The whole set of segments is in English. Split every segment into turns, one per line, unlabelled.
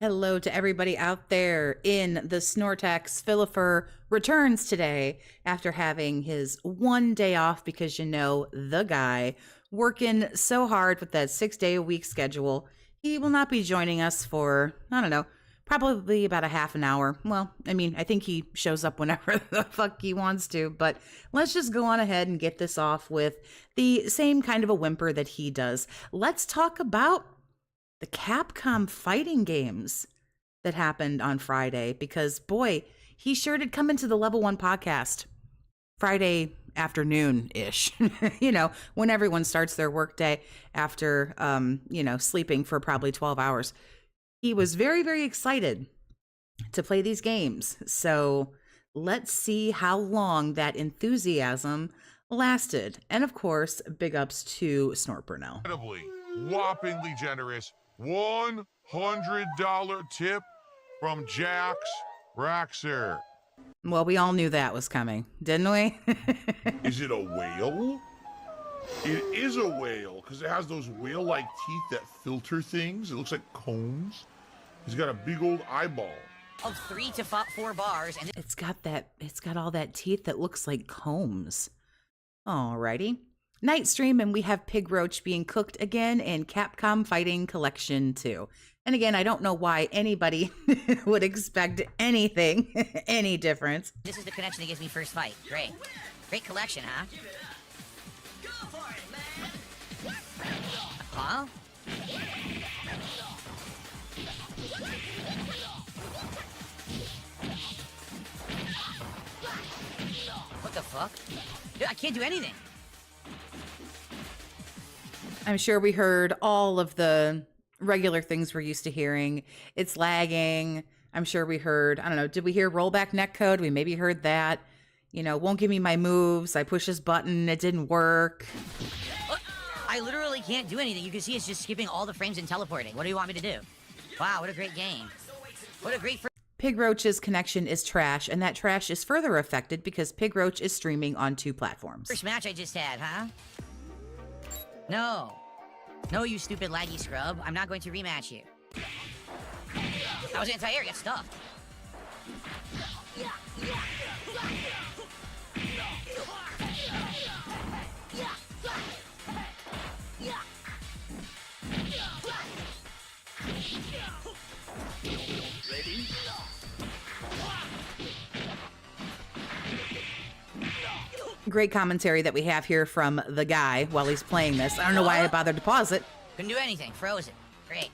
Hello to everybody out there in the Snortex. Philipper returns today after having his 1 day off because the guy working so hard with that 6-day-a-week schedule. He will not be joining us for, I don't know, probably about a half an hour. Well, I think he shows up whenever the fuck he wants to, but let's just go on ahead and get this off with the same kind of a whimper that he does. Let's talk about the Capcom fighting games that happened on Friday, because boy, he sure did come into the Level 1 podcast Friday afternoon-ish, when everyone starts their workday after, sleeping for probably 12 hours. He was very, very excited to play these games. So let's see how long that enthusiasm lasted. And of course, big ups to Snort Burnell.
Incredibly, whoppingly generous $100 tip from Jax Raxer.
Well, we all knew that was coming, didn't we?
Is it a whale? It is a whale, because it has those whale-like teeth that filter things. It looks like combs. He's got a big old eyeball.
Of 3 to 4 bars, and
It's got all that teeth that looks like combs. Alrighty. Night stream, and we have Pigroach being cooked again in Capcom Fighting Collection 2. And again, I don't know why anybody would expect anything, any difference.
this is the connection that gives me first fight. Great. Great collection, huh? Huh? What the fuck? Dude, I can't do anything.
I'm sure we heard all of the regular things we're used to hearing. It's lagging. I'm sure we heard, I don't know, did we hear rollback netcode? We maybe heard that. Won't give me my moves. I push this button. It didn't work.
I literally can't do anything. You can see it's just skipping all the frames and teleporting. What do you want me to do? Wow, what a great game. What a great...
Pigroach's connection is trash, and that trash is further affected because Pigroach is streaming on 2 platforms.
First match I just had, huh? No. No, you stupid laggy scrub. I'm not going to rematch you. I was anti-air, get stuffed.
Ready?
Great commentary that we have here from the guy while he's playing this. I don't know why I bothered to pause it.
Couldn't do anything. Frozen. Great.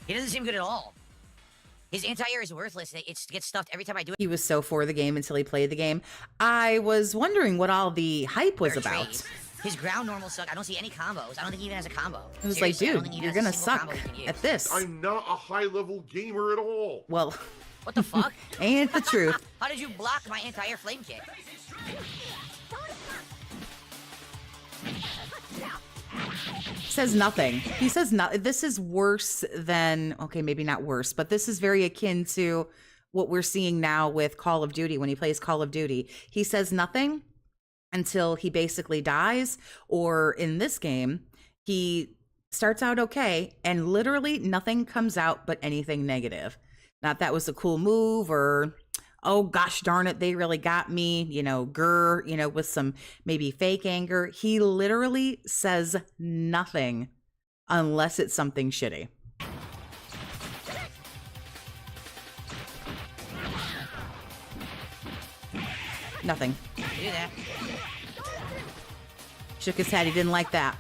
He doesn't seem good at all. His anti-air is worthless. It gets stuffed every time I do it.
He was so for the game until he played the game. I was wondering what all the hype was about.
Trade. His ground normal suck. I don't see any combos. I don't think he even has a combo.
It was
Seriously, I don't
like,
think
dude,
he
you're
has a
gonna
single
suck
combo he can use.
at this.
I'm not a high-level gamer at all.
Well,
What the fuck?
ain't the truth.
How did you block my anti-air flame kick?
Says nothing. He says nothing. This is worse than, okay, maybe not worse, but this is very akin to what we're seeing now with Call of Duty when he plays Call of Duty. He says nothing until he basically dies, or in this game, he starts out okay, and literally nothing comes out but anything negative. Not that was a cool move, or oh gosh darn it, they really got me, with some maybe fake anger. He literally says nothing unless it's something shitty. Nothing.
Do that.
Shook his head. He didn't like that.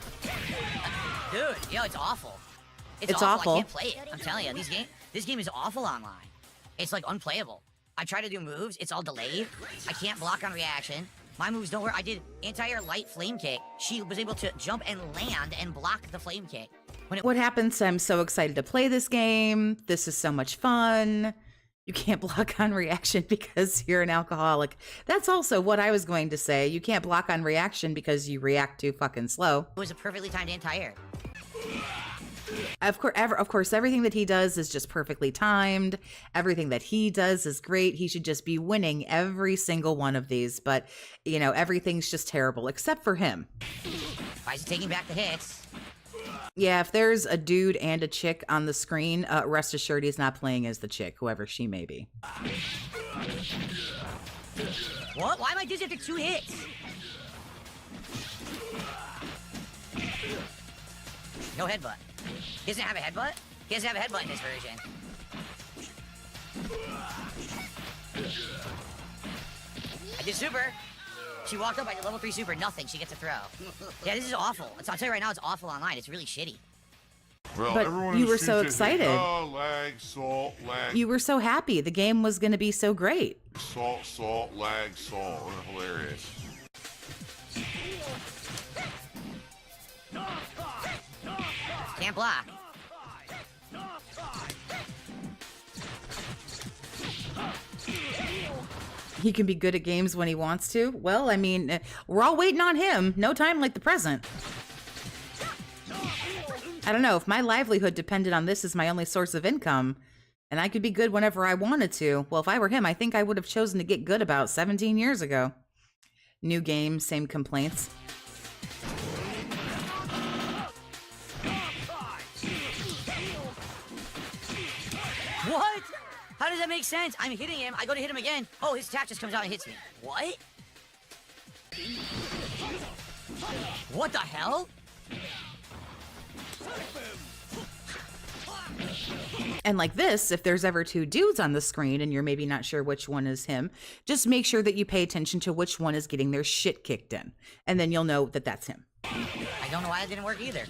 Dude, it's awful.
It's awful.
I can't play it. I'm telling you, this game is awful online. It's like unplayable. I try to do moves, it's all delayed. I can't block on reaction. My moves don't work. I did anti-air light flame kick. She was able to jump and land and block the flame kick.
What happens? I'm so excited to play this game. This is so much fun. You can't block on reaction because you're an alcoholic. That's also what I was going to say. You can't block on reaction because you react too fucking slow.
It was a perfectly timed anti-air.
Of course, everything that he does is just perfectly timed. Everything that he does is great. He should just be winning every single one of these. But, everything's just terrible, except for him.
Why is he taking back the hits?
Yeah, if there's a dude and a chick on the screen, rest assured he's not playing as the chick, whoever she may be.
What? Why am I dizzy after 2 hits? No headbutt. He doesn't have a headbutt? He doesn't have a headbutt in this version. I did super. She walked up, I did level 3 super, nothing. She gets a throw. Yeah, this is awful. I'll tell you right now, it's awful online. It's really shitty.
Well,
But
everyone
you
in the
were so
stream says,
excited.
Oh, lag, salt, lag.
You were so happy. The game was going to be so great.
Salt, salt, lag, salt. Hilarious.
Can't block.
He can be good at games when he wants to. Well, I mean, we're all waiting on him. No time like the present. I don't know. If my livelihood depended on this as my only source of income, and I could be good whenever I wanted to, well, if I were him, I think I would have chosen to get good about 17 years ago. New game, same complaints.
What? How does that make sense? I'm hitting him, I go to hit him again. Oh, his attack just comes out and hits me. What? What the hell?
And like this, if there's ever two dudes on the screen and you're maybe not sure which one is him, just make sure that you pay attention to which one is getting their shit kicked in. And then you'll know that that's him.
I don't know why that didn't work either.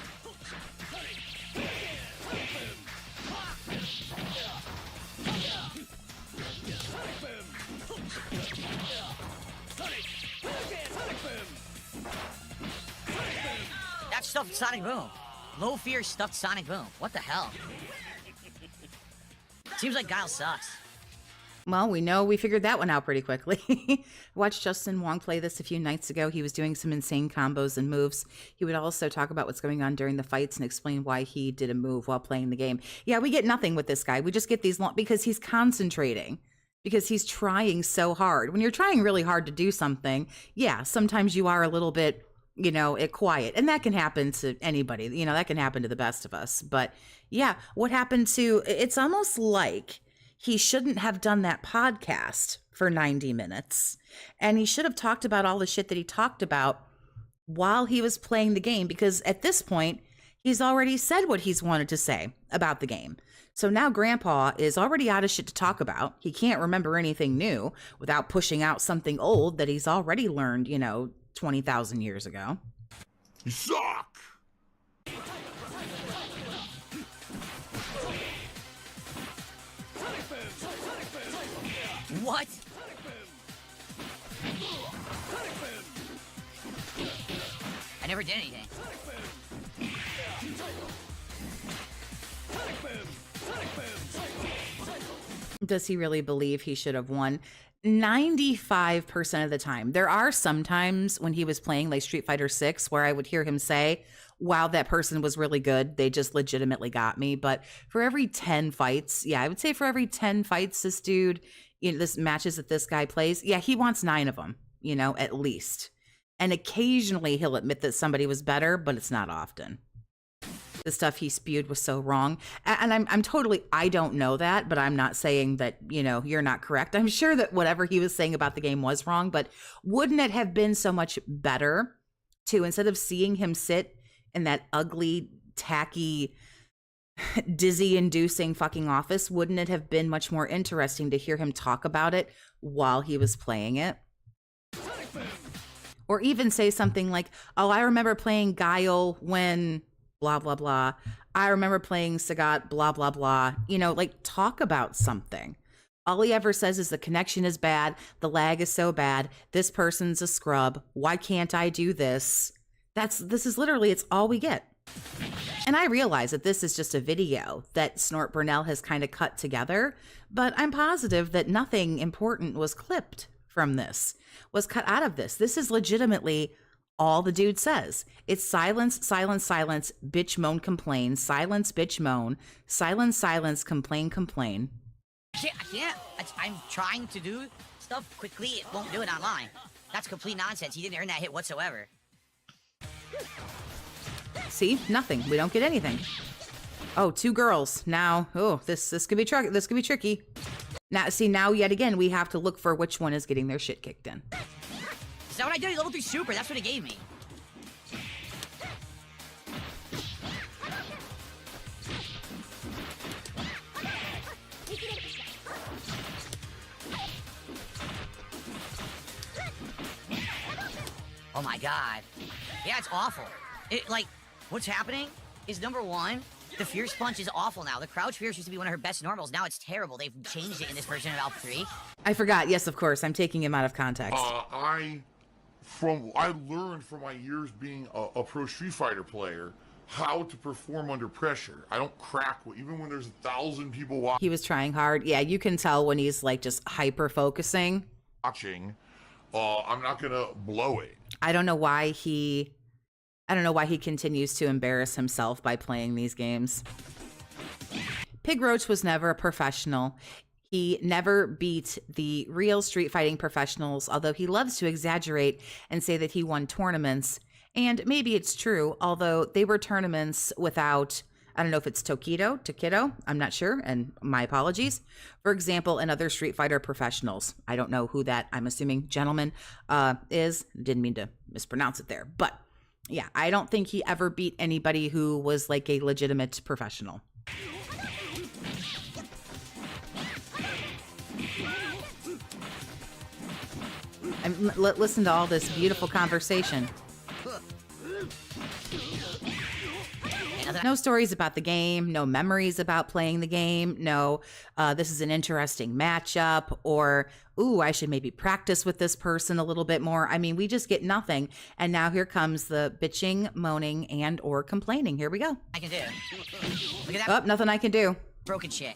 That's stuffed Sonic Boom. Low fear stuffed Sonic Boom. What the hell? Seems like Guile sucks.
Well, we figured that one out pretty quickly. Watched Justin Wong play this a few nights ago. He was doing some insane combos and moves. He would also talk about what's going on during the fights and explain why he did a move while playing the game. Yeah, we get nothing with this guy. We just get these long because he's concentrating, because he's trying so hard. When you're trying really hard to do something, yeah, sometimes you are a little bit, quiet. And that can happen to anybody. That can happen to the best of us. But yeah, what happened to, it's almost like he shouldn't have done that podcast for 90 minutes. And he should have talked about all the shit that he talked about while he was playing the game, because at this point, he's already said what he's wanted to say about the game. So now Grandpa is already out of shit to talk about. He can't remember anything new without pushing out something old that he's already learned, 20,000 years ago.
You suck!
What? I never did anything.
Does he really believe he should have won? 95% of the time. There are some times when he was playing like Street Fighter 6 where I would hear him say, wow, that person was really good. They just legitimately got me. But for every 10 fights, I would say for every 10 fights this dude, this matches that this guy plays, he wants 9 of them, at least. And occasionally he'll admit that somebody was better, but it's not often. The stuff he spewed was so wrong. And I'm totally, I don't know that, but I'm not saying that, you're not correct. I'm sure that whatever he was saying about the game was wrong, but wouldn't it have been so much better to, instead of seeing him sit in that ugly, tacky, dizzy-inducing fucking office, wouldn't it have been much more interesting to hear him talk about it while he was playing it? Or even say something like, oh, I remember playing Guile when blah, blah, blah. I remember playing Sagat, blah, blah, blah. Talk about something. All he ever says is the connection is bad. The lag is so bad. This person's a scrub. Why can't I do this? This is literally, it's all we get. And I realize that this is just a video that Snort Burnell has kind of cut together, but I'm positive that nothing important was clipped from this, was cut out of this. This is legitimately all the dude says. It's silence, silence, silence, bitch, moan, complain, silence, bitch, moan, silence, silence, complain, complain.
I can't. I'm trying to do stuff quickly. It won't do it online. That's complete nonsense. He didn't earn that hit whatsoever.
See, nothing. We don't get anything. Oh, 2 girls. Now, oh, this could be tricky. Now, see, now yet again, we have to look for which one is getting their shit kicked in.
Is that what I did? Level 3 super. That's what it gave me. Oh my god. Yeah, it's awful. Like, what's happening is, number one, the Fierce Punch is awful now. The Crouch Fierce used to be one of her best normals. Now it's terrible. They've changed it in this version of Alpha 3.
I forgot. Yes, of course. I'm taking him out of context.
I learned from my years being a pro Street Fighter player how to perform under pressure. I don't crack even when there's 1,000 people watching.
He was trying hard. Yeah, you can tell when he's like just hyper focusing.
I'm not gonna blow it.
I don't know why he continues to embarrass himself by playing these games. Pigroach was never a professional. He never beat the real street fighting professionals, although he loves to exaggerate and say that he won tournaments. And maybe it's true, although they were tournaments without, I don't know if it's Takedo, I'm not sure, and my apologies. For example, another Street Fighter professionals. I don't know who that, I'm assuming, gentleman is. Didn't mean to mispronounce it there. But yeah, I don't think he ever beat anybody who was like a legitimate professional. And listen to all this beautiful conversation. No stories about the game, no memories about playing the game, no, this is an interesting matchup, or, ooh, I should maybe practice with this person a little bit more. I mean, we just get nothing. And now here comes the bitching, moaning, and or complaining. Here we go.
I can do. Look at that.
Oh, nothing I can do.
Broken shit.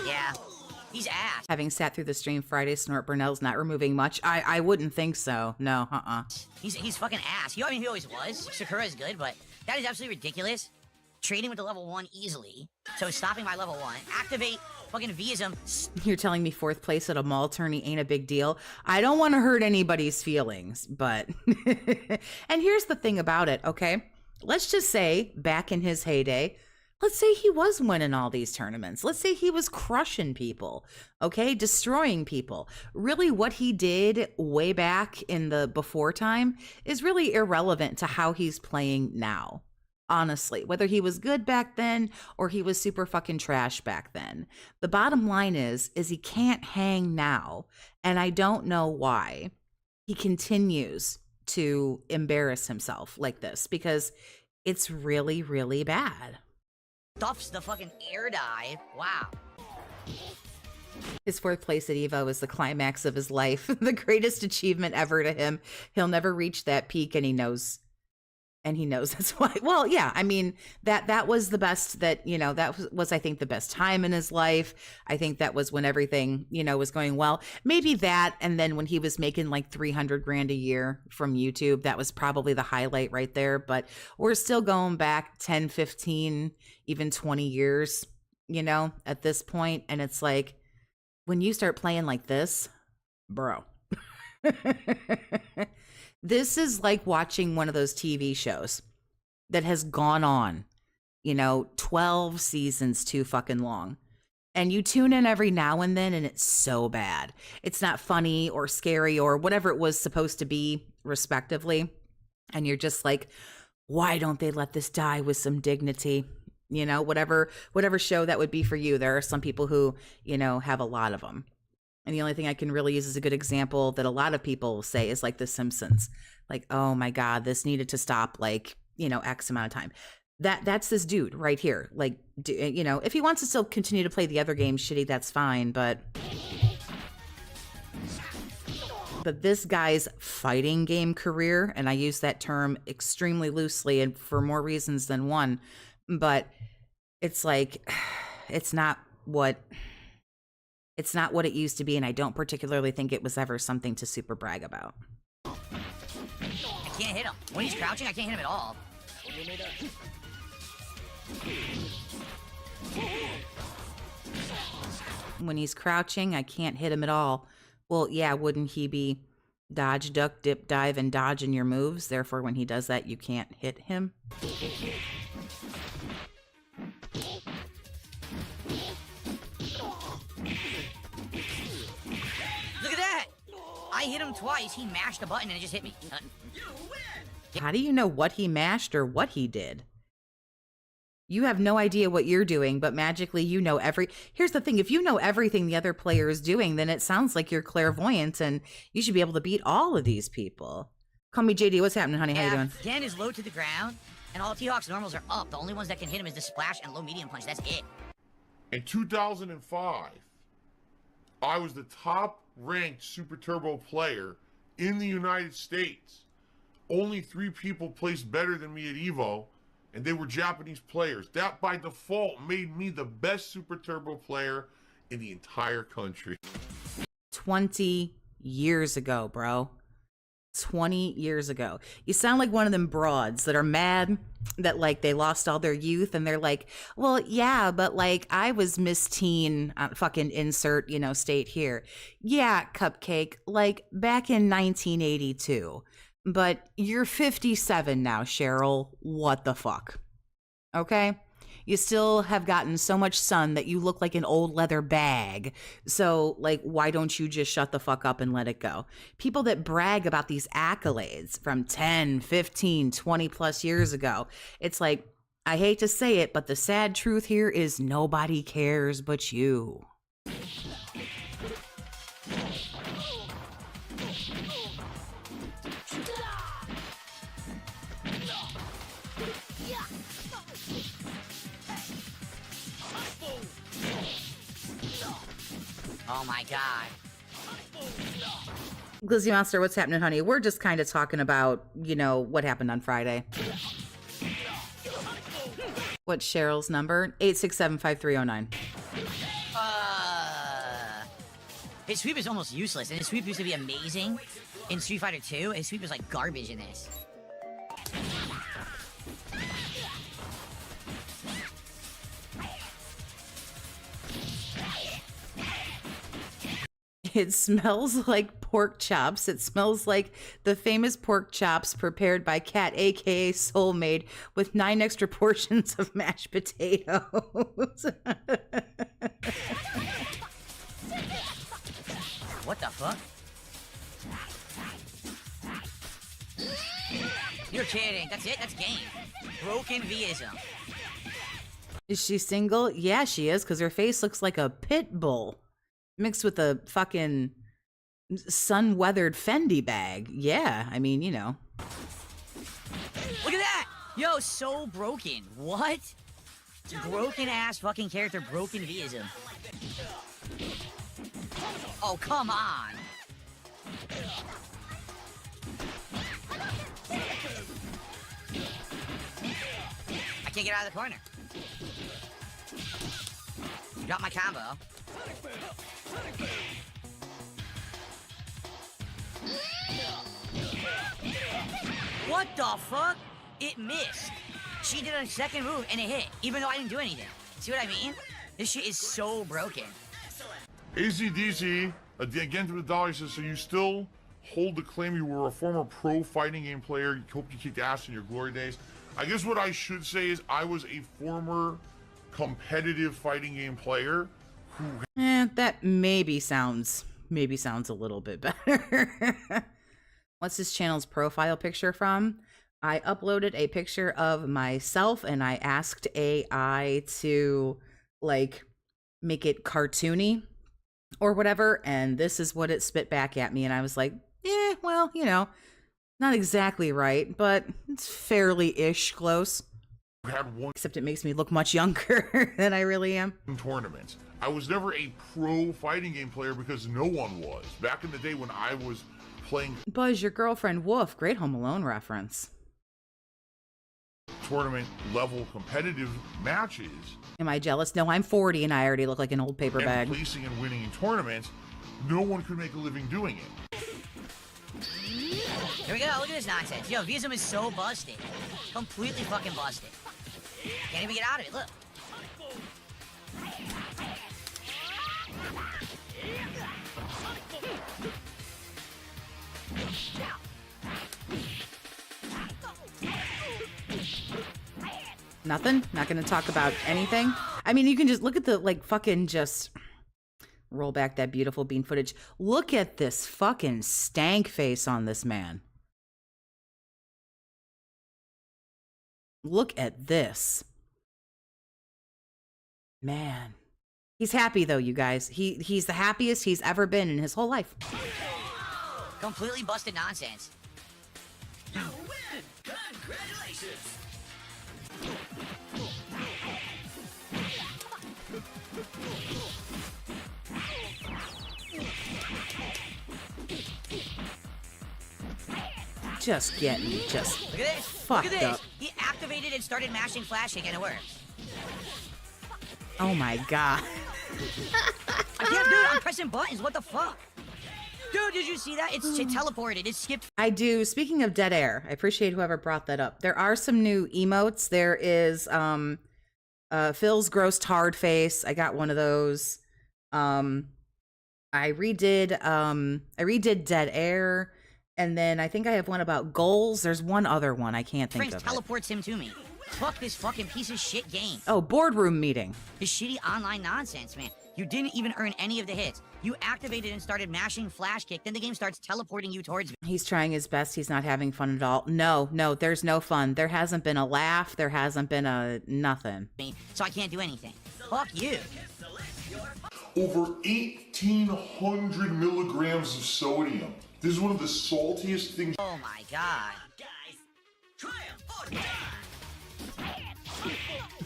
Yeah. He's ass.
Having sat through the stream Friday, Snort Burnell's not removing much. I wouldn't think so. No,
He's fucking ass. I mean, he always was. Sakura is good, but that is absolutely ridiculous. Trading with the level 1 easily. So stopping my level 1. Activate fucking Vism.
You're telling me 4th place at a mall tourney ain't a big deal? I don't want to hurt anybody's feelings, but... And here's the thing about it, okay? Let's just say, back in his heyday, let's say he was winning all these tournaments. Let's say he was crushing people, okay? Destroying people. Really, what he did way back in the before time is really irrelevant to how he's playing now. Honestly, whether he was good back then or he was super fucking trash back then. The bottom line is he can't hang now. And I don't know why he continues to embarrass himself like this, because it's really, really bad.
Stuffs the fucking air dive. Wow.
His 4th place at EVO is the climax of his life. The greatest achievement ever to him. He'll never reach that peak, and he knows that's why. Well, yeah, I mean, that was the best that, that was, I think, the best time in his life. I think that was when everything, was going well. Maybe that, and then when he was making like $300,000 a year from YouTube, that was probably the highlight right there. But we're still going back 10, 15, even 20 years, at this point. And it's like, when you start playing like this, bro. This is like watching one of those TV shows that has gone on, 12 seasons too fucking long. And you tune in every now and then, and it's so bad. It's not funny or scary or whatever it was supposed to be, respectively. And you're just like, why don't they let this die with some dignity? Whatever show that would be for you. There are some people who, have a lot of them. And the only thing I can really use as a good example that a lot of people say is like The Simpsons. Like, oh my God, this needed to stop like, X amount of time. That's this dude right here. Like, if he wants to still continue to play the other games shitty, that's fine. But this guy's fighting game career, and I use that term extremely loosely and for more reasons than one, but it's like, it's not what it used to be, and I don't particularly think it was ever something to super brag about.
I can't hit him. When he's crouching, I can't hit him at all.
When he's crouching, I can't hit him at all. Well, yeah, wouldn't he be dodge, duck, dip, dive, and dodge in your moves? Therefore, when he does that, you can't hit him.
Look at that! I hit him twice, he mashed a button and it just hit me.
How do you know what he mashed or what he did? You have no idea what you're doing, but magically you know Here's the thing, if you know everything the other player is doing, then it sounds like you're clairvoyant and you should be able to beat all of these people. Call me JD, what's happening, honey? How you doing?
Dan is low to the ground, and all TAHXIC normals are up. The only ones that can hit him is the splash and low medium punch, that's it.
In 2005, I was the top-ranked Super Turbo player in the United States. Only 3 people placed better than me at EVO, and they were Japanese players. That, by default, made me the best Super Turbo player in the entire country.
20 years ago, bro. 20 years ago. You sound like one of them broads that are mad that, like, they lost all their youth, and they're like, well, yeah, but, like, I was Miss Teen, fucking insert, you know, state here. Yeah, Cupcake, like, back in 1982. But you're 57 now, Cheryl. What the fuck? Okay? You still have gotten so much sun that you look like an old leather bag. So, like, why don't you just shut the fuck up and let it go? People that brag about these accolades from 10, 15, 20 plus years ago, it's like, I hate to say it, but the sad truth here is nobody cares but you.
Oh my god.
Glizzy Monster, what's happening, honey? We're just kind of talking about, you know, what happened on Friday. What's Cheryl's number? 867-5309.
His sweep is almost useless, and his sweep used to be amazing in Street Fighter 2. His sweep is like garbage in this.
It smells like pork chops. It smells like the famous pork chops prepared by Cat, aka Soulmate, with 9 extra portions of mashed potatoes.
What the fuck? You're kidding. That's it? That's game. Broken Vism.
Is she single? Yeah, she is, because her face looks like a pit bull mixed with a fucking sun-weathered Fendi bag. Yeah, I mean, you know.
Look at that! Yo, so broken. What? Broken ass fucking character, broken Vism. Oh, come on. I can't get out of the corner. Drop my combo. What the fuck? It missed. She did a second move and it hit, even though I didn't do anything. See what I mean? This shit is so broken.
AZDC, again to the dollar, says, so you still hold the claim you were a former pro fighting game player. You hope you kicked ass in your glory days. I guess what I should say is I was a former competitive fighting game player who...
That maybe sounds a little bit better. What's this channel's profile picture from? I uploaded a picture of myself and I asked AI to, like, make it cartoony or whatever, and this is what it spit back at me, and I was like, yeah, well, you know, not exactly right, but it's fairly-ish close.
Had one,
except it makes me look much younger than I really am.
Tournaments. I was never a pro fighting game player because no one was. Back in the day when I was playing
Buzz, your girlfriend Wolf, great Home Alone reference.
Tournament level competitive matches.
Am I jealous? No, I'm 40 and I already look like an old paper bag.
And placing and winning in tournaments, no one could make a living doing it.
Here we go, look at this nonsense. Yo, Vism is so busted. Completely fucking busted. Can't even get out of it, look.
Nothing? Not gonna talk about anything? I mean, you can just look at the, like, fucking just roll back that beautiful bean footage. Look at this fucking stank face on this man. Look at this. Man. He's happy though, you guys. He's the happiest he's ever been in his whole life.
Completely busted nonsense.
You win! Congratulations!
Just getting just
Look at this.
fucked
Look at this.
up.
He activated and started mashing flashing and it works.
Oh my god.
I can't do it. I'm pressing buttons. What the fuck? Dude, did you see that? It teleported. It skipped.
I do. Speaking of dead air, I appreciate whoever brought that up. There are some new emotes. There is Phil's gross hard face. I got one of those. I redid dead air, and then I think I have one about goals. There's one other one I can't think
Frank
of.
teleports him to me. Fuck this fucking piece of shit game.
Oh, boardroom meeting.
This shitty online nonsense, man. You didn't even earn any of the hits. You activated and started mashing flash kick, then the game starts teleporting you towards me.
He's trying his best. He's not having fun at all. No, there's no fun. There hasn't been a laugh. There hasn't been a nothing.
So I can't do anything. Fuck you.
Over 1,800 milligrams of sodium. This is one of the saltiest things.
Oh my god.
Guys, triumph or die!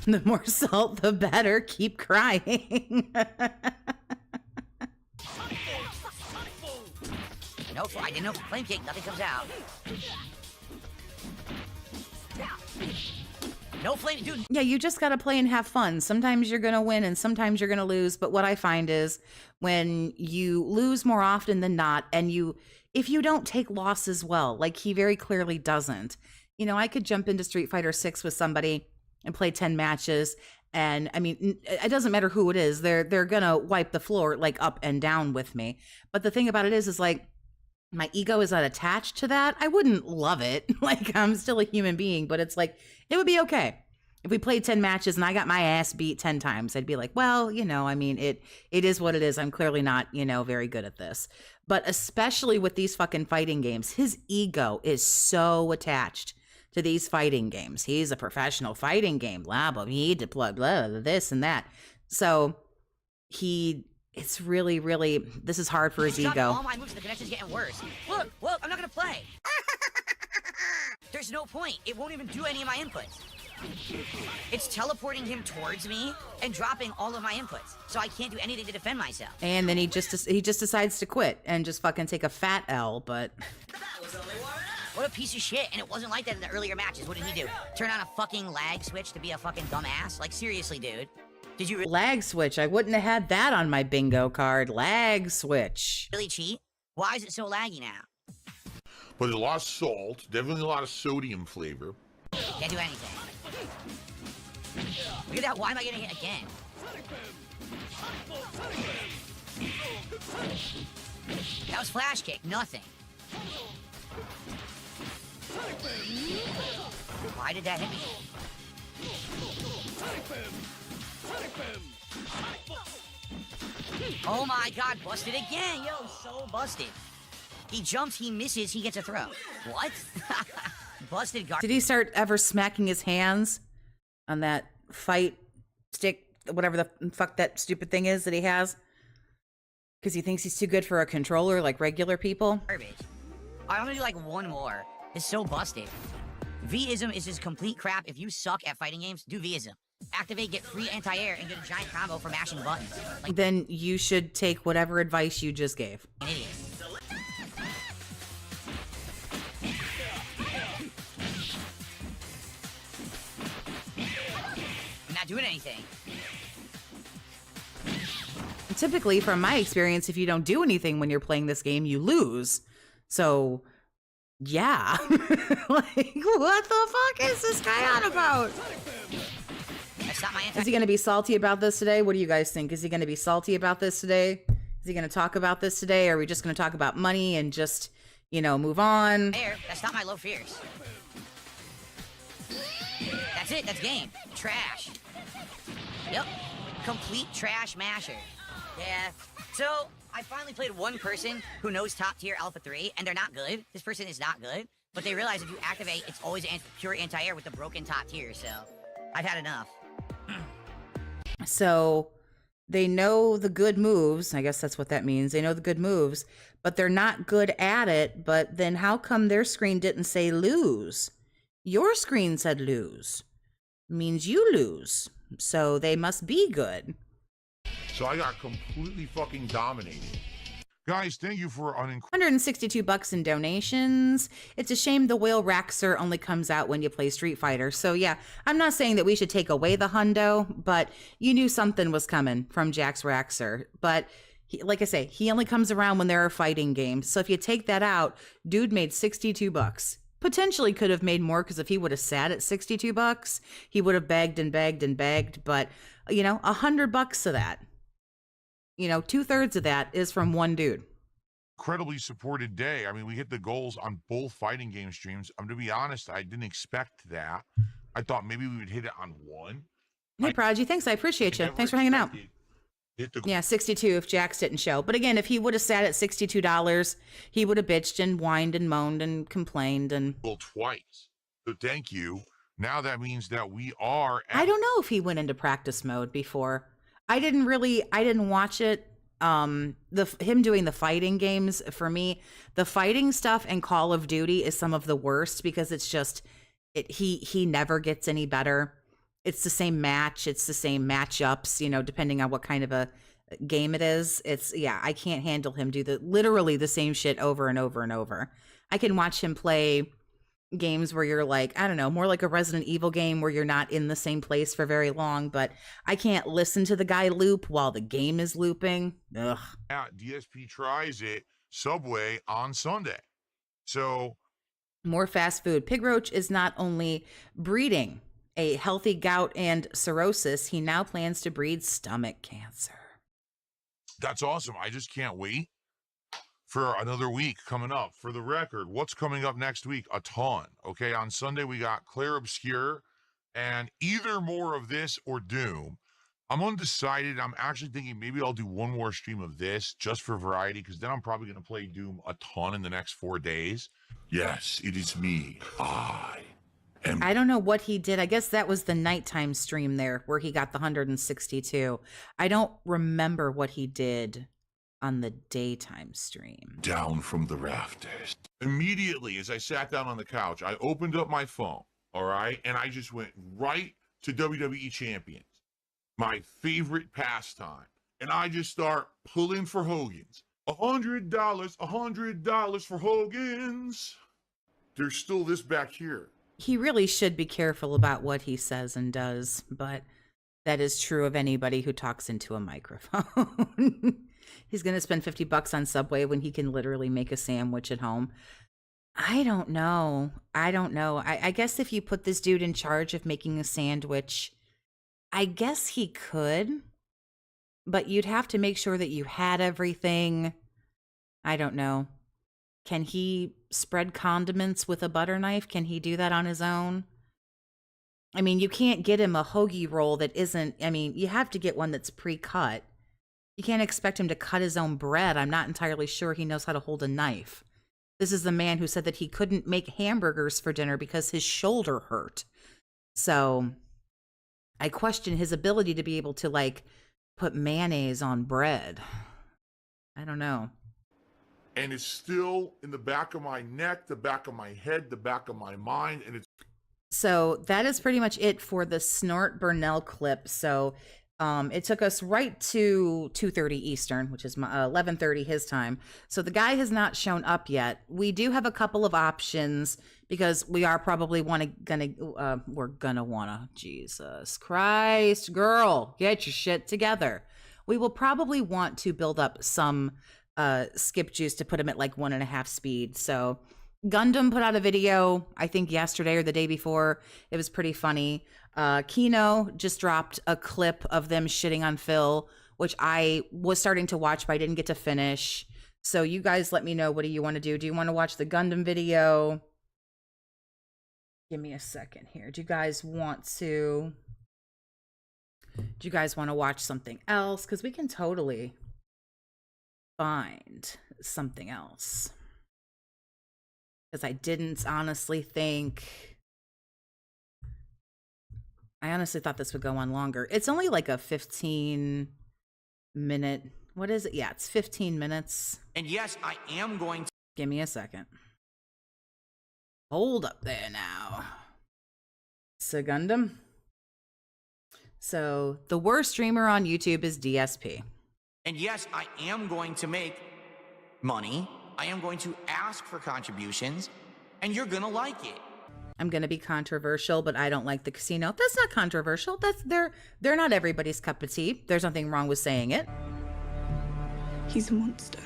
The more salt, the better. Keep crying.
No, I didn't know flame kick. Nothing comes out. No flame, dude.
Yeah, you just got to play and have fun. Sometimes you're going to win and sometimes you're going to lose. But what I find is when you lose more often than not, and if you don't take losses well, like he very clearly doesn't. You know, I could jump into Street Fighter 6 with somebody and play 10 matches. And I mean, it doesn't matter who it is. They're going to wipe the floor like up and down with me. But the thing about it is like, my ego is not attached to that. I wouldn't love it. Like, I'm still a human being, but it's like, it would be okay. If we played 10 matches and I got my ass beat 10 times, I'd be like, well, you know, I mean, it is what it is. I'm clearly not, you know, very good at this. But especially with these fucking fighting games, his ego is so attached to these fighting games. He's a professional fighting game, blah, blah, he deploy, blah, blah, this and that. So it's really, really, this is hard for his ego.
All my moves, the connection's getting worse. Look, I'm not gonna play. There's no point. It won't even do any of my inputs. It's teleporting him towards me and dropping all of my inputs, so I can't do anything to defend myself.
And then he just decides to quit and just fucking take a fat L, but...
That was only warming up!
What a piece of shit, and it wasn't like that in the earlier matches. What did he do? Turn on a fucking lag switch to be a fucking dumbass? Like, seriously, dude. Did you
Lag switch. I wouldn't have had that on my bingo card. Lag switch.
really cheat? Why is it so laggy now?
But a lot of salt, definitely a lot of sodium flavor.
Can't do anything. Look at that. Why am I getting hit again? That was flash kick. Nothing. Why did that hit me? Oh my god, busted again. Yo, so busted. He jumps, he misses, he gets a throw. What? Busted guard.
Did he start ever smacking his hands on that fight stick, whatever the fuck that stupid thing is that he has? Because he thinks he's too good for a controller like regular people?
Garbage. I'm gonna do like one more. It's so busted. V-ism is just complete crap. If you suck at fighting games, do V-ism. Activate, get free anti-air, and get a giant combo for mashing buttons. Like
Then you should take whatever advice you just gave.
an idiot. I'm not doing anything.
Typically, from my experience, if you don't do anything when you're playing this game, you lose. So, yeah. Like, what the fuck is this guy on about?
That's not my anti-
Is he going to be salty about this today? What do you guys think? Is he going to be salty about this today? Is Is he going to talk about this today? Or are we just going to talk about money and just, you know, move on?
There, that's not my low fears. That's it, that's game. Trash. Yep. Complete trash masher. Yeah. So, I finally played one person who knows top tier Alpha 3, and they're not good. This person is not good. But they realize if you activate, it's always pure anti-air with the broken top tier, so I've had enough.
So they know the good moves. I guess that's what that means. They know the good moves, but they're not good at it. But then how come their screen didn't say lose? Your screen said lose. Means you lose. So they must be good.
So I got completely fucking dominated. Guys, thank you for
$162 in donations. It's a shame the whale Raxer only comes out when you play Street Fighter. So yeah, I'm not saying that we should take away the hundo, but you knew something was coming from Jax Raxer. But like I say, he only comes around when there are fighting games. So if you take that out, dude made $62. Potentially could have made more, because if he would have sat at $62, he would have begged and begged and begged. But you know, $100 of that, you know, 2/3 of that is from one dude.
incredibly supported day. I mean, we hit the goals on both fighting game streams. To be honest, I didn't expect that. I thought maybe we would hit it on one.
Hey, Prodigy, thanks. I appreciate you. Thanks for hanging out. Yeah, 62 if Jax didn't show. But again, if he would have sat at $62, he would have bitched and whined and moaned and complained and...
Well, twice. So thank you. Now that means that we are...
I don't know if he went into practice mode before. I didn't watch it. Him doing the fighting games, for me, the fighting stuff and Call of Duty is some of the worst, because it's just, he never gets any better. It's the same match. It's the same matchups, you know, depending on what kind of a game it is. I can't handle him do literally the same shit over and over and over. I can watch him play games where you're like, I don't know, more like a Resident Evil game where you're not in the same place for very long, but I can't listen to the guy loop while the game is looping. Ugh.
Yeah, DSP tries it Subway on Sunday. So
more fast food. Pigroach is not only breeding a healthy gout and cirrhosis, he now plans to breed stomach cancer.
That's awesome. I just can't wait for another week coming up. For the record, what's coming up next week? A ton. Okay, on Sunday we got Claire Obscure and either more of this or Doom. I'm undecided. I'm actually thinking maybe I'll do one more stream of this just for variety, because then I'm probably going to play Doom a ton in the next 4 days. Yes, it is me.
I don't know what he did. I guess that was the nighttime stream there where he got the 162. I don't remember what he did on the daytime stream.
Down from the rafters. Immediately, as I sat down on the couch, I opened up my phone, all right? And I just went right to WWE Champions, my favorite pastime. And I just start pulling for Hogan's. $100 for Hogan's. There's still this back here.
He really should be careful about what he says and does, but that is true of anybody who talks into a microphone. He's going to spend $50 on Subway when he can literally make a sandwich at home. I don't know. I guess if you put this dude in charge of making a sandwich, I guess he could, but you'd have to make sure that you had everything. I don't know. Can he spread condiments with a butter knife? Can he do that on his own? I mean, you can't get him a hoagie roll that isn't, I mean, you have to get one that's pre-cut. You can't expect him to cut his own bread. I'm not entirely sure he knows how to hold a knife. This is the man who said that he couldn't make hamburgers for dinner because his shoulder hurt. So I question his ability to be able to, like, put mayonnaise on bread. I don't know.
And it's still in the back of my neck, the back of my head, the back of my mind, and it's...
So that is pretty much it for the Snort Burnell clip. So it took us right to 2:30 Eastern, which is 11:30 his time. So the guy has not shown up yet. We do have a couple of options because we are probably Jesus Christ, girl, get your shit together. We will probably want to build up some skip juice to put him at like 1.5 speed. So Gundam put out a video, I think yesterday or the day before. It was pretty funny. Kino just dropped a clip of them shitting on Phil which I was starting to watch, but I didn't get to finish. So you guys let me know, what do you want to do? Do you want to watch the Gundam video? Give me a second here. Do you guys want to watch something else? Because we can totally find something else. Because I honestly thought this would go on longer. It's only like a 15-minute. What is it? Yeah, it's 15 minutes.
And yes, I am going to.
Give me a second. Hold up there now. Gundam. So the worst streamer on YouTube is DSP.
And yes, I am going to make money. I am going to ask for contributions, and you're gonna like it.
I'm gonna be controversial, but I don't like the casino. That's not controversial. They're not everybody's cup of tea. There's nothing wrong with saying it.
He's a monster.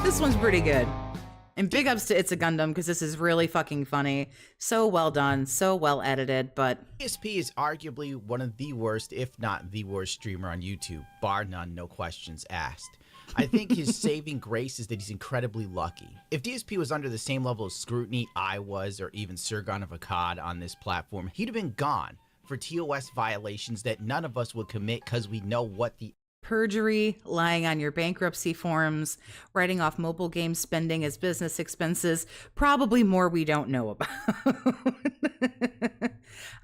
This one's pretty good. And big ups to It's a Gundam, because this is really fucking funny. So well done, so well edited, but...
DSP is arguably one of the worst, if not the worst streamer on YouTube, bar none, no questions asked. I think his saving grace is that he's incredibly lucky. If DSP was under the same level of scrutiny I was, or even Sergon of Akkad on this platform, he'd have been gone for TOS violations that none of us would commit because we know what the
perjury, lying on your bankruptcy forms, writing off mobile game spending as business expenses, probably more we don't know about.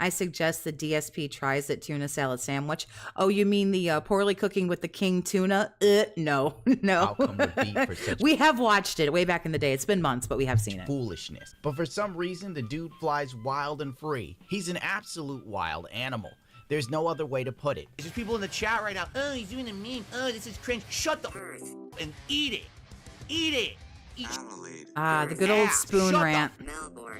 I suggest the DSP tries that tuna salad sandwich. Oh, you mean the poorly cooking with the king tuna? No.
outcome would be for such
We have watched it way back in the day. It's been months, but we have seen it.
foolishness. But for some reason, the dude flies wild and free. He's an absolute wild animal. There's no other way to put it.
There's people in the chat right now. Oh, he's doing a meme. Oh, this is cringe. Shut the and eat it. Eat it.
The good old spoon
Shut
rant.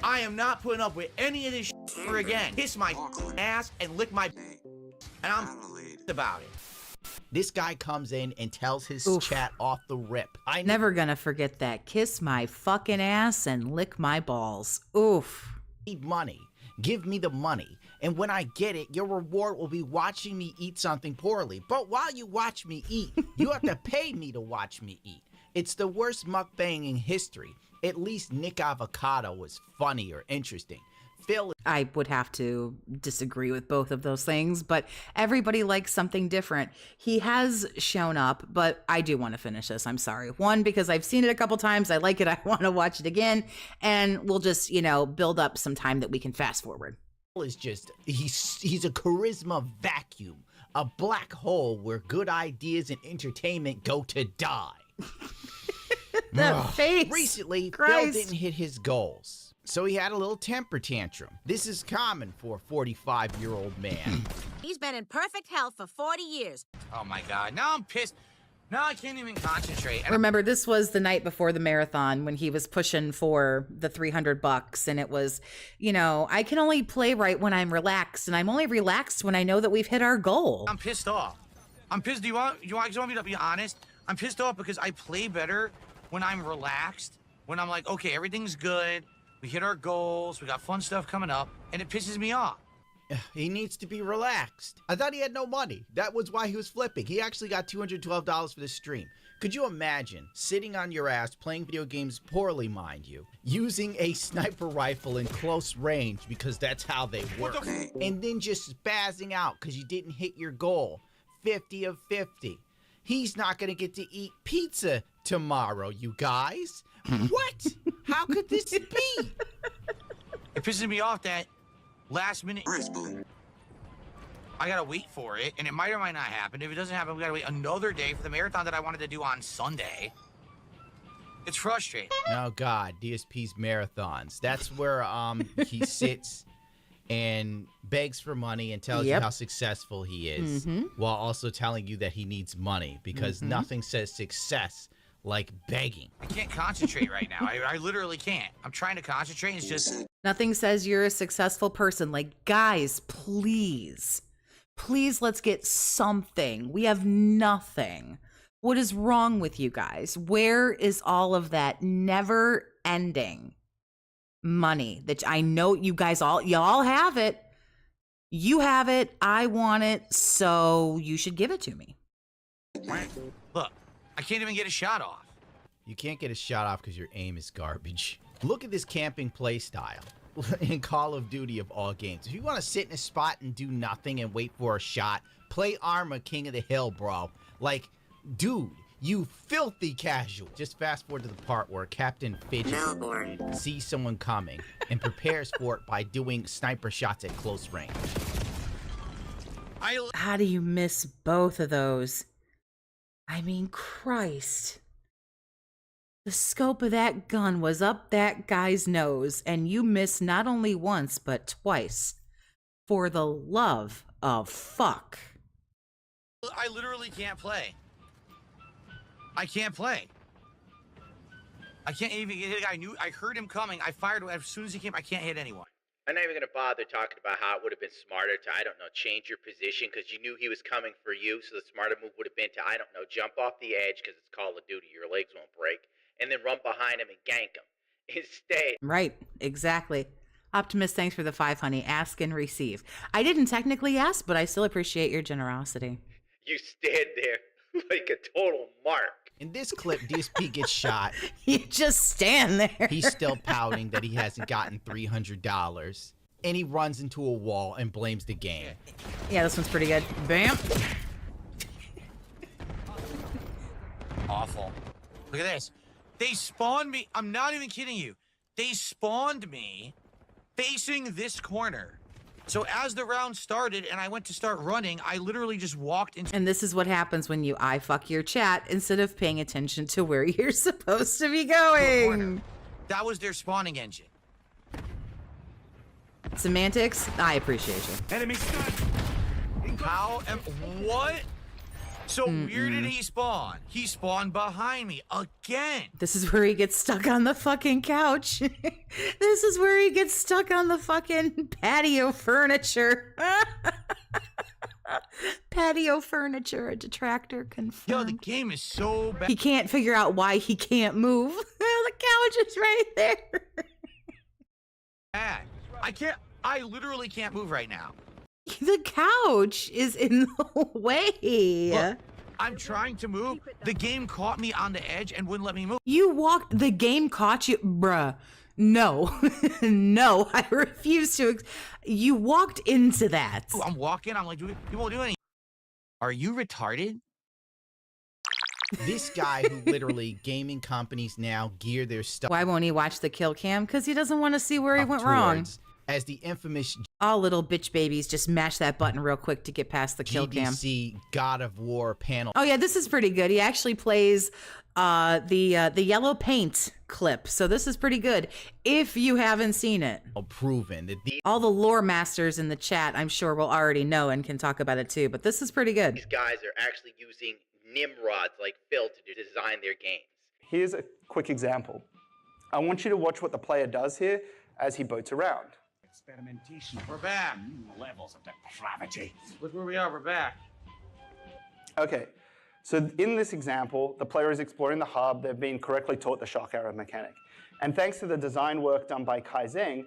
I am not putting up with any of this ever again. Kiss my ass and lick my and I'm about it.
This guy comes in and tells his chat off the rip. I
Never gonna forget that. Kiss my fucking ass and lick my balls. Oof.
need money. Give me the money. And when I get it, your reward will be watching me eat something poorly. But while you watch me eat, you have to pay me to watch me eat. It's the worst mukbang in history. At least Nick Avocado was funny or interesting. Phil...
I would have to disagree with both of those things, but everybody likes something different. He has shown up, but I do want to finish this. I'm sorry. One, because I've seen it a couple times. I like it. I want to watch it again. And we'll just, build up some time that we can fast forward.
is just he's a charisma vacuum, a black hole where good ideas and entertainment go to die.
The face.
Recently,
Christ.
Phil didn't hit his goals, so he had a little temper tantrum. This is common for a 45-year-old man.
He's been in perfect health for 40 years.
Oh my god, now I'm pissed. Now I can't even concentrate.
Remember, this was the night before the marathon when he was pushing for the $300, and it was, I can only play right when I'm relaxed, and I'm only relaxed when I know that we've hit our goal.
I'm pissed off. I'm pissed. Do you want me to be honest? I'm pissed off because I play better when I'm relaxed, when I'm like, okay, everything's good, we hit our goals, we got fun stuff coming up, and it pisses me off.
He needs to be relaxed. I thought he had no money. That was why he was flipping. He actually got $212 for the stream. Could you imagine sitting on your ass playing video games poorly, mind you, using a sniper rifle in close range because that's how they work, and then just spazzing out because you didn't hit your goal? 50 of 50. He's not going to get to eat pizza tomorrow, you guys. What? How could this be?
It pisses me off that last minute, I gotta wait for it, and it might or might not happen. If it doesn't happen, we gotta wait another day for the marathon that I wanted to do on Sunday. It's frustrating.
Oh God, DSP's marathons. That's where he sits and begs for money and tells you how successful he is, while also telling you that he needs money, because nothing says success like begging.
I can't concentrate right now. I literally can't. I'm trying to concentrate. It's just...
Nothing says you're a successful person. Like, guys, please, let's get something. We have nothing. What is wrong with you guys? Where is all of that never ending money that I know you guys y'all have it? You have it, I want it, so you should give it to me.
Look, I can't even get a shot off.
You can't get a shot off because your aim is garbage. Look at this camping play style in Call of Duty of all games. If you want to sit in a spot and do nothing and wait for a shot, play Arma King of the Hill, bro. Like, dude, you filthy casual. Just fast forward to the part where Captain Fidget sees someone coming and prepares for it by doing sniper shots at close range.
How do you miss both of those? I mean, Christ. The scope of that gun was up that guy's nose, and you missed not only once, but twice. For the love of fuck.
I literally can't play. I can't play. I can't even hit a guy. I heard him coming. I fired as soon as he came. I can't hit anyone.
I'm not even going to bother talking about how it would have been smarter to, I don't know, change your position because you knew he was coming for you. So the smarter move would have been to, I don't know, jump off the edge because it's Call of Duty. Your legs won't break. And then run behind him and gank him. Instead.
Right, exactly. Optimus, thanks for the 5, honey. Ask and receive. I didn't technically ask, but I still appreciate your generosity.
You stand there like a total mark. In this clip, DSP gets shot.
You just stand there.
He's still pouting that he hasn't gotten $300. And he runs into a wall and blames the game.
Yeah, this one's pretty good. Bam.
Awful. Look at this. They spawned me. I'm not even kidding you. They spawned me facing this corner. So as the round started and I went to start running, I literally just walked into...
And this is what happens when you fuck your chat instead of paying attention to where you're supposed to be going.
That was their spawning engine.
Semantics, I appreciate you.
Enemy stun.
How am... What? So where did he spawn? He spawned behind me again.
This is where he gets stuck on the fucking couch. This is where he gets stuck on the fucking patio furniture. Patio furniture, a detractor confirmed.
Yo, the game is so bad.
He can't figure out why he can't move. The couch is right there.
I literally can't move right now.
The couch is in the way.
Look, I'm trying to move. The game caught me on the edge and wouldn't let me move.
You walked, the game caught you, bruh. No, no, I refuse to. You walked into that.
Ooh, I'm walking, I'm like, you won't do anything. Are you retarded?
This guy who literally gaming companies now gear their stuff.
Why won't he watch the kill cam? Because he doesn't want to see where he went wrong.
As the infamous...
All little bitch babies just mash that button real quick to get past the kill cam.
GDC God of War panel.
Oh yeah, this is pretty good. He actually plays the yellow paint clip. So this is pretty good if you haven't seen it.
Proven that
all the lore masters in the chat, I'm sure, will already know and can talk about it too. But this is pretty good.
These guys are actually using Nimrods like Phil to design their games.
Here's a quick example. I want you to watch what the player does here as he boats around.
Experimentation.
We're back.
New levels of depravity.
Look where we are, we're back.
Okay, so in this example, the player is exploring the hub. They've been correctly taught the shock arrow mechanic. And thanks to the design work done by Kai Zheng,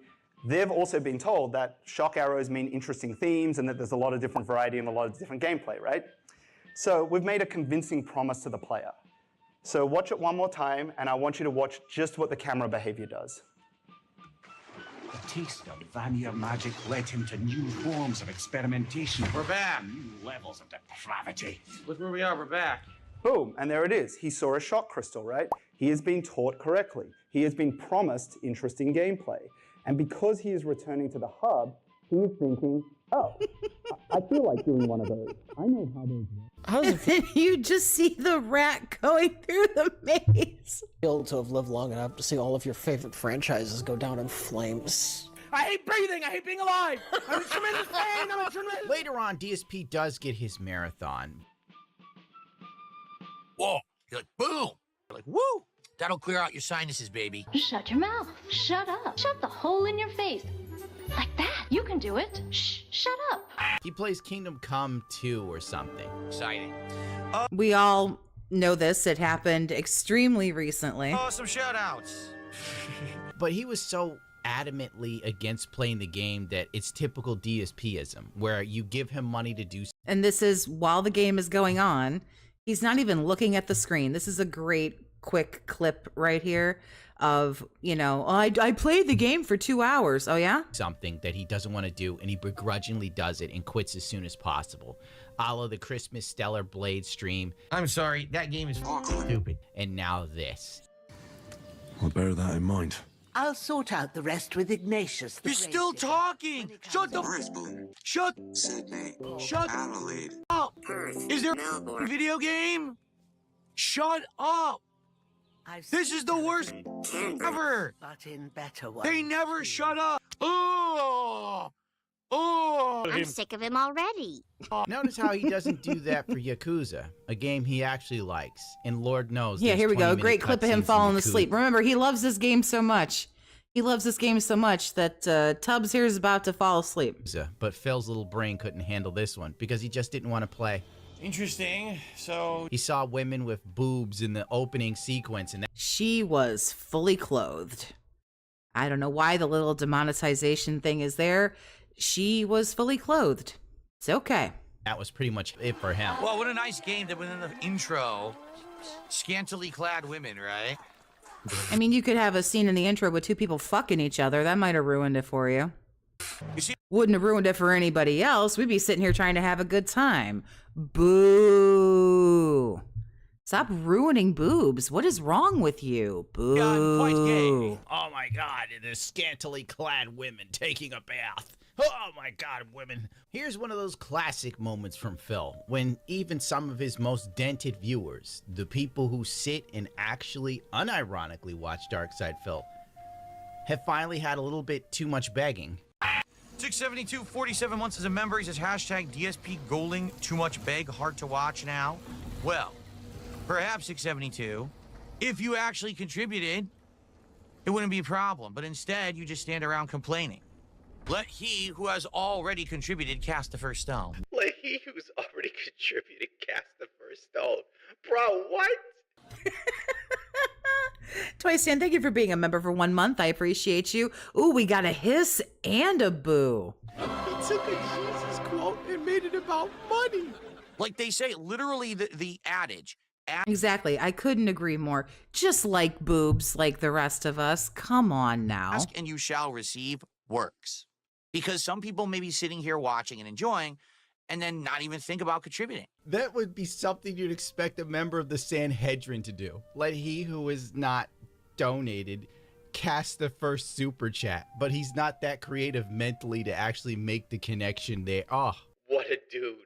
they've also been told that shock arrows mean interesting themes and that there's a lot of different variety and a lot of different gameplay, right? So we've made a convincing promise to the player. So watch it one more time, and I want you to watch just what the camera behavior does.
The taste of vanilla magic led him to new forms of experimentation.
We're back.
New levels of depravity.
Look where we are, we're back.
Boom, and there it is. He saw a shock crystal, right? He has been taught correctly. He has been promised interesting gameplay. And because he is returning to the hub, he is thinking, oh, I feel like doing one of those. I know how those work.
And then you just see the rat going through the maze.
To have lived long enough to see all of your favorite franchises go down in flames.
I hate breathing. I hate being alive. I'm in tremendous pain. I'm in tremendous...
Later on, DSP does get his marathon.
Whoa. You're like, boom. You're like, woo. That'll clear out your sinuses, baby.
Shut your mouth. Shut up. Shut the hole in your face. Like that. You can do it. Shh. Shut up.
He plays Kingdom Come 2 or something.
Exciting.
We all know this. It happened extremely recently.
Oh, some shout outs.
But he was so adamantly against playing the game that it's typical DSPism, where you give him money to do.
And this is while the game is going on. He's not even looking at the screen. This is a great quick clip right here of, you know, I played the game for 2 hours. Oh, yeah?
Something that he doesn't want to do, and he begrudgingly does it and quits as soon as possible. A la the Christmas Stellar Blade stream.
I'm sorry, that game is stupid.
And now this.
I'll bear that in mind.
I'll sort out the rest with Ignatius.
You're still talking! Shut the Shut
Sydney.
Shut
Adelaide.
up!
Perth.
Is there
Melbourne.
a video game? Shut up! This is the worst ever!
But in better ones.
They never shut up! Oh! Oh!
I'm sick of him already.
Notice how he doesn't do that for Yakuza, a game he actually likes. And Lord knows.
Yeah, here we go. Great clip of him falling
Yakuza.
asleep. Remember, he loves this game so much. He loves this game so much that Tubbs here is about to fall asleep.
But Phil's little brain couldn't handle this one because he just didn't want to play.
Interesting. So
he saw women with boobs in the opening sequence, and
she was fully clothed. I don't know why the little demonetization thing is there. She was fully clothed. It's okay.
That was pretty much it for him.
Well, what a nice game that within the intro, scantily clad women, right?
I mean, you could have a scene in the intro with two people fucking each other. That might have ruined it for you. Wouldn't have ruined it for anybody else. We'd be sitting here trying to have a good time. Boo. Stop ruining boobs. What is wrong with you? Boo.
Yeah, I'm quite gay. Oh my God, it is scantily clad women taking a bath. Oh my God, women. Here's one of those classic moments from Phil, when even some of his most dented viewers, the people who sit and actually unironically watch Darkside Phil, have finally had a little bit too much begging.
672, 47 months as a member. He says, hashtag DSP Goaling, too much beg, hard to watch now. Well, perhaps 672, if you actually contributed, it wouldn't be a problem. But instead, you just stand around complaining. Let he who has already contributed cast the first stone.
Let he who's already contributed cast the first stone. Bro, what?
Twice, thank you for being a member for 1 month. I appreciate you. Ooh, we got a hiss and a boo.
He took a Jesus quote and made it about money.
Like they say, literally the adage.
Exactly. I couldn't agree more. Just like boobs, like the rest of us. Come on now.
Ask and you shall receive works. Because some people may be sitting here watching and enjoying and then not even think about contributing.
That would be something you'd expect a member of the Sanhedrin to do. Let he who is not donated cast the first super chat, but he's not that creative mentally to actually make the connection there. Oh, what a dude.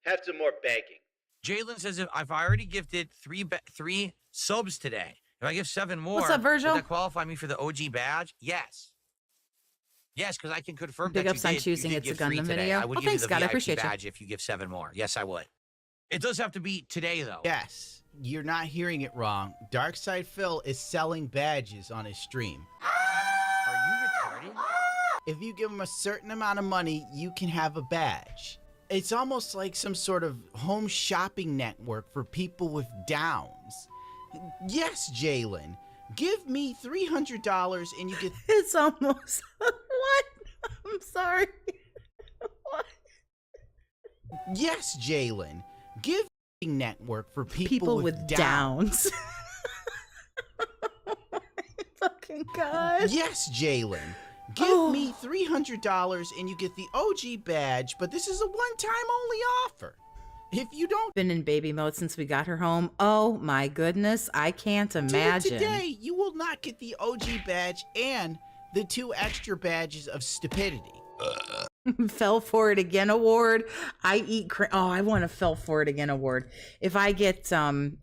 Have some more begging.
Jalen says, if I've already gifted three subs today, if I give 7 more,
what's up, Virgil?
Does that qualify me for the OG badge? Yes. Yes, because I can confirm
Big
that
ups on choosing
you
it's
did
a
give 3
Gundam
today.
video.
I would
Well,
give
thanks,
you the
God. I
VIP
appreciate you.
badge if you give 7 more. Yes, I would. It does have to be today, though.
Yes, you're not hearing it wrong. Darkside Phil is selling badges on his stream.
Are you retarded?
If you give him a certain amount of money, you can have a badge. It's almost like some sort of home shopping network for people with downs. Yes, Jalen. Give me $300 and you get...
It's almost... What? I'm sorry. What?
Yes, Jalen. Give a network for people with
downs. Fucking God.
Yes, Jalen. Give me $300 and you get the OG badge, but this is a one-time only offer. If you don't...
Been in baby mode since we got her home. Oh my goodness, I can't imagine.
Today, you will not get the OG badge and the 2 extra badges of stupidity.
Fell for it again award. I eat I want a fell for it again award. If I get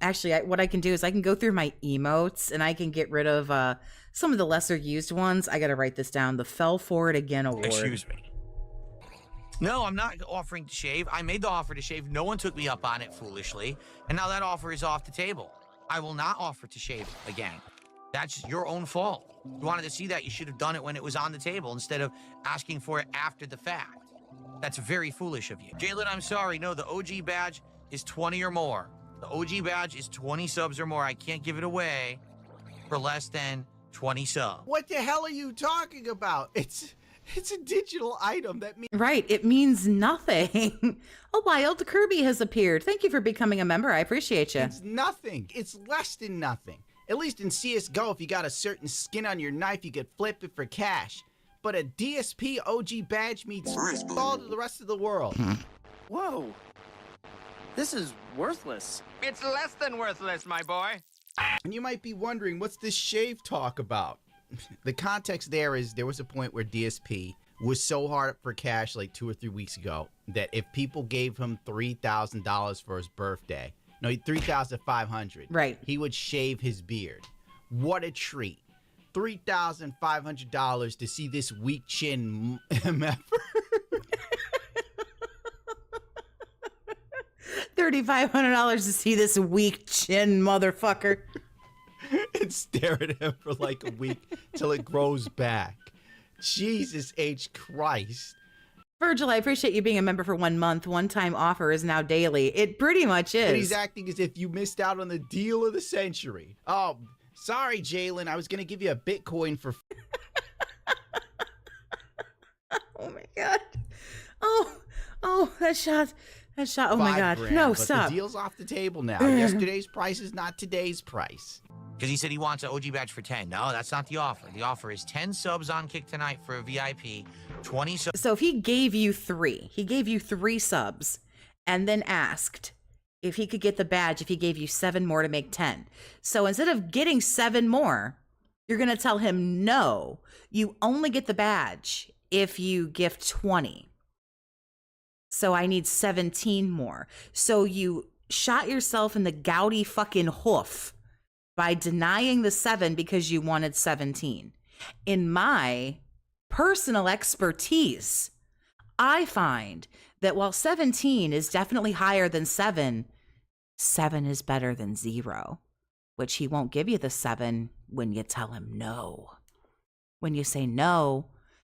actually what I can do is I can go through my emotes and I can get rid of some of the lesser used ones. I got to write this down. The fell for it again award.
Excuse me. No, I'm not offering to shave. I made the offer to shave. No one took me up on it foolishly. And now that offer is off the table. I will not offer to shave again. That's your own fault. You wanted to see that, you should have done it when it was on the table instead of asking for it after the fact. That's very foolish of you. Jalen, I'm sorry. No, the OG badge is 20 or more. The OG badge is 20 subs or more. I can't give it away for less than 20 subs.
What the hell are you talking about? It's a digital item that means...
Right, it means nothing. A wild Kirby has appeared. Thank you for becoming a member. I appreciate you.
It's nothing. It's less than nothing. At least in CSGO, if you got a certain skin on your knife, you could flip it for cash. But a DSP OG badge means all to the rest of the world.
Whoa. This is worthless.
It's less than worthless, my boy.
And you might be wondering, what's this shave talk about? The context there is there was a point where DSP was so hard up for cash like 2 or 3 weeks ago that if people gave him $3,000 for his birthday, no, $3,500,
right,
he would shave his beard. What a treat. $3,500 to see this weak chin MF.
$3,500 to see this weak chin motherfucker.
And stare at him for like a week till it grows back. Jesus H. Christ.
Virgil, I appreciate you being a member for 1 month. One-time offer is now daily. It pretty much is.
And he's acting as if you missed out on the deal of the century. Oh, sorry, Jalen. I was going to give you a Bitcoin for...
Oh, my God. Oh, that shot. Oh, my God.
$5,000,
No,
but
stop.
The deal's off the table now. Yesterday's price is not today's price.
Because he said he wants an OG badge for 10. No, that's not the offer. The offer is 10 subs on Kick tonight for a VIP, 20 subs.
So if he gave you 3 subs, and then asked if he could get the badge if he gave you 7 more to make 10. So instead of getting 7 more, you're going to tell him, no, you only get the badge if you gift 20. So I need 17 more. So you shot yourself in the gouty fucking hoof by denying the 7 because you wanted 17. In my personal expertise, I find that while 17 is definitely higher than 7, 7 is better than 0, which he won't give you the 7 when you tell him no. When you say no,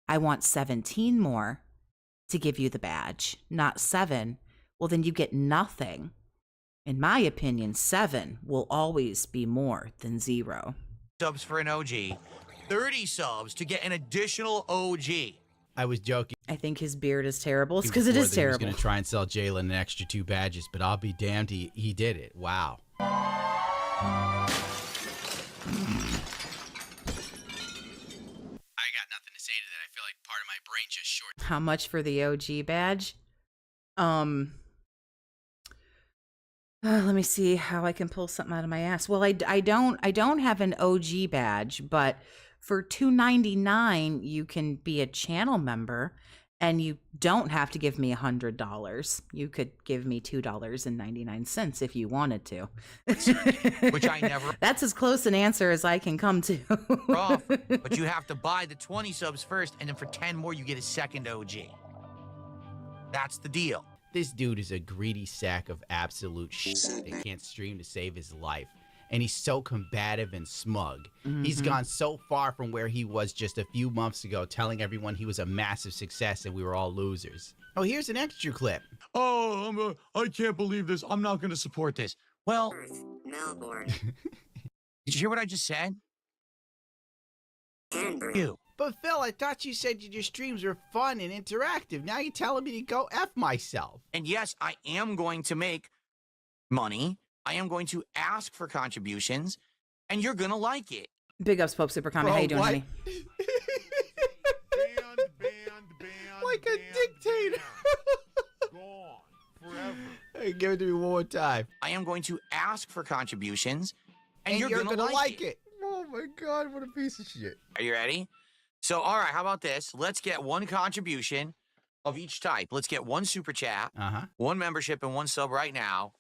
I want 17 more to give you the badge, not 7, well, then you get nothing. In my opinion, 7 will always be more than 0.
Subs for an OG, 30 subs to get an additional OG.
I was joking.
I think his beard is terrible. It's because it is terrible.
He was going to try and sell Jalen an extra 2 badges, but I'll be damned, he did it. Wow. I got nothing to say to that. I feel like part of my brain just short.
How much for the OG badge? Let me see how I can pull something out of my ass. Well, I don't have an OG badge, but for $2.99 you can be a channel member, and you don't have to give me $100. You could give me $2.99 if you wanted to.
Which I never.
That's as close an answer as I can come to.
Off, but you have to buy the 20 subs first, and then for 10 more you get a second OG. That's the deal.
This dude is a greedy sack of absolute shit that can't stream to save his life. And he's so combative and smug. He's gone so far from where he was just a few months ago, telling everyone he was a massive success and we were all losers. Oh, here's an extra clip.
Oh, I can't believe this. I'm not going to support this. Well,
Melbourne.
Did you hear what I just said? You.
But Phil, I thought you said your streams were fun and interactive. Now you're telling me to go F myself.
And yes, I am going to make money. I am going to ask for contributions, and you're going to like it.
Big ups, Pope Super Comic. How you doing, honey?
Banned,
like a dictator.
Gone forever.
Hey, give it to me one more time.
I am going to ask for contributions, and you're going to
like it. Oh my God, what a piece of shit.
Are you ready? So, all right, how about this? Let's get 1 contribution of each type. Let's get 1 super chat, 1 membership, and 1 sub right now.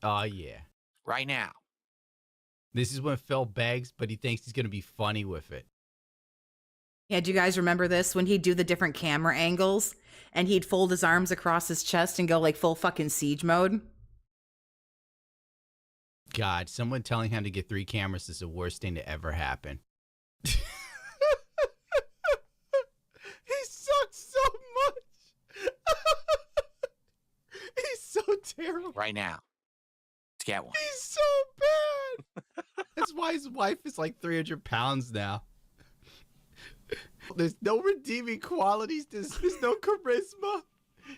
Oh, yeah.
Right now.
This is when Phil begs, but he thinks he's going to be funny with it.
Yeah, do you guys remember this? When he'd do the different camera angles, and he'd fold his arms across his chest and go like full fucking siege mode?
God, someone telling him to get 3 cameras is the worst thing to ever happen. He sucks so much. He's so terrible.
Right now. Let's get 1.
He's so bad. That's why his wife is like 300 pounds now. There's no redeeming qualities. There's no charisma.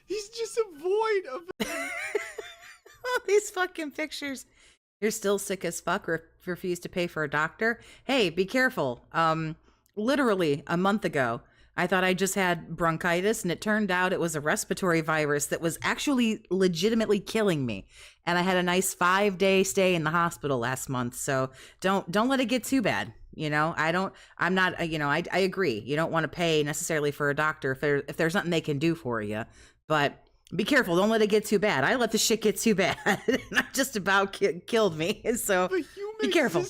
He's just a void of...
All these fucking pictures. You're still sick as fuck or refuse to pay for a doctor? Hey, be careful. Literally a month ago, I thought I just had bronchitis, and it turned out it was a respiratory virus that was actually legitimately killing me. And I had a nice 5-day stay in the hospital last month. So don't let it get too bad. You know, I'm not, you know, I agree. You don't want to pay necessarily for a doctor if there's nothing they can do for you, but be careful. Don't let it get too bad. I let the shit get too bad. Not just about killed me. So be careful.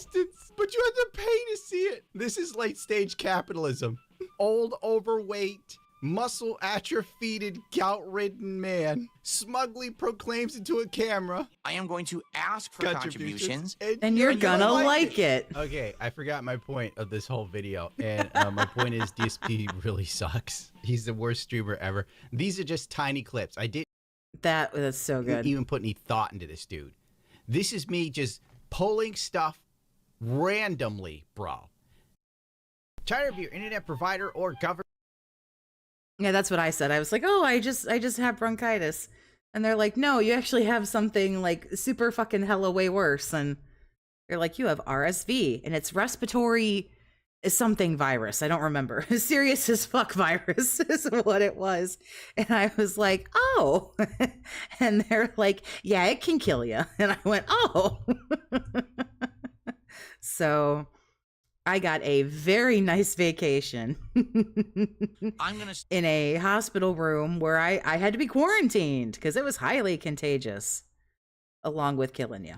But you have to pay to see it. This is late stage capitalism. Old, overweight, muscle atrophied, gout-ridden man smugly proclaims into a camera,
I am going to ask for contributions.
And you're gonna like it.
Okay, I forgot my point of this whole video. And my point is DSP really sucks. He's the worst streamer ever. These are just tiny clips. I didn't
That's so good.
even put any thought into this dude. This is me just pulling stuff randomly, bro. Tired of your internet provider or government.
Yeah, that's what I said. I was like, oh, I just have bronchitis. And they're like, no, you actually have something like super fucking hella way worse. And they're like, you have RSV, and it's respiratory something virus. I don't remember. Serious as fuck virus is what it was. And I was like, oh. And they're like, yeah, it can kill you. And I went, oh. So I got a very nice vacation in a hospital room where I had to be quarantined because it was highly contagious, along with killing you.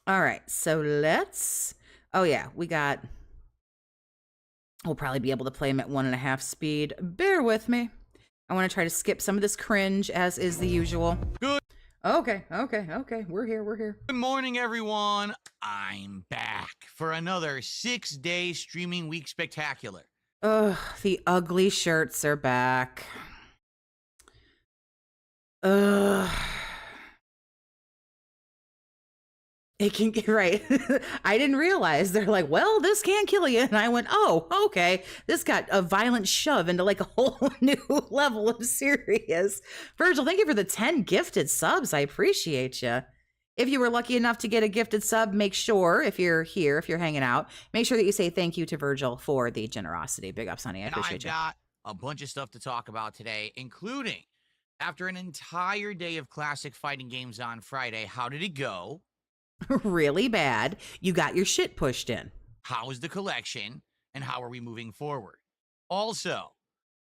All right, so we'll probably be able to play them at 1.5 speed. Bear with me. I want to try to skip some of this cringe, as is the usual.
Good.
Okay. We're here.
Good morning, everyone. I'm back for another 6-day streaming week spectacular.
Ugh, the ugly shirts are back. Ugh. It can get right. I didn't realize. They're like, well, this can kill you. And I went, oh, okay. This got a violent shove into like a whole new level of serious. Virgil, thank you for the 10 gifted subs. I appreciate you. If you were lucky enough to get a gifted sub, make sure, if you're here, if you're hanging out, make sure that you say thank you to Virgil for the generosity. Big ups, honey. I appreciate you.
I've got a bunch of stuff to talk about today, including after an entire day of classic fighting games on Friday, how did it go?
Really bad. You got your shit pushed in.
How is the collection, and how are we moving forward? Also,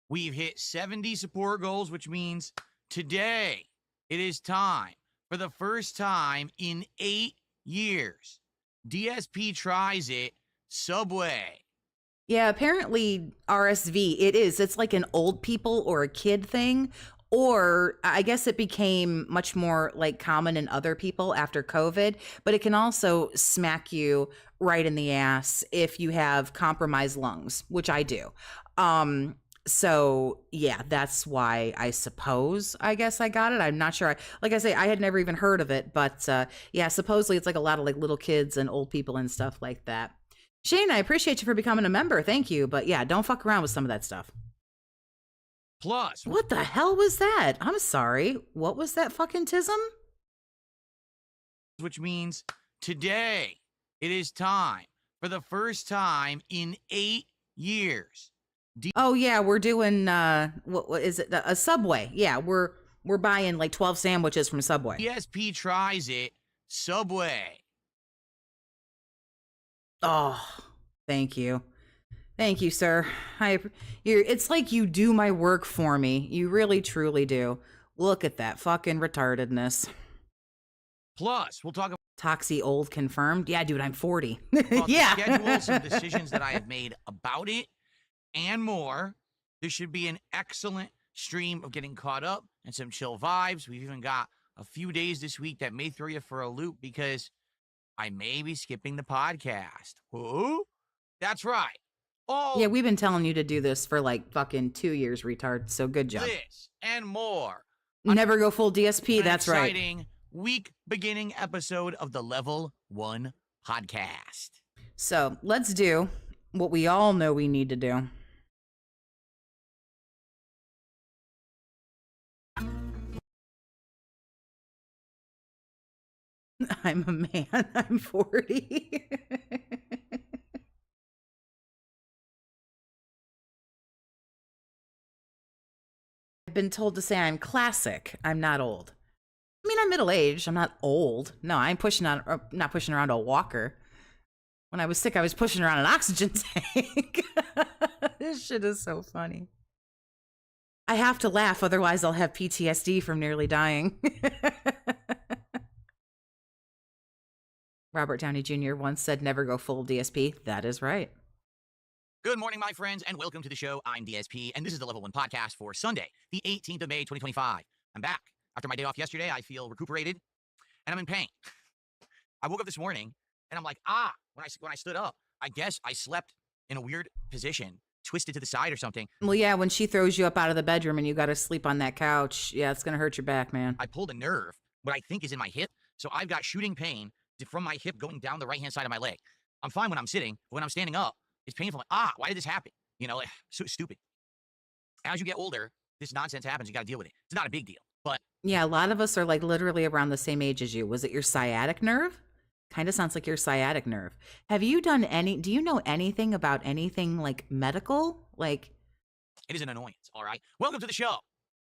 we've hit 70 support goals, which means today it is time, for the first time in 8 years, DSP tries it Subway.
Yeah, apparently RSV, it's like an old people or a kid thing. Or I guess it became much more like common in other people after COVID, but it can also smack you right in the ass if you have compromised lungs, which I do. So yeah, that's why I guess I got it. I'm not sure. Like I say, I had never even heard of it, but yeah, supposedly it's like a lot of like little kids and old people and stuff like that. Shane, I appreciate you for becoming a member. Thank you. But yeah, don't fuck around with some of that stuff.
Plus,
what the hell was that? I'm sorry. What was that fucking tism?
Which means today it is time, for the first time in 8 years.
Oh yeah, we're doing what is it? A Subway. Yeah, we're buying like 12 sandwiches from Subway.
DSP tries it Subway.
Oh, thank you. Thank you, sir. It's like you do my work for me. You really, truly do. Look at that fucking retardedness.
Plus, we'll talk about
TAHXIC old confirmed. Yeah, dude, I'm 40.
yeah. Schedule some decisions that I have made about it and more. This should be an excellent stream of getting caught up and some chill vibes. We've even got a few days this week that may throw you for a loop because I may be skipping the podcast. Who? That's right. Oh,
yeah, we've been telling you to do this for like fucking 2 years, retard. So good job.
This and more.
Never go full DSP. That's right.
Exciting week beginning episode of the Level 1 podcast.
So let's do what we all know we need to do. I'm a man. I'm 40. I've been told to say I'm classic. I'm not old. I mean, I'm middle-aged. I'm not old. No, I'm not pushing around a walker. When I was sick, I was pushing around an oxygen tank. This shit is so funny. I have to laugh, otherwise I'll have PTSD from nearly dying. Robert Downey Jr. once said, never go full DSP. That is right.
Good morning, my friends, and welcome to the show. I'm DSP, and this is the Level 1 podcast for Sunday, the 18th of May, 2025. I'm back. After my day off yesterday, I feel recuperated, and I'm in pain. I woke up this morning, and I'm like, when I stood up, I guess I slept in a weird position, twisted to the side or something.
Well, yeah, when she throws you up out of the bedroom and you got to sleep on that couch, yeah, it's going to hurt your back, man.
I pulled a nerve, what I think is in my hip, so I've got shooting pain from my hip going down the right-hand side of my leg. I'm fine when I'm sitting, but when I'm standing up, it's painful. Why did this happen? You know, so stupid. As you get older, this nonsense happens. You got to deal with it. It's not a big deal, but...
Yeah, a lot of us are like literally around the same age as you. Was it your sciatic nerve? Kind of sounds like your sciatic nerve. Have you done do you know anything about anything like medical? Like...
It is an annoyance, all right? Welcome to the show.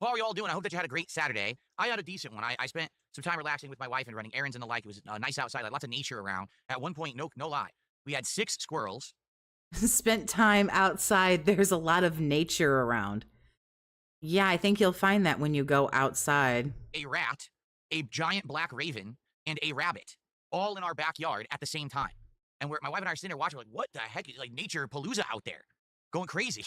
How are you all doing? I hope that you had a great Saturday. I had a decent one. I spent some time relaxing with my wife and running errands and the like. It was nice outside, like lots of nature around. At one point, no lie, we had 6 squirrels.
Spent time outside. There's a lot of nature around. Yeah, I think you'll find that when you go outside.
A rat, a giant black raven, and a rabbit, all in our backyard at the same time. And my wife and I are sitting there watching, like, what the heck? Like nature palooza out there, going crazy.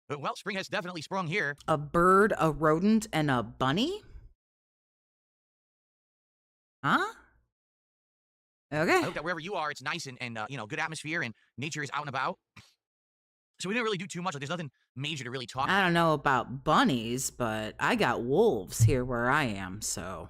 But, well, spring has definitely sprung here.
A bird, a rodent, and a bunny? Huh? Okay.
I hope that wherever you are, it's nice and good atmosphere and nature is out and about. So we didn't really do too much. Like, there's nothing major to really talk about.
I don't know about bunnies, but I got wolves here where I am, so.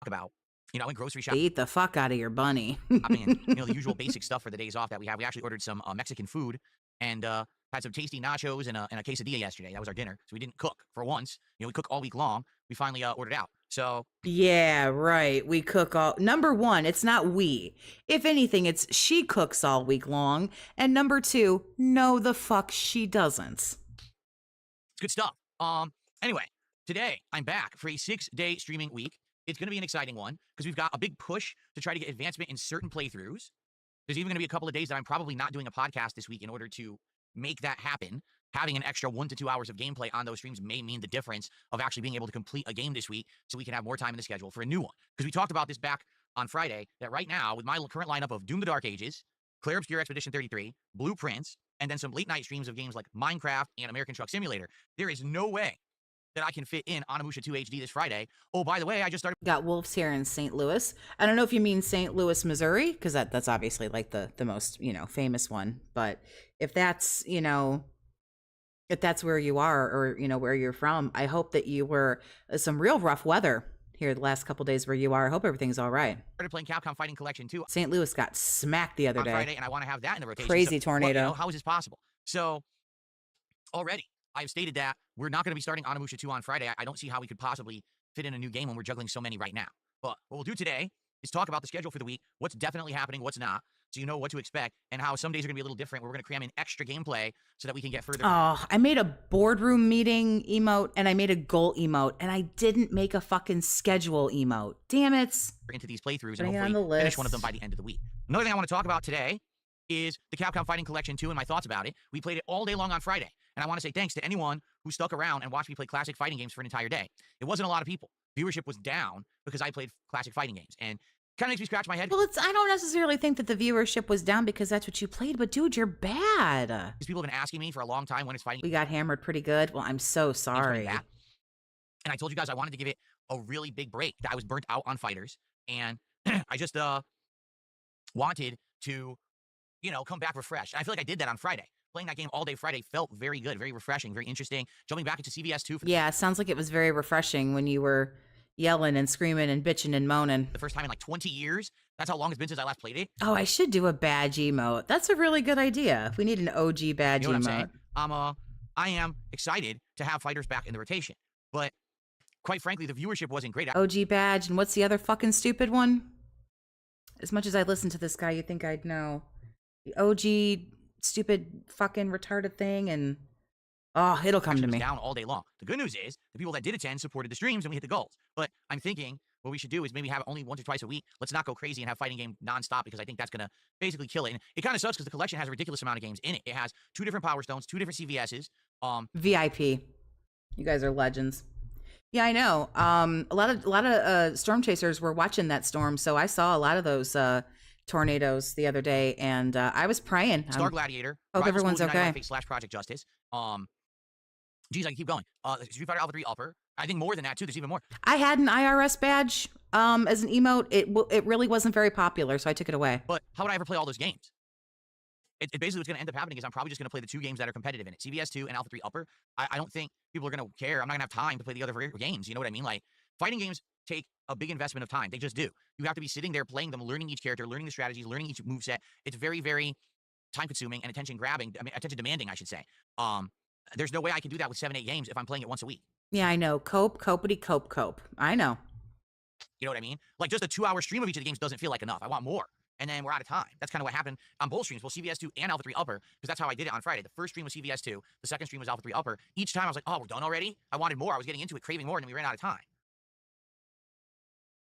About, in grocery shopping.
They eat the fuck out of your bunny.
I mean, the usual basic stuff for the days off that we have. We actually ordered some Mexican food and had some tasty nachos and a quesadilla yesterday. That was our dinner. So we didn't cook for once. We cook all week long. We finally ordered out. So
yeah, right. We cook all. Number one, it's not we. If anything, it's she cooks all week long. And number two, no, the fuck she doesn't.
It's good stuff. Anyway, today I'm back for a 6-day streaming week. It's going to be an exciting one because we've got a big push to try to get advancement in certain playthroughs. There's even going to be a couple of days that I'm probably not doing a podcast this week in order to make that happen. Having an extra 1 to 2 hours of gameplay on those streams may mean the difference of actually being able to complete a game this week so we can have more time in the schedule for a new one. Because we talked about this back on Friday, that right now, with my current lineup of Doom the Dark Ages, Claire Obscure Expedition 33, Blueprints, and then some late-night streams of games like Minecraft and American Truck Simulator, there is no way that I can fit in Onimusha 2 HD this Friday. Oh, by the way, I just started...
Got wolves here in St. Louis. I don't know if you mean St. Louis, Missouri, because that's obviously like the most, famous one. But if that's, if that's where you are or, where you're from, I hope that you were some real rough weather here the last couple days where you are. I hope everything's all right.
Started playing Capcom Fighting Collection 2.
St. Louis got smacked the other day.
Friday, and I want to have that in the rotation.
Crazy tornado.
Well, how is this possible? So, already, I've stated that we're not going to be starting Onimusha 2 on Friday. I don't see how we could possibly fit in a new game when we're juggling so many right now. But what we'll do today is talk about the schedule for the week, what's definitely happening, what's not, so you know what to expect, and how some days are going to be a little different. We're going to cram in extra gameplay so that we can get further.
Oh, I made a boardroom meeting emote, and I made a goal emote, and I didn't make a fucking schedule emote. Damn it.
Into these playthroughs and hopefully finish one of them by the end of the week. Another thing I want to talk about today is the Capcom Fighting Collection 2 and my thoughts about it. We played it all day long on Friday, and I want to say thanks to anyone who stuck around and watched me play classic fighting games for an entire day. It wasn't a lot of people. Viewership was down because I played classic fighting games, and kind of makes me scratch my head.
Well, I don't necessarily think that the viewership was down because that's what you played, but dude, you're bad.
These people have been asking me for a long time when it's fighting.
We got hammered pretty good. Well, I'm so sorry.
And I told you guys I wanted to give it a really big break. I was burnt out on fighters, and I just wanted to, come back refreshed. And I feel like I did that on Friday. Playing that game all day Friday felt very good, very refreshing, very interesting. Jumping back into CVS 2.
Yeah, it sounds like it was very refreshing when you were yelling and screaming and bitching and moaning.
The first time in like 20 years. That's how long it's been since I last played it.
Oh, I should do a badge emote. That's a really good idea. We need an OG badge
You know what
emote.
I'm saying? I am excited to have fighters back in the rotation, but quite frankly, the viewership wasn't great.
OG badge, and what's the other fucking stupid one? As much as I listen to this guy, you'd think I'd know. The OG stupid fucking retarded thing, and oh, it'll come to me.
Down all day long. The good news is the people that did attend supported the streams and we hit the goals. But I'm thinking what we should do is maybe have it only once or twice a week. Let's not go crazy and have fighting game nonstop because I think that's gonna basically kill it. And it kind of sucks because the collection has a ridiculous amount of games in it. It has 2 different Power Stones, 2 different CVSs.
VIP. You guys are legends. Yeah, I know. A lot of storm chasers were watching that storm, so I saw a lot of those tornadoes the other day, and I was praying.
Star Gladiator.
Hope everyone's okay.
/ Project Justice. Geez, I can keep going. Street Fighter Alpha 3 Upper. I think more than that too. There's even more.
I had an IRS badge as an emote. It really wasn't very popular, so I took it away.
But how would I ever play all those games? It basically what's going to end up happening is I'm probably just going to play the 2 games that are competitive in it, CVS 2 and Alpha 3 Upper. I don't think people are going to care. I'm not going to have time to play the other games. You know what I mean? Like, fighting games take a big investment of time. They just do. You have to be sitting there playing them, learning each character, learning the strategies, learning each moveset. It's very, very time-consuming and attention demanding, I should say. There's no way I can do that with 7-8 games if I'm playing it once a week.
Yeah, I know. Cope. I know.
You know what I mean? Like, just a 2-hour stream of each of the games doesn't feel like enough. I want more. And then we're out of time. That's kind of what happened on both streams, both CVS 2 and Alpha 3 Upper, because that's how I did it on Friday. The first stream was CVS 2. The second stream was Alpha 3 Upper. Each time I was like, oh, we're done already? I wanted more. I was getting into it, craving more, and then we ran out of time.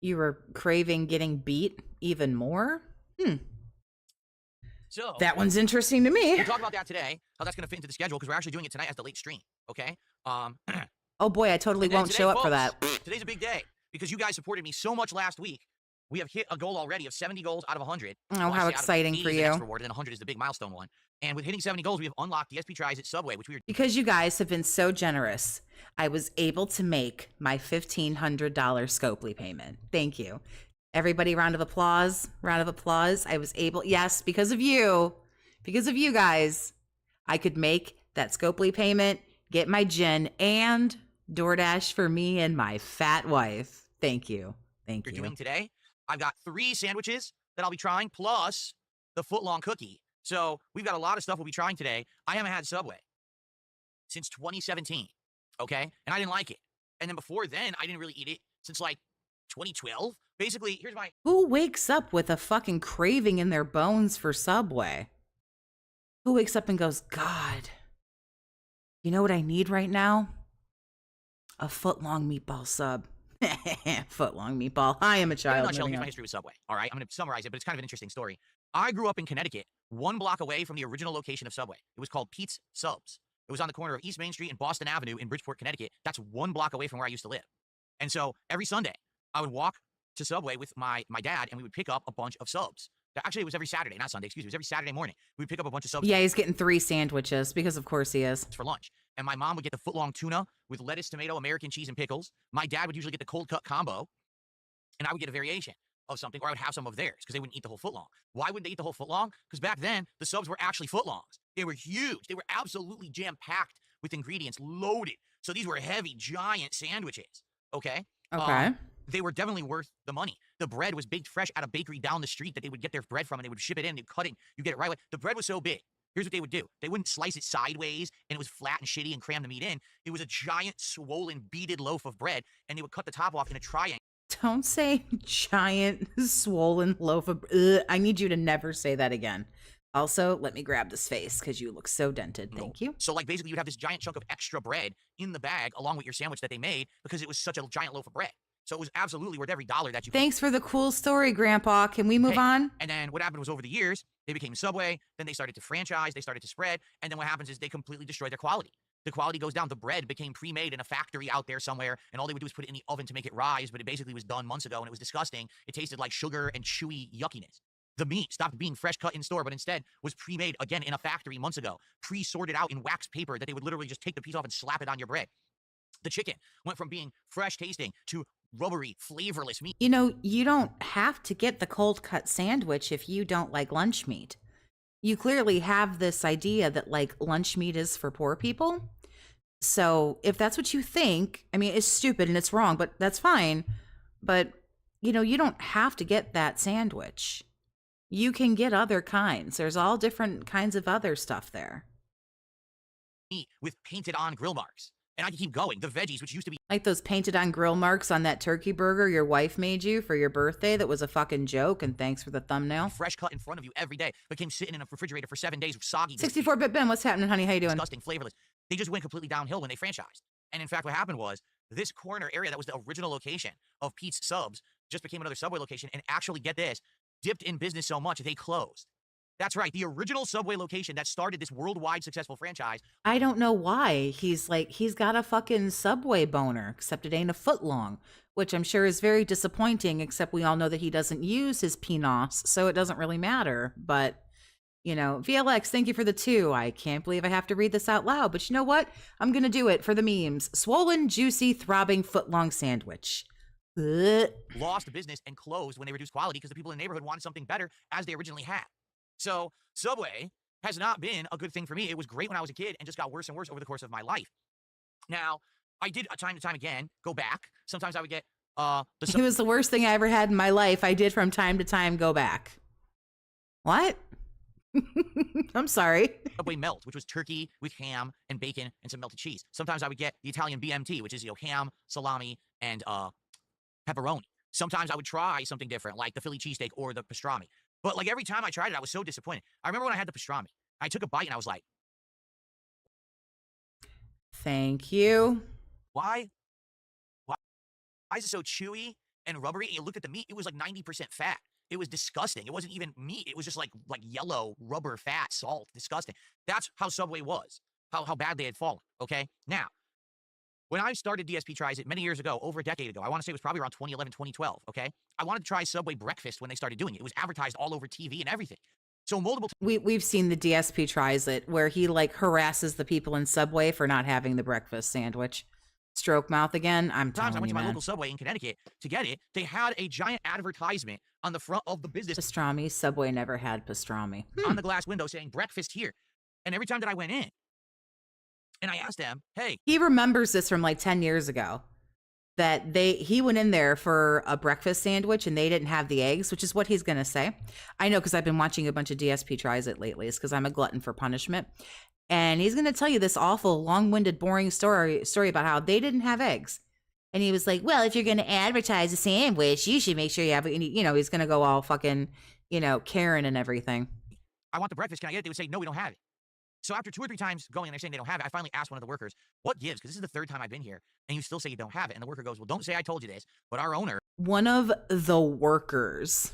You were craving getting beat even more?
So
that one's interesting to me.
We'll talk about that today, how that's going to fit into the schedule, because we're actually doing it tonight as the late stream, okay?
Oh boy, I totally won't show up for that.
Today's a big day, because you guys supported me so much last week. We have hit a goal already of 70 goals out of 100.
Oh, how exciting for you.
Reward, and then 100 is the big milestone one. And with hitting 70 goals, we have unlocked DSP tries at Subway, which we were...
Because you guys have been so generous, I was able to make my $1,500 Scopely payment. Thank you. Everybody, round of applause. Round of applause. I was able... Yes, because of you guys, I could make that Scopely payment, get my gin, and DoorDash for me and my fat wife. Thank you. Thank you.
You're doing today? I've got 3 sandwiches that I'll be trying, plus the footlong cookie. So we've got a lot of stuff we'll be trying today. I haven't had Subway since 2017, okay? And I didn't like it. And then before then, I didn't really eat it since like 2012. Basically, here's my...
Who wakes up with a fucking craving in their bones for Subway? Who wakes up and goes, God, you know what I need right now? A footlong meatball sub. Footlong meatball. I am a child.
Here's my history with Subway. All right, I'm going to summarize it, but it's kind of an interesting story. I grew up in Connecticut, 1 block away from the original location of Subway. It was called Pete's Subs. It was on the corner of East Main Street and Boston Avenue in Bridgeport, Connecticut. That's 1 block away from where I used to live. And so every Sunday, I would walk to Subway with my dad, and we would pick up a bunch of subs. Actually, it was every Saturday, not Sunday, excuse me. It was every Saturday morning. We'd pick up a bunch of subs.
Yeah, he's getting 3 sandwiches, because of course he is.
For lunch. And my mom would get the footlong tuna with lettuce, tomato, American cheese, and pickles. My dad would usually get the cold cut combo. And I would get a variation of something, or I would have some of theirs, because they wouldn't eat the whole footlong. Why wouldn't they eat the whole footlong? Because back then, the subs were actually footlongs. They were huge. They were absolutely jam-packed with ingredients, loaded. So these were heavy, giant sandwiches, okay?
Okay.
They were definitely worth the money. The bread was baked fresh at a bakery down the street that they would get their bread from, and they would ship it in, they'd cut it, you get it right away. The bread was so big. Here's what they would do. They wouldn't slice it sideways, and it was flat and shitty and cram the meat in. It was a giant, swollen, beaded loaf of bread, and they would cut the top off in a triangle.
Don't say giant, swollen loaf of... I need you to never say that again. Also, let me grab this face, because you look so dented. Thank you.
So, like, basically, you'd have this giant chunk of extra bread in the bag, along with your sandwich that they made, because it was such a giant loaf of bread. So it was absolutely worth every dollar that you...
Thanks for the cool story, Grandpa. Can we move on?
And then what happened was, over the years, they became Subway, then they started to franchise, they started to spread, and then what happens is they completely destroy their quality. The quality goes down. The bread became pre-made in a factory out there somewhere, and all they would do is put it in the oven to make it rise, but it basically was done months ago, and it was disgusting. It tasted like sugar and chewy yuckiness. The meat stopped being fresh cut in store, but instead was pre-made, again, in a factory months ago, pre-sorted out in wax paper that they would literally just take the piece off and slap it on your bread. The chicken went from being fresh tasting to rubbery, flavorless meat.
You know, you don't have to get the cold cut sandwich if you don't like lunch meat. You clearly have this idea that, like, lunch meat is for poor people. So if that's what you think, I mean, it's stupid and it's wrong, but that's fine. But, you know, you don't have to get that sandwich. You can get other kinds. There's all different kinds of other stuff there.
Meat with painted on grill marks. And I can keep going. The veggies, which used to be
Like those painted on grill marks on that turkey burger your wife made you for your birthday that was a fucking joke, and thanks for the thumbnail.
fresh cut in front of you every day, but came sitting in a refrigerator for 7 days, soggy.
64-bit Ben, what's happening, honey? How you doing?
Disgusting, flavorless. They just went completely downhill when they franchised. And in fact, what happened was this corner area that was the original location of Pete's Subs just became another Subway location, and actually, get this, dipped in business so much they closed. That's right, the original Subway location that started this worldwide successful franchise.
I don't know why. He's got a fucking Subway boner, except it ain't a foot long, which I'm sure is very disappointing, except we all know that he doesn't use his penis, so it doesn't really matter. But, you know, VLX, thank you for the 2. I can't believe I have to read this out loud, but you know what? I'm gonna do it for the memes. Swollen, juicy, throbbing, foot-long sandwich. Ugh.
Lost the business and closed when they reduced quality because the people in the neighborhood wanted something better as they originally had. So Subway has not been a good thing for me. It was great when I was a kid and just got worse and worse over the course of my life. Now, I did time to time again go back. Sometimes I would get
It was the worst thing I ever had in my life. I did from time to time go back. What? I'm sorry.
Subway melt, which was turkey with ham and bacon and some melted cheese. Sometimes I would get the Italian BMT, which is, you know, ham, salami, and pepperoni. Sometimes I would try something different, like the Philly cheesesteak or the pastrami. But like every time I tried it, I was so disappointed. I remember when I had the pastrami. I took a bite and I was like,
thank you.
Why is it so chewy and rubbery? And you looked at the meat, it was like 90% fat. It was disgusting. It wasn't even meat. It was just like yellow rubber fat, salt, disgusting. That's how Subway was, how bad they had fallen, okay? Now, when I started DSP Tries It many years ago, over a decade ago, I want to say it was probably around 2011, 2012, okay? I wanted to try Subway breakfast when they started doing it. It was advertised all over TV and everything. So multiple
We've seen the DSP Tries It, where he like harasses the people in Subway for not having the breakfast sandwich. Stroke mouth again. I'm telling
times I went
you,
to my
man.
local Subway in Connecticut to get it. They had a giant advertisement on the front of the business.
Pastrami. Subway never had pastrami.
On the glass window saying breakfast here. And every time that I went in, and I asked them, hey.
He remembers this from like 10 years ago. That he went in there for a breakfast sandwich and they didn't have the eggs, which is what he's going to say. I know because I've been watching a bunch of DSP Tries It lately. It's because I'm a glutton for punishment. And he's going to tell you this awful, long-winded, boring story about how they didn't have eggs. And he was like, well, if you're going to advertise a sandwich, you should make sure you have it. You know, he's going to go all fucking, you know, Karen and everything.
I want the breakfast. Can I get it? They would say, no, we don't have it. So after 2 or 3 times going and they're saying they don't have it, I finally asked one of the workers, what gives? Because this is the 3rd time I've been here, and you still say you don't have it. And the worker goes, well, don't say I told you this, but our owner.
One of the workers.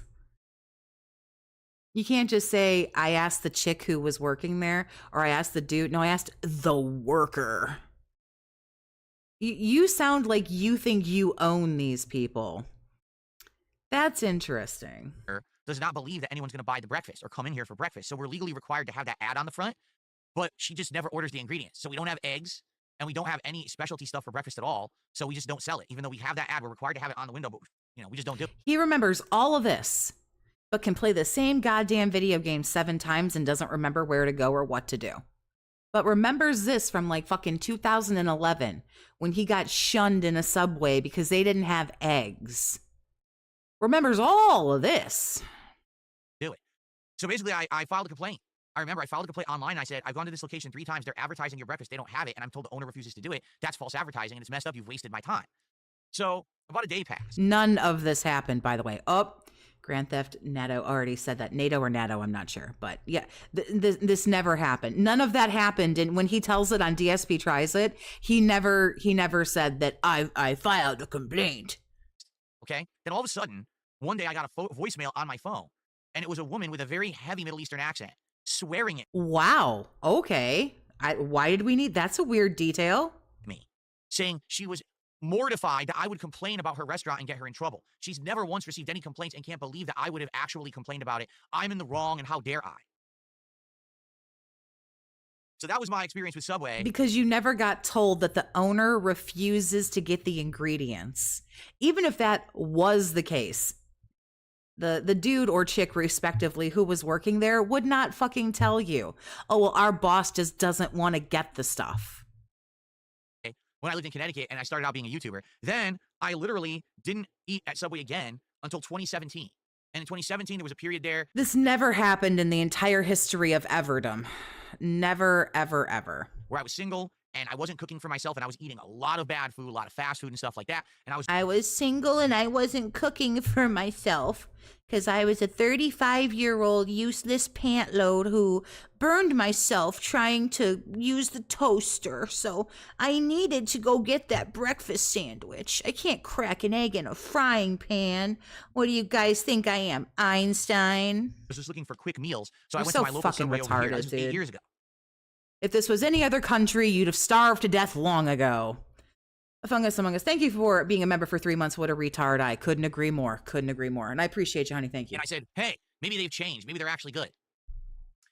You can't just say, I asked the chick who was working there, or I asked the dude. No, I asked the worker. You sound like you think you own these people. That's interesting.
Does not believe that anyone's going to buy the breakfast or come in here for breakfast. So we're legally required to have that ad on the front, but she just never orders the ingredients. So we don't have eggs and we don't have any specialty stuff for breakfast at all. So we just don't sell it. Even though we have that ad, we're required to have it on the window, but you know, we just don't do it.
He remembers all of this, but can play the same goddamn video game 7 times and doesn't remember where to go or what to do. But remembers this from like fucking 2011 when he got shunned in a Subway because they didn't have eggs. Remembers all of this.
Do it. So basically, I filed a complaint. I remember I filed a complaint online. And I said, I've gone to this location 3 times. They're advertising your breakfast. They don't have it. And I'm told the owner refuses to do it. That's false advertising and it's messed up. You've wasted my time. So about a day passed.
None of this happened, by the way. Oh, Grand Theft NATO already said that. NATO or NATO, I'm not sure. But yeah, this never happened. None of that happened. And when he tells it on DSP Tries It, he never said that I filed a complaint.
Okay. Then all of a sudden, one day I got a voicemail on my phone. And it was a woman with a very heavy Middle Eastern accent swearing at
Wow. Okay. Why did we need? That's a weird detail.
Me. Saying she was mortified that I would complain about her restaurant and get her in trouble. She's never once received any complaints and can't believe that I would have actually complained about it. I'm in the wrong and how dare I? So that was my experience with Subway.
Because you never got told that the owner refuses to get the ingredients. Even if that was the case, the dude or chick, respectively, who was working there would not fucking tell you, oh, well, our boss just doesn't want to get the stuff.
when I lived in Connecticut and I started out being a YouTuber. Then I literally didn't eat at Subway again until 2017. And in 2017, there was a period there.
This never happened in the entire history of everdom. Never, ever, ever.
Where I was single and I wasn't cooking for myself and I was eating a lot of bad food, a lot of fast food and stuff like that. And
I was single and I wasn't cooking for myself because I was a 35-year-old useless pant load who burned myself trying to use the toaster. So I needed to go get that breakfast sandwich. I can't crack an egg in a frying pan. What do you guys think I am, Einstein?
I was just looking for quick meals. So I
You're
went
so
to my local
fucking
Subway over here.
retarded,
This was 8
dude.
years ago.
If this was any other country, you'd have starved to death long ago. Fungus Among Us, thank you for being a member for 3 months. What a retard. I couldn't agree more. Couldn't agree more. And I appreciate you, honey. Thank you.
And I said, hey, maybe they've changed. Maybe they're actually good.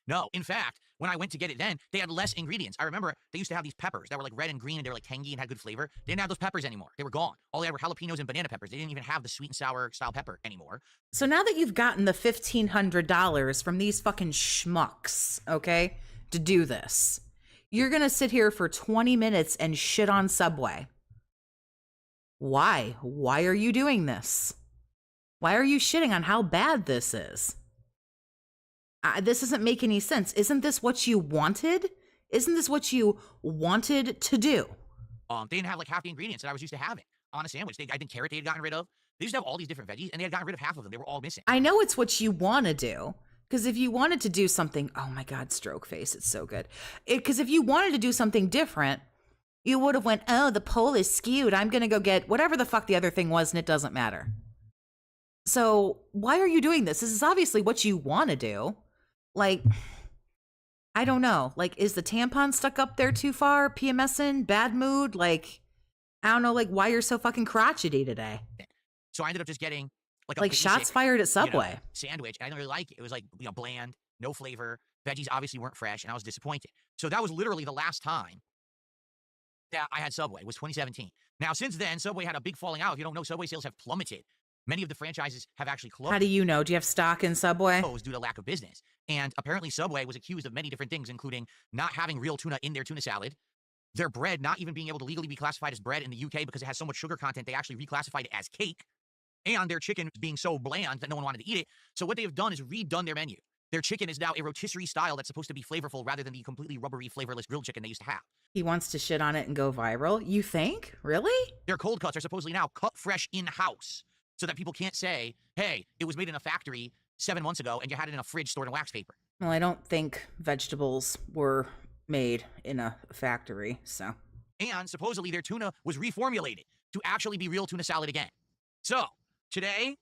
No, in fact, when I went to get it then, they had less ingredients. I remember they used to have these peppers that were like red and green and they were like tangy and had good flavor. They didn't have those peppers anymore. They were gone. All they had were jalapenos and banana peppers. They didn't even have the sweet and sour style pepper anymore.
So now that you've gotten the $1,500 from these fucking schmucks, okay, to do this, you're going to sit here for 20 minutes and shit on Subway. Why? Why are you doing this? Why are you shitting on how bad this is? This doesn't make any sense. Isn't this what you wanted? Isn't this what you wanted to do?
They didn't have like half the ingredients that I was used to having on a sandwich. I think carrot they had gotten rid of. They used to have all these different veggies and they had gotten rid of half of them. They were all missing.
I know it's what you want to do. Because if you wanted to do something, oh my God, stroke face, it's so good. Because if you wanted to do something different, you would have went, oh, the poll is skewed. I'm going to go get whatever the fuck the other thing was and it doesn't matter. So why are you doing this? This is obviously what you want to do. Like, I don't know. Like, is the tampon stuck up there too far? PMSing? Bad mood? Like, I don't know, like, why you're so fucking crotchety today.
So I ended up just getting
like shots fired at Subway.
Sandwich. I didn't really like it. It was like, bland, no flavor. Veggies obviously weren't fresh, and I was disappointed. So that was literally the last time that I had Subway, was 2017. Now, since then, Subway had a big falling out. If you don't know, Subway sales have plummeted. Many of the franchises have actually closed.
How do you know? Do you have stock in Subway?
It was due to lack of business. And apparently Subway was accused of many different things, including not having real tuna in their tuna salad, their bread not even being able to legally be classified as bread in the UK because it has so much sugar content, they actually reclassified it as cake, and their chicken being so bland that no one wanted to eat it. So what they have done is redone their menu. Their chicken is now a rotisserie style that's supposed to be flavorful rather than the completely rubbery, flavorless grilled chicken they used to have.
He wants to shit on it and go viral? You think? Really?
Their cold cuts are supposedly now cut fresh in-house so that people can't say, hey, it was made in a factory 7 months ago and you had it in a fridge stored in wax paper.
Well, I don't think vegetables were made in a factory, so.
And supposedly their tuna was reformulated to actually be real tuna salad again. So, today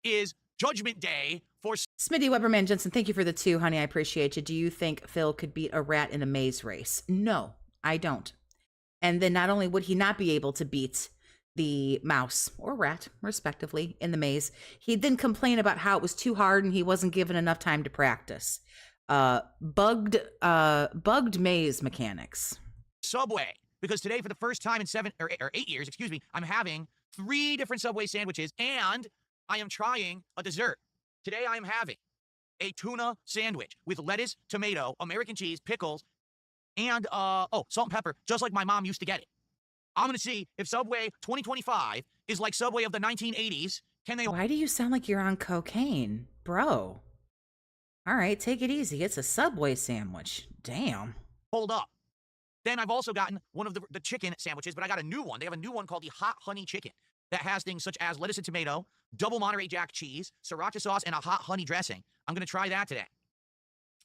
is Judgment Day for
Smitty Weberman Jensen, thank you for the 2, honey. I appreciate you. Do you think Phil could beat a rat in a maze race? No, I don't. And then not only would he not be able to beat the mouse or rat, respectively, in the maze, he'd then complain about how it was too hard and he wasn't given enough time to practice. Bugged maze mechanics.
Subway, because today for the first time in 7 or 8 years, I'm having 3 different Subway sandwiches and I am trying a dessert. Today I am having a tuna sandwich with lettuce, tomato, American cheese, pickles, and salt and pepper, just like my mom used to get it. I'm going to see if Subway 2025 is like Subway of the 1980s. Can they...
Why do you sound like you're on cocaine? Bro. All right, take it easy. It's a Subway sandwich. Damn.
Hold up. Then I've also gotten one of the chicken sandwiches, but I got a new one. They have a new one called the Hot Honey Chicken that has things such as lettuce and tomato, double Monterey Jack cheese, sriracha sauce, and a hot honey dressing. I'm going to try that today.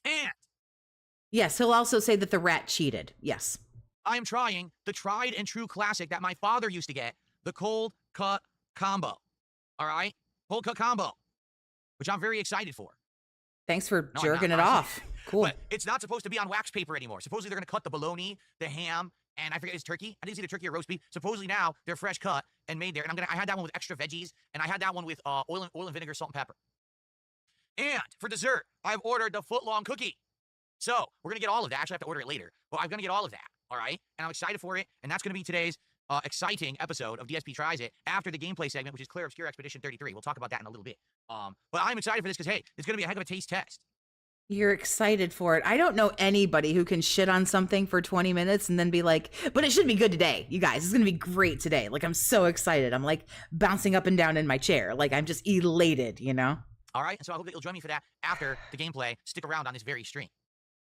And...
yes, he'll also say that the rat cheated. Yes.
I am trying the tried and true classic that my father used to get, the cold cut combo. All right? Cold cut combo, which I'm very excited for.
Thanks for jerking it off. Cool.
But it's not supposed to be on wax paper anymore. Supposedly they're going to cut the bologna, the ham, and I forget it's turkey. I didn't see the turkey or roast beef. Supposedly now they're fresh cut and made there. And I had that one with extra veggies, and I had that one with oil and vinegar, salt and pepper. And for dessert, I've ordered the foot-long cookie. So we're going to get all of that. Actually, I have to order it later. But I'm going to get all of that. All right? And I'm excited for it. And that's going to be today's exciting episode of DSP Tries It after the gameplay segment, which is Clear Obscure Expedition 33. We'll talk about that in a little bit. But I'm excited for this because, hey, it's going to be a heck of a taste test.
You're excited for it. I don't know anybody who can shit on something for 20 minutes and then be like, but it should be good today. You guys, it's going to be great today. Like, I'm so excited. I'm like bouncing up and down in my chair. Like, I'm just elated, you know?
All right. And so I hope that you'll join me for that after the gameplay. Stick around on this very stream.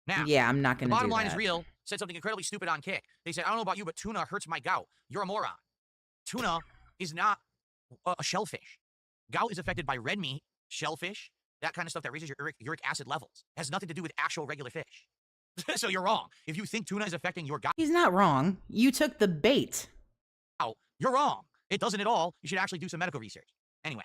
Now,
yeah, I'm not going to do that.
The bottom line is real. Said something incredibly stupid on Kick. They said, I don't know about you, but tuna hurts my gout. You're a moron. Tuna is not a shellfish. Gout is affected by red meat, shellfish, that kind of stuff that raises your uric acid levels. It has nothing to do with actual regular fish. So you're wrong. If you think tuna is affecting your gout...
He's not wrong. You took the bait.
Oh, you're wrong. It doesn't at all. You should actually do some medical research. Anyway.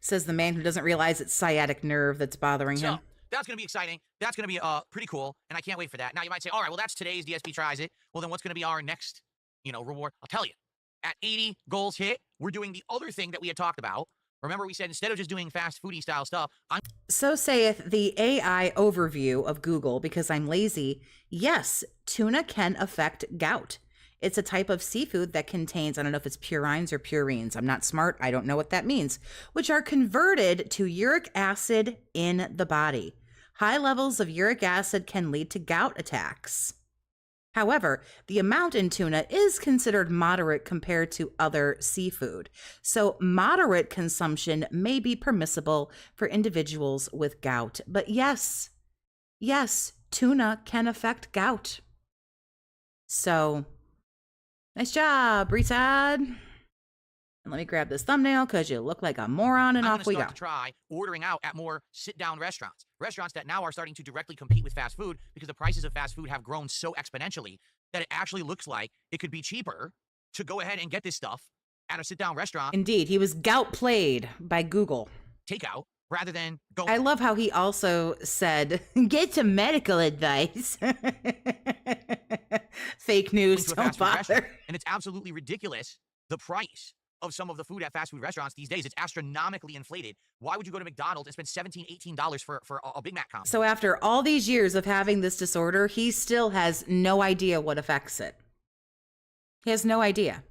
Says the man who doesn't realize it's sciatic nerve that's bothering him.
That's going to be exciting. That's going to be pretty cool, and I can't wait for that. Now, you might say, all right, well, that's today's DSP Tries It. Well, then what's going to be our next, reward? I'll tell you. At 80 goals hit, we're doing the other thing that we had talked about. Remember, we said instead of just doing fast foodie style stuff,
So saith the AI overview of Google, because I'm lazy. Yes, tuna can affect gout. It's a type of seafood that contains, I don't know if it's purines or purines. I'm not smart. I don't know what that means, which are converted to uric acid in the body. High levels of uric acid can lead to gout attacks. However, the amount in tuna is considered moderate compared to other seafood. So moderate consumption may be permissible for individuals with gout. But yes, tuna can affect gout. So, nice job, Retard. And let me grab this thumbnail because you look like a moron, and off we go.
I'm going to try ordering out at more sit-down restaurants. Restaurants that now are starting to directly compete with fast food because the prices of fast food have grown so exponentially that it actually looks like it could be cheaper to go ahead and get this stuff at a sit-down restaurant.
Indeed, he was gout played by Google.
Takeout rather than go.
I love how he also said, get some medical advice. Fake news, don't bother.
And it's absolutely ridiculous, the price of some of the food at fast food restaurants these days. It's astronomically inflated. Why would you go to McDonald's and spend $17, $18 for a Big Mac combo?
So after all these years of having this disorder, he still has no idea what affects it. He has no idea.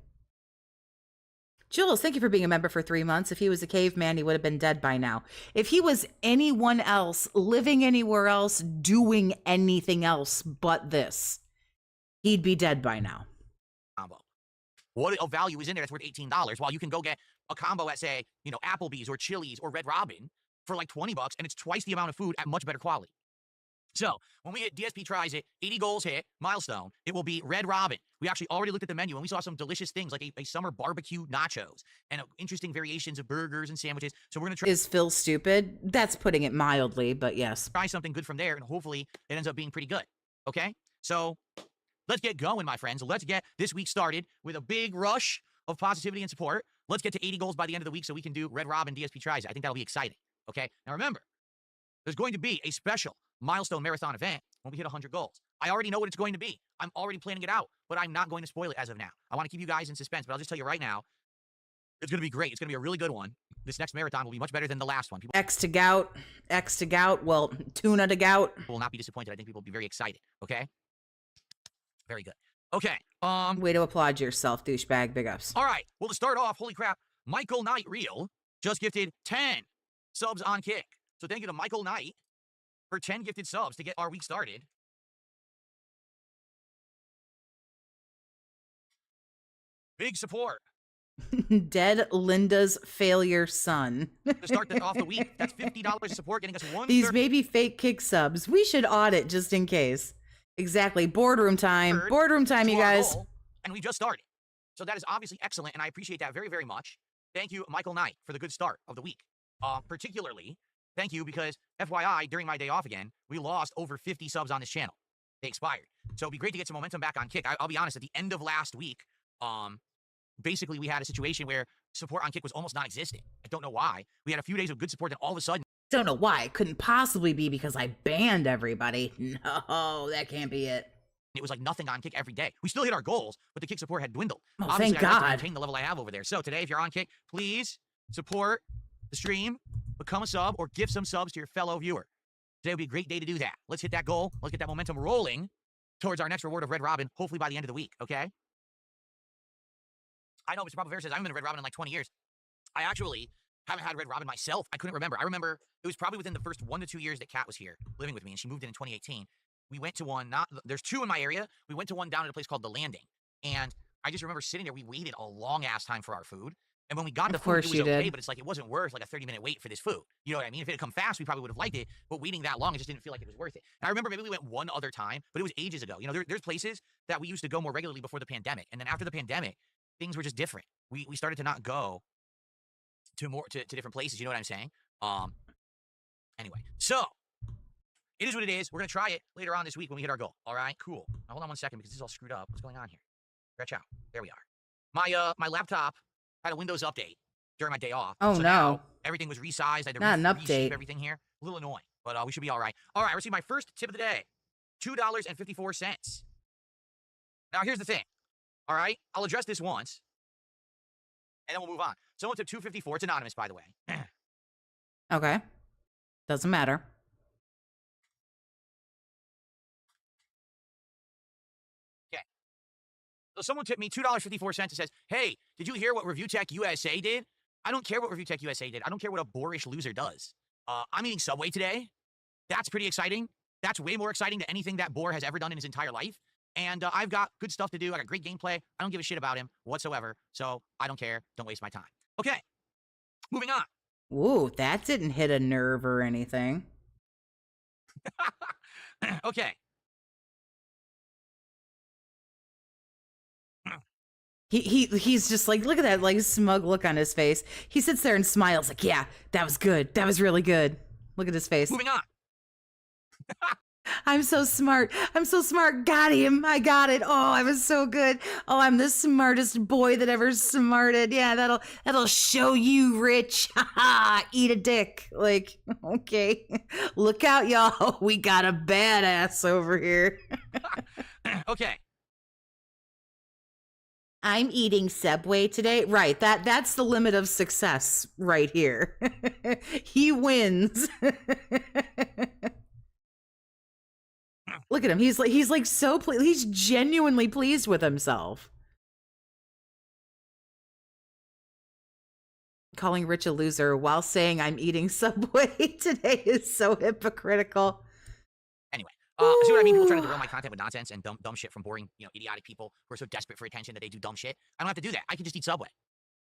Jules, thank you for being a member for 3 months. If he was a caveman, he would have been dead by now. If he was anyone else, living anywhere else, doing anything else but this, he'd be dead by now.
Combo. What value is in there that's worth $18 while you can go get a combo at, say, Applebee's or Chili's or Red Robin for like $20, and it's twice the amount of food at much better quality. So when we hit DSP Tries It, 80 goals hit, milestone, it will be Red Robin. We actually already looked at the menu and we saw some delicious things like a summer barbecue nachos and interesting variations of burgers and sandwiches. So we're going to try.
Is Phil stupid? That's putting it mildly, but yes.
Try something good from there, and hopefully it ends up being pretty good. Okay? So let's get going, my friends. Let's get this week started with a big rush of positivity and support. Let's get to 80 goals by the end of the week so we can do Red Robin DSP Tries It. I think that'll be exciting. Okay? Now remember, there's going to be a special milestone marathon event when we hit 100 goals. I already know what it's going to be. I'm already planning it out, but I'm not going to spoil it as of now. I want to keep you guys in suspense, but I'll just tell you right now, it's going to be great. It's going to be a really good one. This next marathon will be much better than the last one.
X to gout. Well, tuna to gout.
Will not be disappointed. I think people will be very excited. Okay? Very good. Okay.
Way to applaud yourself, douchebag. Big ups.
All right. Well, to start off, holy crap, Michael Knight Real just gifted 10 subs on Kick. So thank you to Michael Knight for 10 gifted subs to get our week started. Big support.
Dead Linda's failure son.
To start off the week, that's $50 support, getting us one.
These may be fake Kick subs. We should audit just in case. Exactly. Boardroom time. Boardroom time, you guys.
And we just started. So that is obviously excellent, and I appreciate that very, very much. Thank you, Michael Knight, for the good start of the week. Particularly, thank you because, FYI, during my day off again, we lost over 50 subs on this channel. They expired. So it'd be great to get some momentum back on Kick. I'll be honest, at the end of last week, basically we had a situation where support on Kick was almost non-existent. I don't know why. We had a few days of good support, then all of a sudden...
Don't know why. It couldn't possibly be because I banned everybody. No, that can't be it.
It was like nothing on Kick every day. We still hit our goals, but the Kick support had dwindled.
Oh,
obviously,
thank
I'd like to
God.
maintain the level I have over there. So today, if you're on Kick, please support the stream, become a sub, or give some subs to your fellow viewer. Today would be a great day to do that. Let's hit that goal. Let's get that momentum rolling towards our next reward of Red Robin, hopefully by the end of the week, okay? I know Mr. Papa Bear says, I haven't been a Red Robin in like 20 years. I actually Haven't had Red Robin myself. I couldn't remember. I remember it was probably within the first 1 to 2 years that Kat was here living with me, and she moved in 2018. We went to one, there's 2 in my area. We went to one down at a place called The Landing. And I just remember sitting there. We waited a long-ass time for our food. And when we got the food, it was okay, but it's like it wasn't worth like a 30-minute wait for this food. You know what I mean? If it had come fast, we probably would have liked it. But waiting that long, it just didn't feel like it was worth it. And I remember maybe we went one other time, but it was ages ago. You know, there's places that we used to go more regularly before the pandemic. And then after the pandemic, things were just different. We started to not go to different places. You know what I'm saying? Anyway, so it is what it is. We're going to try it later on this week when we hit our goal. All right, cool. Now, hold on one second because this is all screwed up. What's going on here? Stretch out. There we are. My laptop had a Windows update during my day off.
Oh,
so
no.
Now everything was resized. I had to
Not an update.
reshape everything here. A little annoying, but we should be all right. All right, I received my first tip of the day. $2.54. Now, here's the thing. All right, I'll address this once, and then we'll move on. Someone tipped $2.54. It's anonymous, by the way.
Okay. Doesn't matter.
Okay. So someone tipped me $2.54 and says, hey, did you hear what Review Tech USA did? I don't care what Review Tech USA did. I don't care what a boorish loser does. I'm eating Subway today. That's pretty exciting. That's way more exciting than anything that Boar has ever done in his entire life. And I've got good stuff to do. I got great gameplay. I don't give a shit about him whatsoever. So I don't care. Don't waste my time. Okay. Moving on.
Ooh, that didn't hit a nerve or anything.
Okay.
He's just like, look at that like smug look on his face. He sits there and smiles like, yeah, that was good. That was really good. Look at his face.
Moving on.
I'm so smart. I'm so smart. Got him. I got it. Oh, I was so good. Oh, I'm the smartest boy that ever smarted. Yeah, that'll show you, Rich. Ha ha. Eat a dick. Like, okay. Look out, y'all. We got a badass over here.
Okay.
I'm eating Subway today. Right. That's the limit of success right here. He wins. Look at him. He's like so pleased. He's genuinely pleased with himself. Calling Rich a loser while saying I'm eating Subway today is so hypocritical.
Anyway, see what I mean? People trying to derail my content with nonsense and dumb shit from boring, idiotic people who are so desperate for attention that they do dumb shit. I don't have to do that. I can just eat Subway.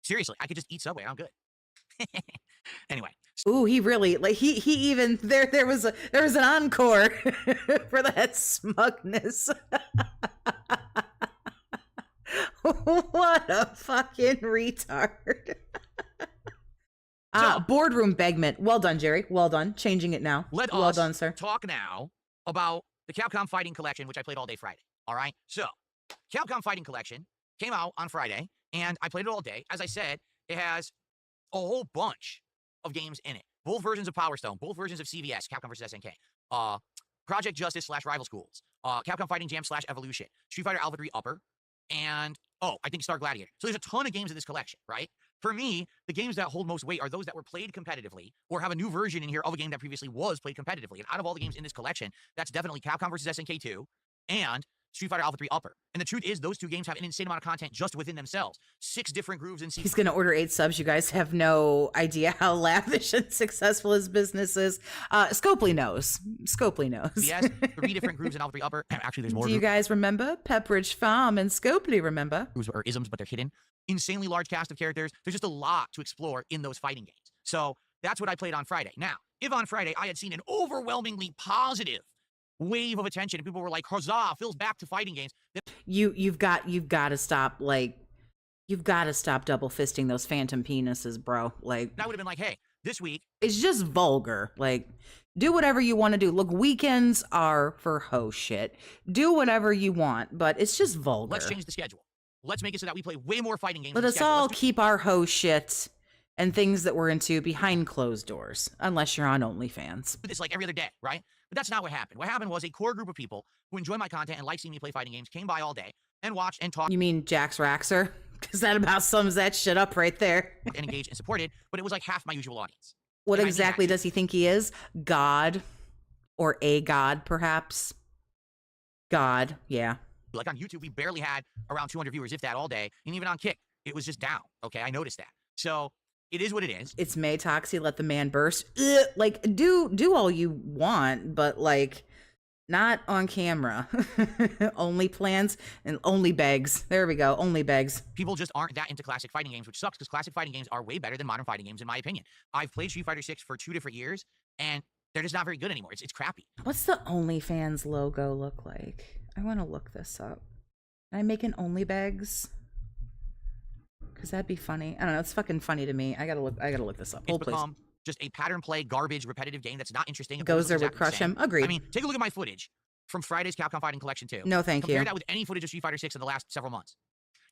Seriously, I could just eat Subway. I'm good. Anyway.
Ooh, he really like he even there was an encore for that smugness. What a fucking retard. Boardroom Begment. Well done, Jerry. Well done. Changing it now. Well done, sir.
Talk now about the Capcom Fighting Collection, which I played all day Friday. All right? So, Capcom Fighting Collection came out on Friday, and I played it all day. As I said, it has a whole bunch of games in it. Both versions of Power Stone, both versions of CVS, Capcom vs. SNK, Project Justice / Rival Schools, Capcom Fighting Jam / Evolution, Street Fighter Alpha 3 Upper, and, I think Star Gladiator. So there's a ton of games in this collection, right? For me, the games that hold most weight are those that were played competitively or have a new version in here of a game that previously was played competitively. And out of all the games in this collection, that's definitely Capcom vs. SNK 2 and Street Fighter Alpha 3 Upper. And the truth is, those two games have an insane amount of content just within themselves. 6 different grooves and
He's going to order 8 subs. You guys have no idea how lavish and successful his business is. Scopely knows. Scopely knows.
Yes, 3 different grooves in Alpha 3 Upper. Actually, there's more.
Do you guys remember Pepperidge Farm and Scopely, remember?
Grooves are isms, but they're hidden. Insanely large cast of characters. There's just a lot to explore in those fighting games. So that's what I played on Friday. Now, if on Friday I had seen an overwhelmingly positive wave of attention and people were like, huzzah, Phil's back to fighting games.
You've got to stop double fisting those phantom penises, bro. Like,
that would have been like, hey, this week
it's just vulgar. Like, do whatever you want to do. Look, weekends are for ho shit. Do whatever you want, but it's just vulgar.
Let's change the schedule. Let's make it so that we play way more fighting games.
Let us all keep our ho shit and things that we're into behind closed doors, unless you're on OnlyFans.
It's like every other day, right? But that's not what happened. What happened was a core group of people who enjoy my content and like seeing me play fighting games came by all day and watched and talked.
You mean Jax Raxer? Because that about sums that shit up right there.
And engaged and supported, but it was like half my usual audience.
What exactly does he think he is? God? Or a god, perhaps? God, yeah.
Like on YouTube, we barely had around 200 viewers, if that, all day. And even on Kick, it was just down. Okay, I noticed that. So It is what it is.
It's May Toxie, let the man burst. Ugh, like, do all you want, but like, not on camera. Only plans and only begs. There we go. Only begs.
People just aren't that into classic fighting games, which sucks because classic fighting games are way better than modern fighting games, in my opinion. I've played Street Fighter 6 for 2 different years, and they're just not very good anymore. It's crappy.
What's the OnlyFans logo look like? I want to look this up. Can I make an Only Begs? Because that'd be funny. I don't know. It's fucking funny to me. I gotta look this up. Hold,
it's become just a pattern play, garbage, repetitive game that's not interesting.
Gozer would crush him. Agreed.
I mean, take a look at my footage from Friday's Capcom Fighting Collection 2.
No, thank you.
Compare that with any footage of Street Fighter 6 in the last several months.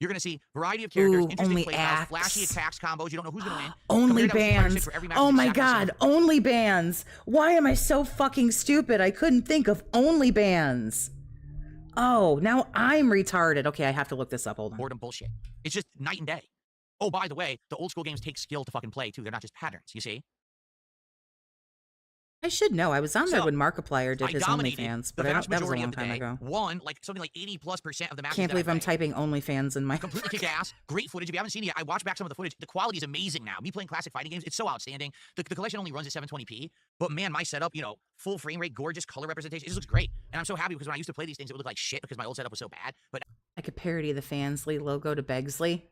You're going to see variety of characters, interesting playstyles, flashy attacks, combos. You don't know who's going to win.
Only bands. Oh my god, only bands. Why am I so fucking stupid? I couldn't think of only bands. Oh, now I'm retarded. Okay, I have to look this up. Hold on.
Boredom bullshit. It's just night and day. Oh, by the way, the old school games take skill to fucking play too. They're not just patterns, you see?
I should know. I was on there when Markiplier did his OnlyFans, but that was a long time ago.
Won like something like 80+% of the matches.
Can't believe I'm typing OnlyFans in my.
Completely kick ass. Great footage. If you haven't seen it yet, I watched back some of the footage. The quality is amazing now. Me playing classic fighting games, it's so outstanding. The collection only runs at 720p, but man, my setup, you know, full frame rate, gorgeous color representation. It just looks great, and I'm so happy because when I used to play these things, it would look like shit because my old setup was so bad. But
I could parody the Fansley logo to Begsley.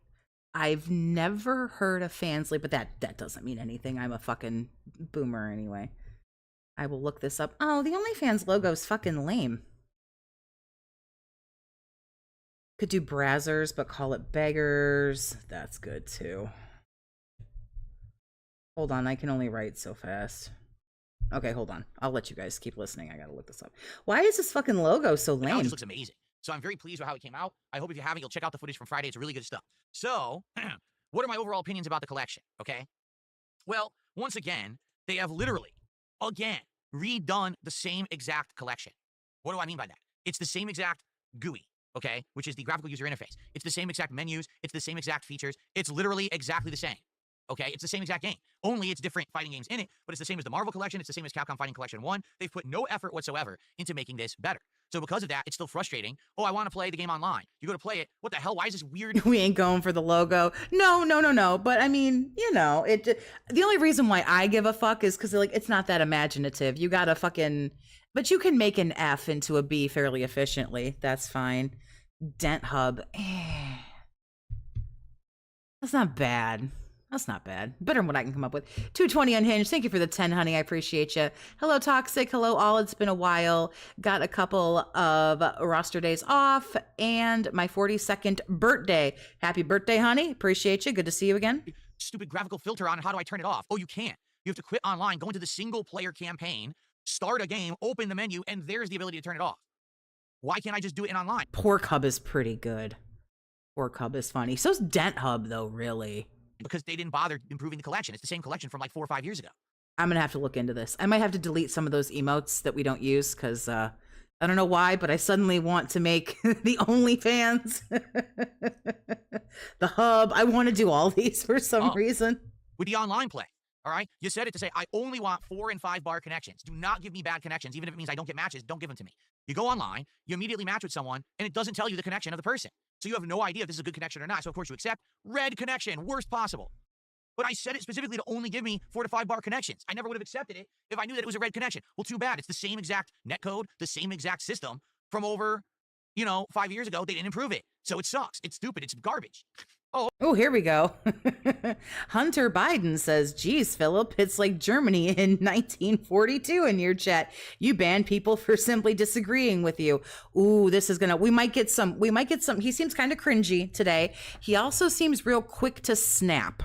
I've never heard of Fansley, but that doesn't mean anything. I'm a fucking boomer anyway. I will look this up. Oh, the OnlyFans logo is fucking lame. Could do Brazzers, but call it Beggars. That's good too. Hold on, I can only write so fast. Okay, hold on. I'll let you guys keep listening. I gotta look this up. Why is this fucking logo so lame?
It just looks amazing. So I'm very pleased with how it came out. I hope if you haven't, you'll check out the footage from Friday. It's really good stuff. So, what are my overall opinions about the collection, okay? Well, once again, they have literally, again, redone the same exact collection. What do I mean by that? It's the same exact GUI, okay, which is the graphical user interface. It's the same exact menus. It's the same exact features. It's literally exactly the same, okay? It's the same exact game. Only it's different fighting games in it, but it's the same as the Marvel collection. It's the same as Capcom Fighting Collection 1. They've put no effort whatsoever into making this better. So because of that, it's still frustrating. Oh, I want to play the game online. You go to play it. What the hell? Why is this weird?
We ain't going for the logo. No. But I mean, you know, the only reason why I give a fuck is because like it's not that imaginative. You gotta fucking, but you can make an F into a B fairly efficiently. That's fine. Dent hub. That's not bad. That's not bad. Better than what I can come up with. 220 Unhinged. Thank you for the 10, honey. I appreciate you. Hello, TAHXIC. Hello, all. It's been a while. Got a couple of roster days off and my 42nd birthday. Happy birthday, honey. Appreciate you. Good to see you again.
Stupid graphical filter on. How do I turn it off? Oh, you can't. You have to quit online, go into the single player campaign, start a game, open the menu, and there's the ability to turn it off. Why can't I just do it in online?
Pork Hub is pretty good. Pork Hub is funny. So's Dent Hub, though, really.
Because they didn't bother improving the collection. It's the same collection from like 4 or 5 years ago.
I'm going to have to look into this. I might have to delete some of those emotes that we don't use because I don't know why, but I suddenly want to make the OnlyFans, the hub. I want to do all these for some reason.
With the online play, all right? You set it to say, I only want 4 and 5 bar connections. Do not give me bad connections. Even if it means I don't get matches, don't give them to me. You go online, you immediately match with someone, and it doesn't tell you the connection of the person. So you have no idea if this is a good connection or not. So of course you accept red connection, worst possible. But I set it specifically to only give me 4 to 5 bar connections. I never would have accepted it if I knew that it was a red connection. Well, too bad. It's the same exact netcode, the same exact system from over, 5 years ago. They didn't improve it. So it sucks. It's stupid. It's garbage.
Oh, here we go. Hunter Biden says, geez, Philip, it's like Germany in 1942 in your chat. You ban people for simply disagreeing with you. Ooh, this is we might get some. He seems kind of cringy today. He also seems real quick to snap.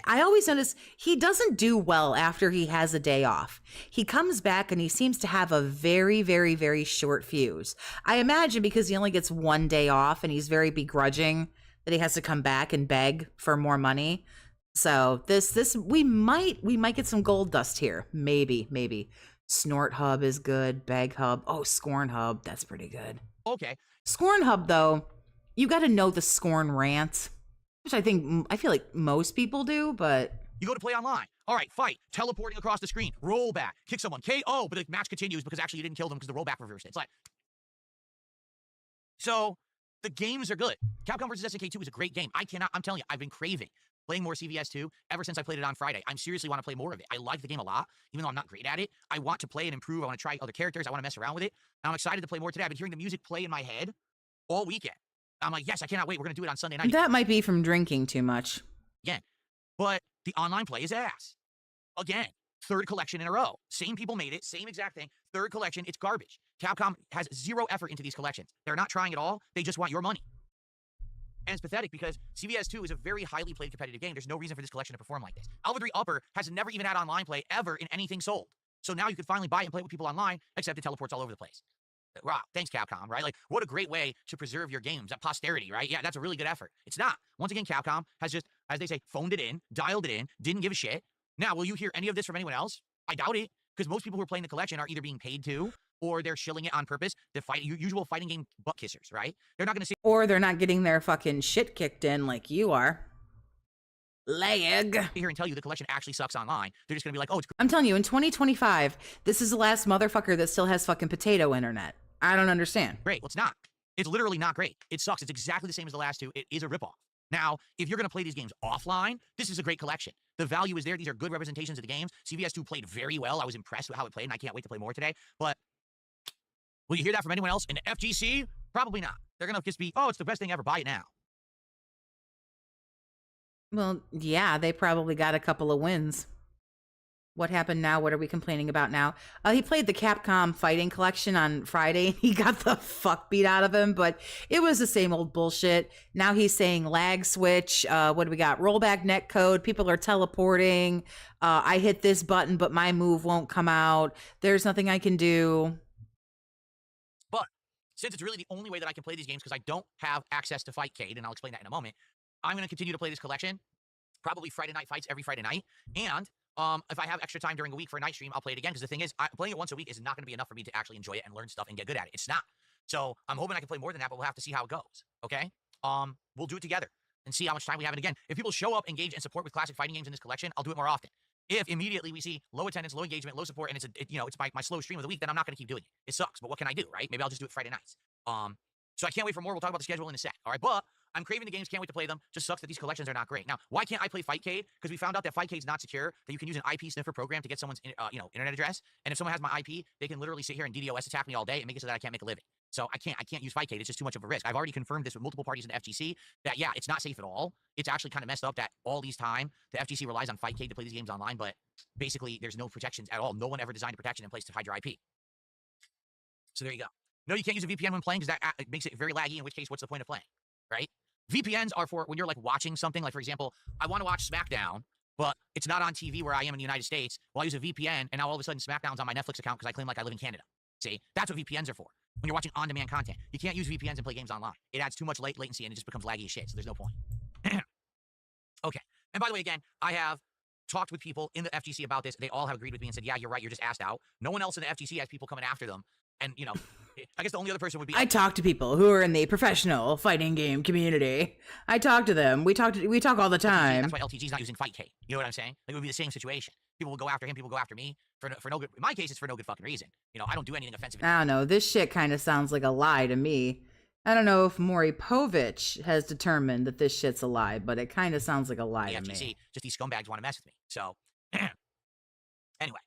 I always notice he doesn't do well after he has a day off. He comes back and he seems to have a very, very, very short fuse. I imagine because he only gets one day off and he's very begrudging that he has to come back and beg for more money. So we might get some gold dust here. Maybe. Snort Hub is good. Beg Hub. Oh, Scorn Hub. That's pretty good.
Okay.
Scorn Hub, though, you got to know the Scorn rant, which I feel like most people do, but...
You go to play online. All right, fight. Teleporting across the screen. Roll back. Kick someone. KO, but the match continues because actually you didn't kill them because the rollback reversed it. It's like... So... The games are good. Capcom vs. SNK 2 is a great game. I'm telling you, I've been craving playing more CVS 2 ever since I played it on Friday. I seriously want to play more of it. I like the game a lot, even though I'm not great at it. I want to play and improve. I want to try other characters. I want to mess around with it. And I'm excited to play more today. I've been hearing the music play in my head all weekend. I'm like, yes, I cannot wait. We're going to do it on Sunday night.
That might be from drinking too much.
Again. But the online play is ass. Again, third collection in a row. Same people made it. Same exact thing. Third collection. It's garbage. Capcom has zero effort into these collections. They're not trying at all. They just want your money. And it's pathetic because CVS 2 is a very highly played competitive game. There's no reason for this collection to perform like this. Alpha 3 Upper has never even had online play ever in anything sold. So now you can finally buy it and play with people online, except it teleports all over the place. Wow, thanks Capcom, right? Like, what a great way to preserve your games at posterity, right? Yeah, that's a really good effort. It's not. Once again, Capcom has just, as they say, phoned it in, dialed it in, didn't give a shit. Now, will you hear any of this from anyone else? I doubt it, because most people who are playing the collection are either being paid to, or they're shilling it on purpose. The usual fighting game butt kissers, right? They're not going to say,
or they're not getting their fucking shit kicked in like you are. Lag.
Here and tell you the collection actually sucks online. They're just going to be like, oh, it's.
I'm telling you, in 2025, this is the last motherfucker that still has fucking potato internet. I don't understand.
Great. Well, it's not. It's literally not great. It sucks. It's exactly the same as the last two. It is a ripoff. Now, if you're going to play these games offline, this is a great collection. The value is there. These are good representations of the games. CVS 2 played very well. I was impressed with how it played, and I can't wait to play more today. But will you hear that from anyone else in the FGC? Probably not. They're going to just be, oh, it's the best thing ever. Buy it now.
Well, yeah, they probably got a couple of wins. What happened now? What are we complaining about now? He played the Capcom Fighting Collection on Friday, and he got the fuck beat out of him, but it was the same old bullshit. Now he's saying lag switch. What do we got? Rollback netcode. People are teleporting. I hit this button, but my move won't come out. There's nothing I can do.
But since it's really the only way that I can play these games, because I don't have access to Fightcade, and I'll explain that in a moment, I'm going to continue to play this collection, probably Friday night fights every Friday night, and if I have extra time during a week for a night stream, I'll play it again, because the thing is, playing it once a week is not going to be enough for me to actually enjoy it and learn stuff and get good at it. It's not. So I'm hoping I can play more than that, but we'll have to see how it goes, okay? We'll do it together and see how much time we have. And again, if people show up, engage, and support with classic fighting games in this collection, I'll do it more often. If immediately we see low attendance, low engagement, low support, and it's my slow stream of the week, then I'm not going to keep doing it. It sucks, but what can I do, right? Maybe I'll just do it Friday nights. So I can't wait for more. We'll talk about the schedule in a sec, all right? But I'm craving the games, can't wait to play them. Just sucks that these collections are not great. Now, why can't I play Fightcade? Because we found out that Fightcade's not secure, that you can use an IP sniffer program to get someone's internet address, and if someone has my IP, they can literally sit here and DDoS attack me all day and make it so that I can't make a living. So I can't use Fightcade. It's just too much of a risk. I've already confirmed this with multiple parties in the FGC that, yeah, it's not safe at all. It's actually kind of messed up that all these time, the FGC relies on Fightcade to play these games online, but basically there's no protections at all. No one ever designed a protection in place to hide your IP. So there you go. No, you can't use a VPN when playing because that makes it very laggy, in which case, what's the point of playing, right? VPNs are for when you're like watching something, like for example, I want to watch SmackDown, but it's not on TV where I am in the United States. Well, I use a VPN, and now all of a sudden SmackDown's on my Netflix account because I claim like I live in Canada. See, that's what VPNs are for. When you're watching on-demand content, you can't use VPNs and play games online. It adds too much latency and it just becomes laggy as shit, so there's no point. Okay, and by the way, again, I have talked with people in the FGC about this. They all have agreed with me and said, yeah, you're right, you're just asked out. No one else in the FGC has people coming after them. And, I guess the only other person would be...
I talk to people who are in the professional fighting game community. I talk to them. We talk all the time.
That's why LTG's not using Fightcade. You know what I'm saying? Like, it would be the same situation. People will go after him. People go after me for no good... In my case, it's for no good fucking reason. I don't do anything offensive.
I don't know. This shit kind of sounds like a lie to me. I don't know if Maury Povich has determined that this shit's a lie, but it kind of sounds like a lie to
FGC,
me.
Just these scumbags want to mess with me. So, anyway,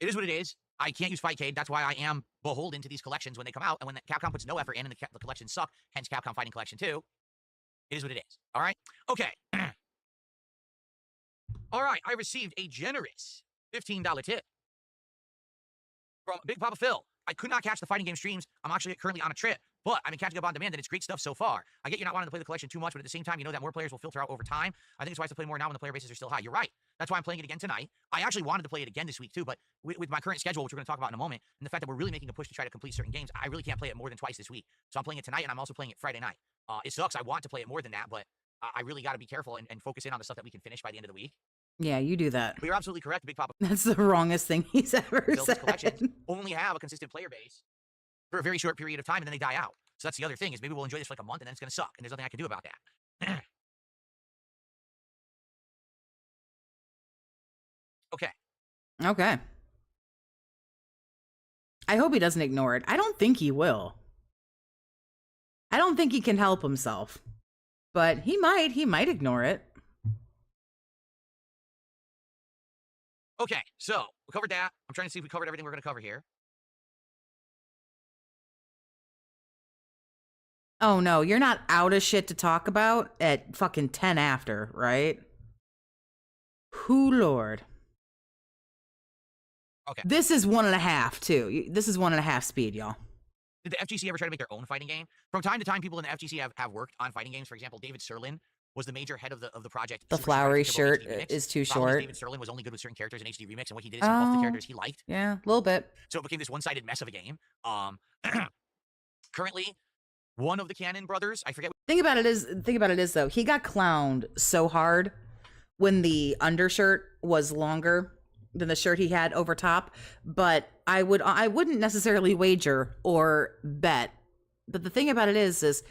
it is what it is. I can't use Fightcade. That's why I am beholden to these collections when they come out. And when Capcom puts no effort in and the collections suck, hence Capcom Fighting Collection 2, it is what it is. All right? Okay. All right. I received a generous $15 tip from Big Papa Phil. I could not catch the fighting game streams. I'm actually currently on a trip, but I've been catching up on demand, and it's great stuff so far. I get you're not wanting to play the collection too much, but at the same time, you know that more players will filter out over time. I think it's wise to play more now when the player bases are still high. You're right. That's why I'm playing it again tonight. I actually wanted to play it again this week too, but with my current schedule, which we're going to talk about in a moment, and the fact that we're really making a push to try to complete certain games, I really can't play it more than twice this week. So I'm playing it tonight, and I'm also playing it Friday night. It sucks. I want to play it more than that, but I really got to be careful and focus in on the stuff that we can finish by the end of the week.
Yeah, you do that.
But you're absolutely correct, Big Papa.
That's the wrongest thing he's ever said.
Collections only have a consistent player base for a very short period of time, and then they die out. So that's the other thing, is maybe we'll enjoy this for like a month, and then it's going to suck, and there's nothing I can do about that. Okay.
Okay. I hope he doesn't ignore it. I don't think he will. I don't think he can help himself. But he might ignore it.
Okay, so we covered that. I'm trying to see if we covered everything we're going to cover here.
Oh no, you're not out of shit to talk about at fucking 10 after, right? Who Lord.
Okay.
This is 1.5 too. This is 1.5 speed, y'all.
Did the FGC ever try to make their own fighting game? From time to time, people in the FGC have worked on fighting games. For example, David Serlin was the major head of the project.
The flowery shirt is too short.
David Serlin was only good with certain characters in HD Remix, and what he did is he buffed the characters he liked.
Yeah, a little bit.
So it became this one-sided mess of a game. Currently, one of the Cannon brothers, I forget.
Thing about it is though, he got clowned so hard when the undershirt was longer than the shirt he had over top. But I wouldn't necessarily wager or bet. But the thing about it is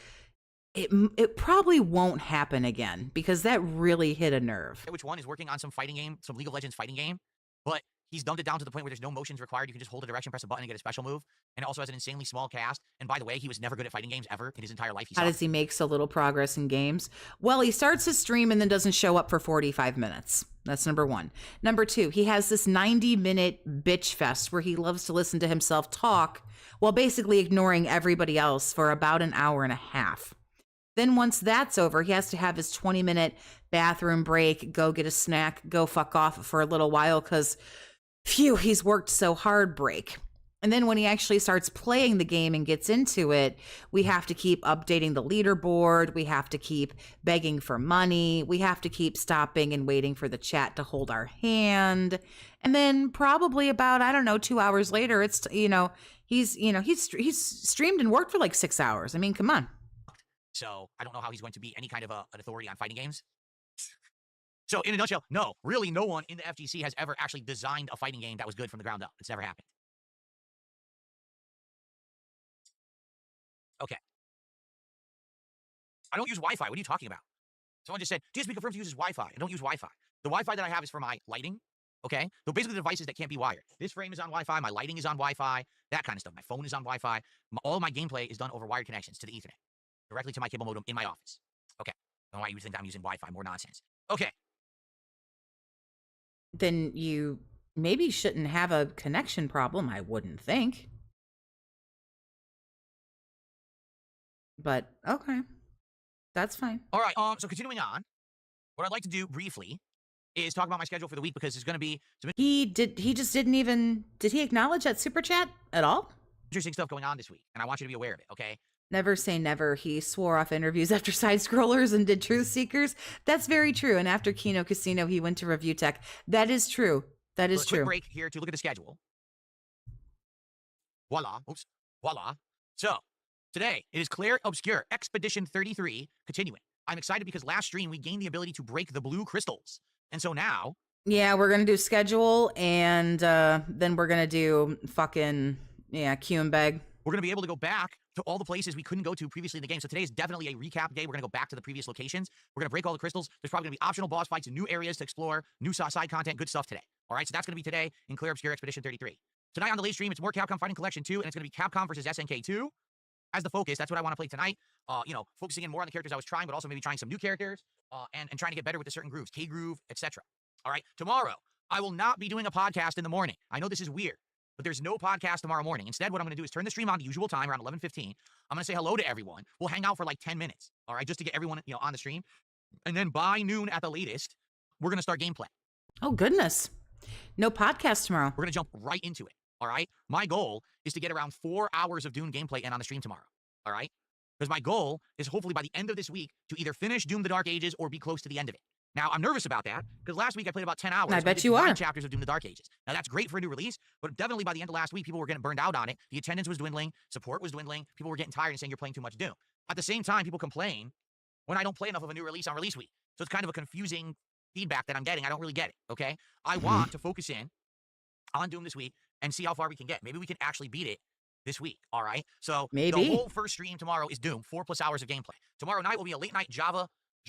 it probably won't happen again because that really hit a nerve.
Which one is working on some fighting game, some League of Legends fighting game, but he's dumbed it down to the point where there's no motions required. You can just hold a direction, press a button, and get a special move. And it also has an insanely small cast. And by the way, he was never good at fighting games ever in his entire life.
How does he make so little progress in games? Well, he starts his stream and then doesn't show up for 45 minutes. That's number one. Number two, he has this 90-minute bitch fest where he loves to listen to himself talk while basically ignoring everybody else for about an hour and a half. Then once that's over, he has to have his 20-minute bathroom break, go get a snack, go fuck off for a little while because, phew, he's worked so hard break. And then when he actually starts playing the game and gets into it, we have to keep updating the leaderboard. We have to keep begging for money. We have to keep stopping and waiting for the chat to hold our hand. And then probably about, 2 hours later, it's, he's streamed and worked for like 6 hours. I mean, come on.
So I don't know how he's going to be any kind of an authority on fighting games. So in a nutshell, no, really no one in the FGC has ever actually designed a fighting game that was good from the ground up. It's never happened. Okay. I don't use Wi-Fi. What are you talking about? Someone just said, DSP confirms uses Wi-Fi. I don't use Wi-Fi. The Wi-Fi that I have is for my lighting. Okay? So basically the devices that can't be wired. This frame is on Wi-Fi. My lighting is on Wi-Fi. That kind of stuff. My phone is on Wi-Fi. All my gameplay is done over wired connections to the Ethernet. Directly to my cable modem in my office. Okay. I don't know why you think I'm using Wi-Fi. More nonsense. Okay.
Then you maybe shouldn't have a connection problem, I wouldn't think. But, okay. That's fine.
All right, so continuing on, what I'd like to do briefly is talk about my schedule for the week because there's going to be some...
Did he acknowledge that super chat at all?
Interesting stuff going on this week, and I want you to be aware of it, okay?
Never say never. He swore off interviews after Side Scrollers and did Truth Seekers. That's very true. And after Kino Casino, he went to Review Tech. That is true. That is true.
Quick break here to look at the schedule. Voila. Oops. Voila. So, today, it is Claire Obscure Expedition 33 continuing. I'm excited because last stream, we gained the ability to break the blue crystals. And so now...
Yeah, we're going to do schedule, and then we're going to do fucking, Q and beg.
We're going to be able to go back to all the places we couldn't go to previously in the game. So today is definitely a recap day. We're going to go back to the previous locations. We're going to break all the crystals. There's probably going to be optional boss fights and new areas to explore, new side content, good stuff today. All right, so that's going to be today in Clear Obscure Expedition 33. Tonight on the late stream, it's more Capcom Fighting Collection 2, and it's going to be Capcom versus SNK 2 as the focus. That's what I want to play tonight. Focusing in more on the characters I was trying, but also maybe trying some new characters and trying to get better with the certain grooves, K-groove, etc. All right, tomorrow, I will not be doing a podcast in the morning. I know this is weird, but there's no podcast tomorrow morning. Instead, what I'm going to do is turn the stream on the usual time, around 11:15. I'm going to say hello to everyone. We'll hang out for like 10 minutes, all right, just to get everyone, on the stream. And then by noon at the latest, we're going to start gameplay.
Oh, goodness. No podcast tomorrow.
We're going to jump right into it, all right? My goal is to get around 4 hours of Doom gameplay in on the stream tomorrow, all right? Because my goal is hopefully by the end of this week to either finish Doom the Dark Ages or be close to the end of it. Now, I'm nervous about that, because last week I played about 10 hours.
I bet you are.
9 chapters of Doom the Dark Ages. Now, that's great for a new release, but definitely by the end of last week, people were getting burned out on it. The attendance was dwindling, support was dwindling, people were getting tired and saying you're playing too much Doom. At the same time, people complain when I don't play enough of a new release on release week. So it's kind of a confusing feedback that I'm getting. I don't really get it, okay? I want to focus in on Doom this week and see how far we can get. Maybe we can actually beat it this week, all right? So
maybe
the whole first stream tomorrow is Doom, 4+ hours of gameplay. Tomorrow night will be a late night Java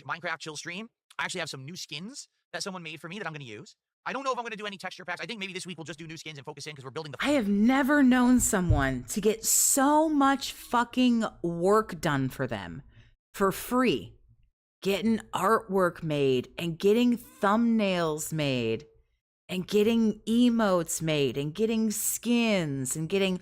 Minecraft chill stream. I actually have some new skins that someone made for me that I'm going to use. I don't know if I'm going to do any texture packs. I think maybe this week we'll just do new skins and focus in because we're building the...
I have never known someone to get so much fucking work done for them for free. Getting artwork made and getting thumbnails made and getting emotes made and getting skins and getting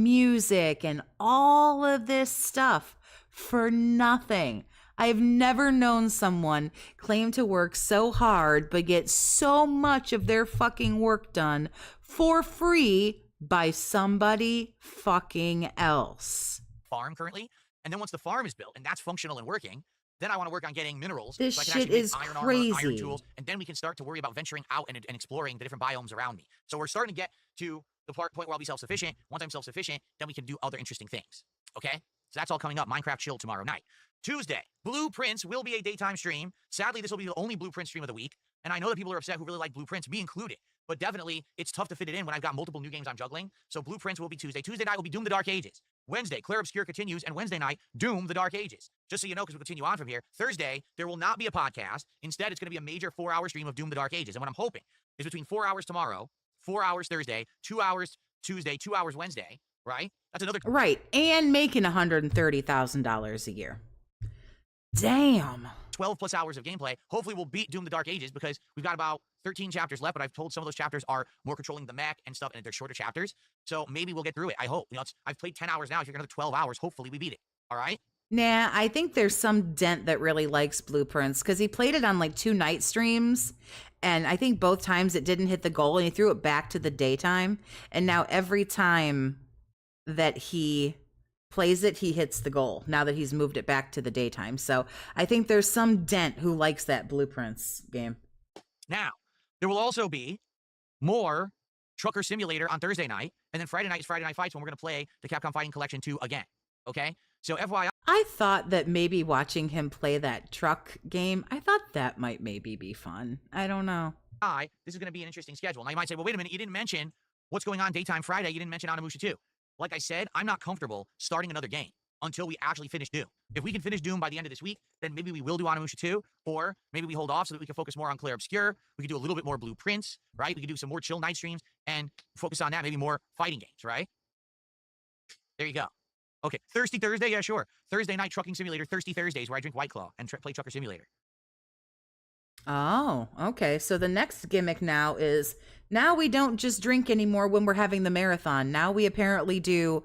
music and all of this stuff for nothing. I've never known someone claim to work so hard but get so much of their fucking work done for free by somebody fucking else.
Farm currently, and then once the farm is built and that's functional and working, then I want to work on getting minerals.
This
so I can
shit
actually make
is
iron
crazy.
armor, iron tools, and then we can start to worry about venturing out and exploring the different biomes around me. So we're starting to get to the point where I'll be self-sufficient. Once I'm self-sufficient, then we can do other interesting things. Okay? So that's all coming up. Minecraft Chill tomorrow night. Tuesday, Blueprints will be a daytime stream. Sadly, this will be the only Blueprint stream of the week. And I know that people are upset who really like Blueprints, me included. But definitely, it's tough to fit it in when I've got multiple new games I'm juggling. So Blueprints will be Tuesday. Tuesday night will be Doom the Dark Ages. Wednesday, Clair Obscure continues. And Wednesday night, Doom the Dark Ages. Just so you know, because we'll continue on from here. Thursday, there will not be a podcast. Instead, it's going to be a major 4-hour stream of Doom the Dark Ages. And what I'm hoping is between 4 hours tomorrow, 4 hours Thursday, 2 hours Tuesday, 2 hours Wednesday, right? That's another...
Right, and making $130,000 a year. Damn.
12 plus hours of gameplay. Hopefully we'll beat Doom the Dark Ages because we've got about 13 chapters left, but I've told some of those chapters are more controlling the mech and stuff, and they're shorter chapters. So maybe we'll get through it. I hope. You know, I've played 10 hours now. If you're another 12 hours, hopefully we beat it. All right?
Nah, I think there's some dent that really likes Blueprints because he played it on like 2 night streams, and I think both times it didn't hit the goal, and he threw it back to the daytime. And now every time that he plays it, he hits the goal now that he's moved it back to the daytime. So I think there's some dent who likes that Blueprints game.
Now, there will also be more Trucker Simulator on Thursday night, and then Friday night is Friday Night Fights when we're going to play the Capcom Fighting Collection 2 again. Okay? So FYI.
I thought that maybe watching him play that truck game, I thought that might maybe be fun. I don't know.
This is going to be an interesting schedule. Now you might say, well, wait a minute, you didn't mention what's going on daytime Friday. You didn't mention Onimusha 2. Like I said, I'm not comfortable starting another game until we actually finish Doom. If we can finish Doom by the end of this week, then maybe we will do Onimusha 2, or maybe we hold off so that we can focus more on Clair Obscure. We can do a little bit more Blueprints, right? We can do some more chill night streams and focus on that, maybe more fighting games, right? There you go. Okay, Thirsty Thursday, yeah, sure. Thursday night Trucking Simulator, Thirsty Thursdays, where I drink White Claw and play Trucker Simulator.
Oh, okay. So the next gimmick now is, now we don't just drink anymore when we're having the marathon. Now we apparently do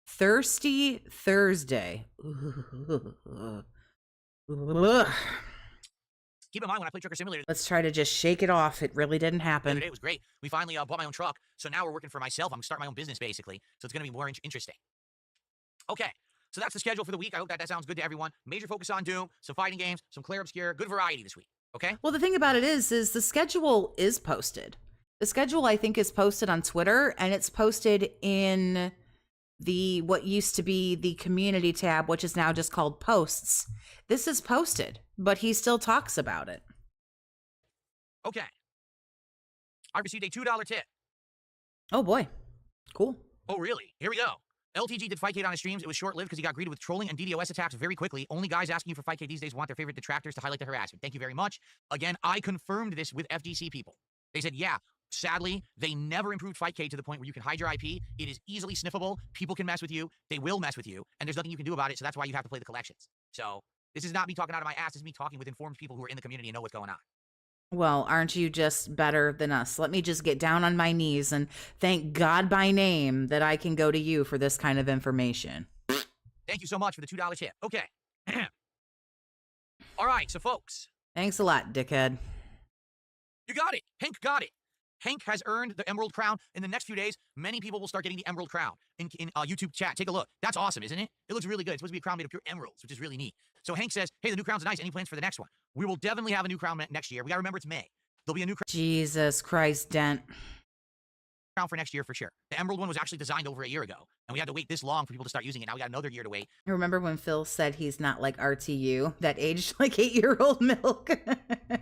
Thirsty Thursday.
Keep in mind, when I play Trucker Simulator...
Let's try to just shake it off. It really didn't happen.
It was great. We finally bought my own truck, so now we're working for myself. I'm starting my own business, basically. So it's going to be more interesting. Okay, so that's the schedule for the week. I hope that sounds good to everyone. Major focus on Doom, some fighting games, some Clair Obscure. Good variety this week, okay?
Well, the thing about it is the schedule is posted. The schedule, I think, is posted on Twitter, and it's posted in the what used to be the community tab, which is now just called posts. This is posted, but he still talks about it.
Okay. I received a $2 tip.
Oh, boy. Cool.
Oh, really? Here we go. LTG did Fightcade on his streams. It was short-lived because he got greeted with trolling and DDoS attacks very quickly. Only guys asking you for Fightcade these days want their favorite detractors to highlight the harassment. Thank you very much. Again, I confirmed this with FGC people. They said, yeah, sadly, they never improved Fightcade to the point where you can hide your IP. It is easily sniffable. People can mess with you. They will mess with you. And there's nothing you can do about it, so that's why you have to play the collections. So this is not me talking out of my ass. This is me talking with informed people who are in the community and know what's going on.
Well, aren't you just better than us? Let me just get down on my knees and thank God by name that I can go to you for this kind of information.
Thank you so much for the $2 tip. Okay. All right, so folks.
Thanks a lot, dickhead.
You got it. Hank got it. Hank has earned the Emerald Crown. In the next few days, many people will start getting the Emerald Crown in YouTube chat. Take a look. That's awesome, isn't it? It looks really good. It's supposed to be a crown made of pure emeralds, which is really neat. So Hank says, hey, the new crown's nice. Any plans for the next one? We will definitely have a new crown next year. We got to remember it's May. There'll be a new crown.
Jesus Christ, Dent.
Crown for next year for sure. The Emerald one was actually designed over a year ago, and we had to wait this long for people to start using it. Now we got another year to wait.
Remember when Phil said he's not like RTU, that aged like 8-year-old milk?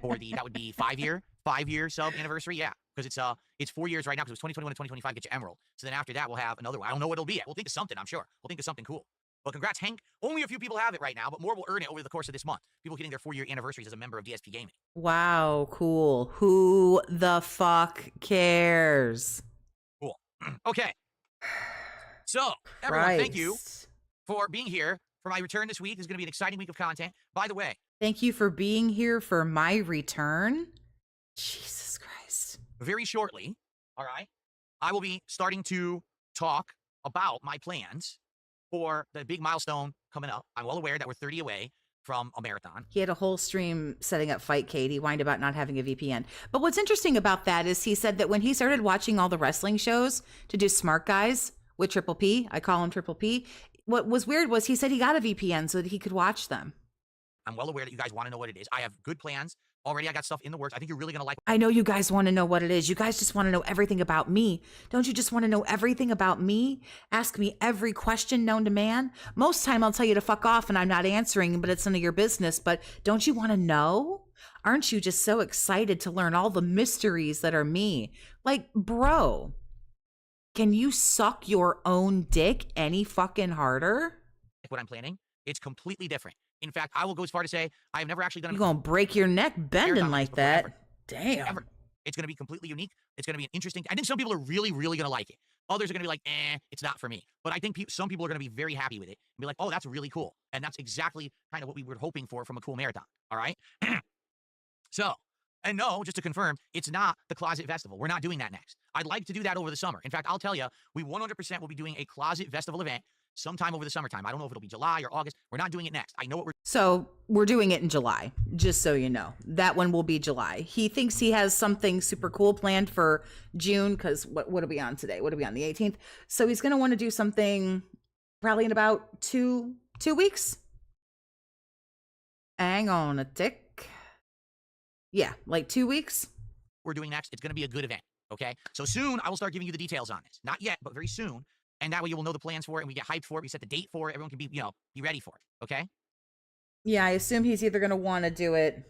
For that would be 5-year sub anniversary, yeah. Because it's 4 years right now, because it was 2021 and 2025 get you Emerald. So then after that, we'll have another one. I don't know what it'll be yet. We'll think of something, I'm sure. We'll think of something cool. But congrats, Hank. Only a few people have it right now, but more will earn it over the course of this month. People getting their 4-year anniversaries as a member of DSP Gaming.
Wow, cool. Who the fuck cares?
Cool. Okay. So, everyone, thank you for being here for my return this week. This is going to be an exciting week of content. By the way,
thank you for being here for my return. Jesus Christ.
very shortly, all right, I will be starting to talk about my plans for the big milestone coming up. I'm well aware that we're 30 away from a marathon.
He had a whole stream setting up Fightcade. He whined about not having a VPN. But what's interesting about that is he said that when he started watching all the wrestling shows to do Smart Guys with Triple P, I call him Triple P, what was weird was he said he got a VPN so that he could watch them.
I'm well aware that you guys want to know what it is. I have good plans. Already I got stuff in the works. I think you're really going to like.
I know you guys want to know what it is. You guys just want to know everything about me. Don't you just want to know everything about me? Ask me every question known to man. Most time I'll tell you to fuck off and I'm not answering, but it's none of your business. But don't you want to know? Aren't you just so excited to learn all the mysteries that are me? Like, bro, can you suck your own dick any fucking harder?
What I'm planning, it's completely different. In fact, I will go as far to say I have never actually done.
You're gonna break your neck bending like that.
Ever.
Damn.
Ever. It's gonna be completely unique. It's gonna be an interesting. I think some people are really, really gonna like it. Others are gonna be like, it's not for me. But I think some people are gonna be very happy with it and be like, oh, that's really cool. And that's exactly kind of what we were hoping for from a cool marathon. All right. So, and no, just to confirm, it's not the Closet Festival. We're not doing that next. I'd like to do that over the summer. In fact, I'll tell you, we 100% will be doing a Closet Festival event sometime over the summertime. I don't know if it'll be July or August. We're not doing it next. I know what we're.
So we're doing it in July, just so you know. That one will be July. He thinks he has something super cool planned for June because what are we on today? What are we on, the 18th? So he's going to want to do something probably in about two weeks. Hang on a tick. Yeah, like 2 weeks.
We're doing next. It's going to be a good event. Okay. So soon I will start giving you the details on this. Not yet, but very soon. And that way you will know the plans for it and we get hyped for it. We set the date for it. Everyone can be, be ready for it. Okay.
Yeah, I assume he's either going to want to do it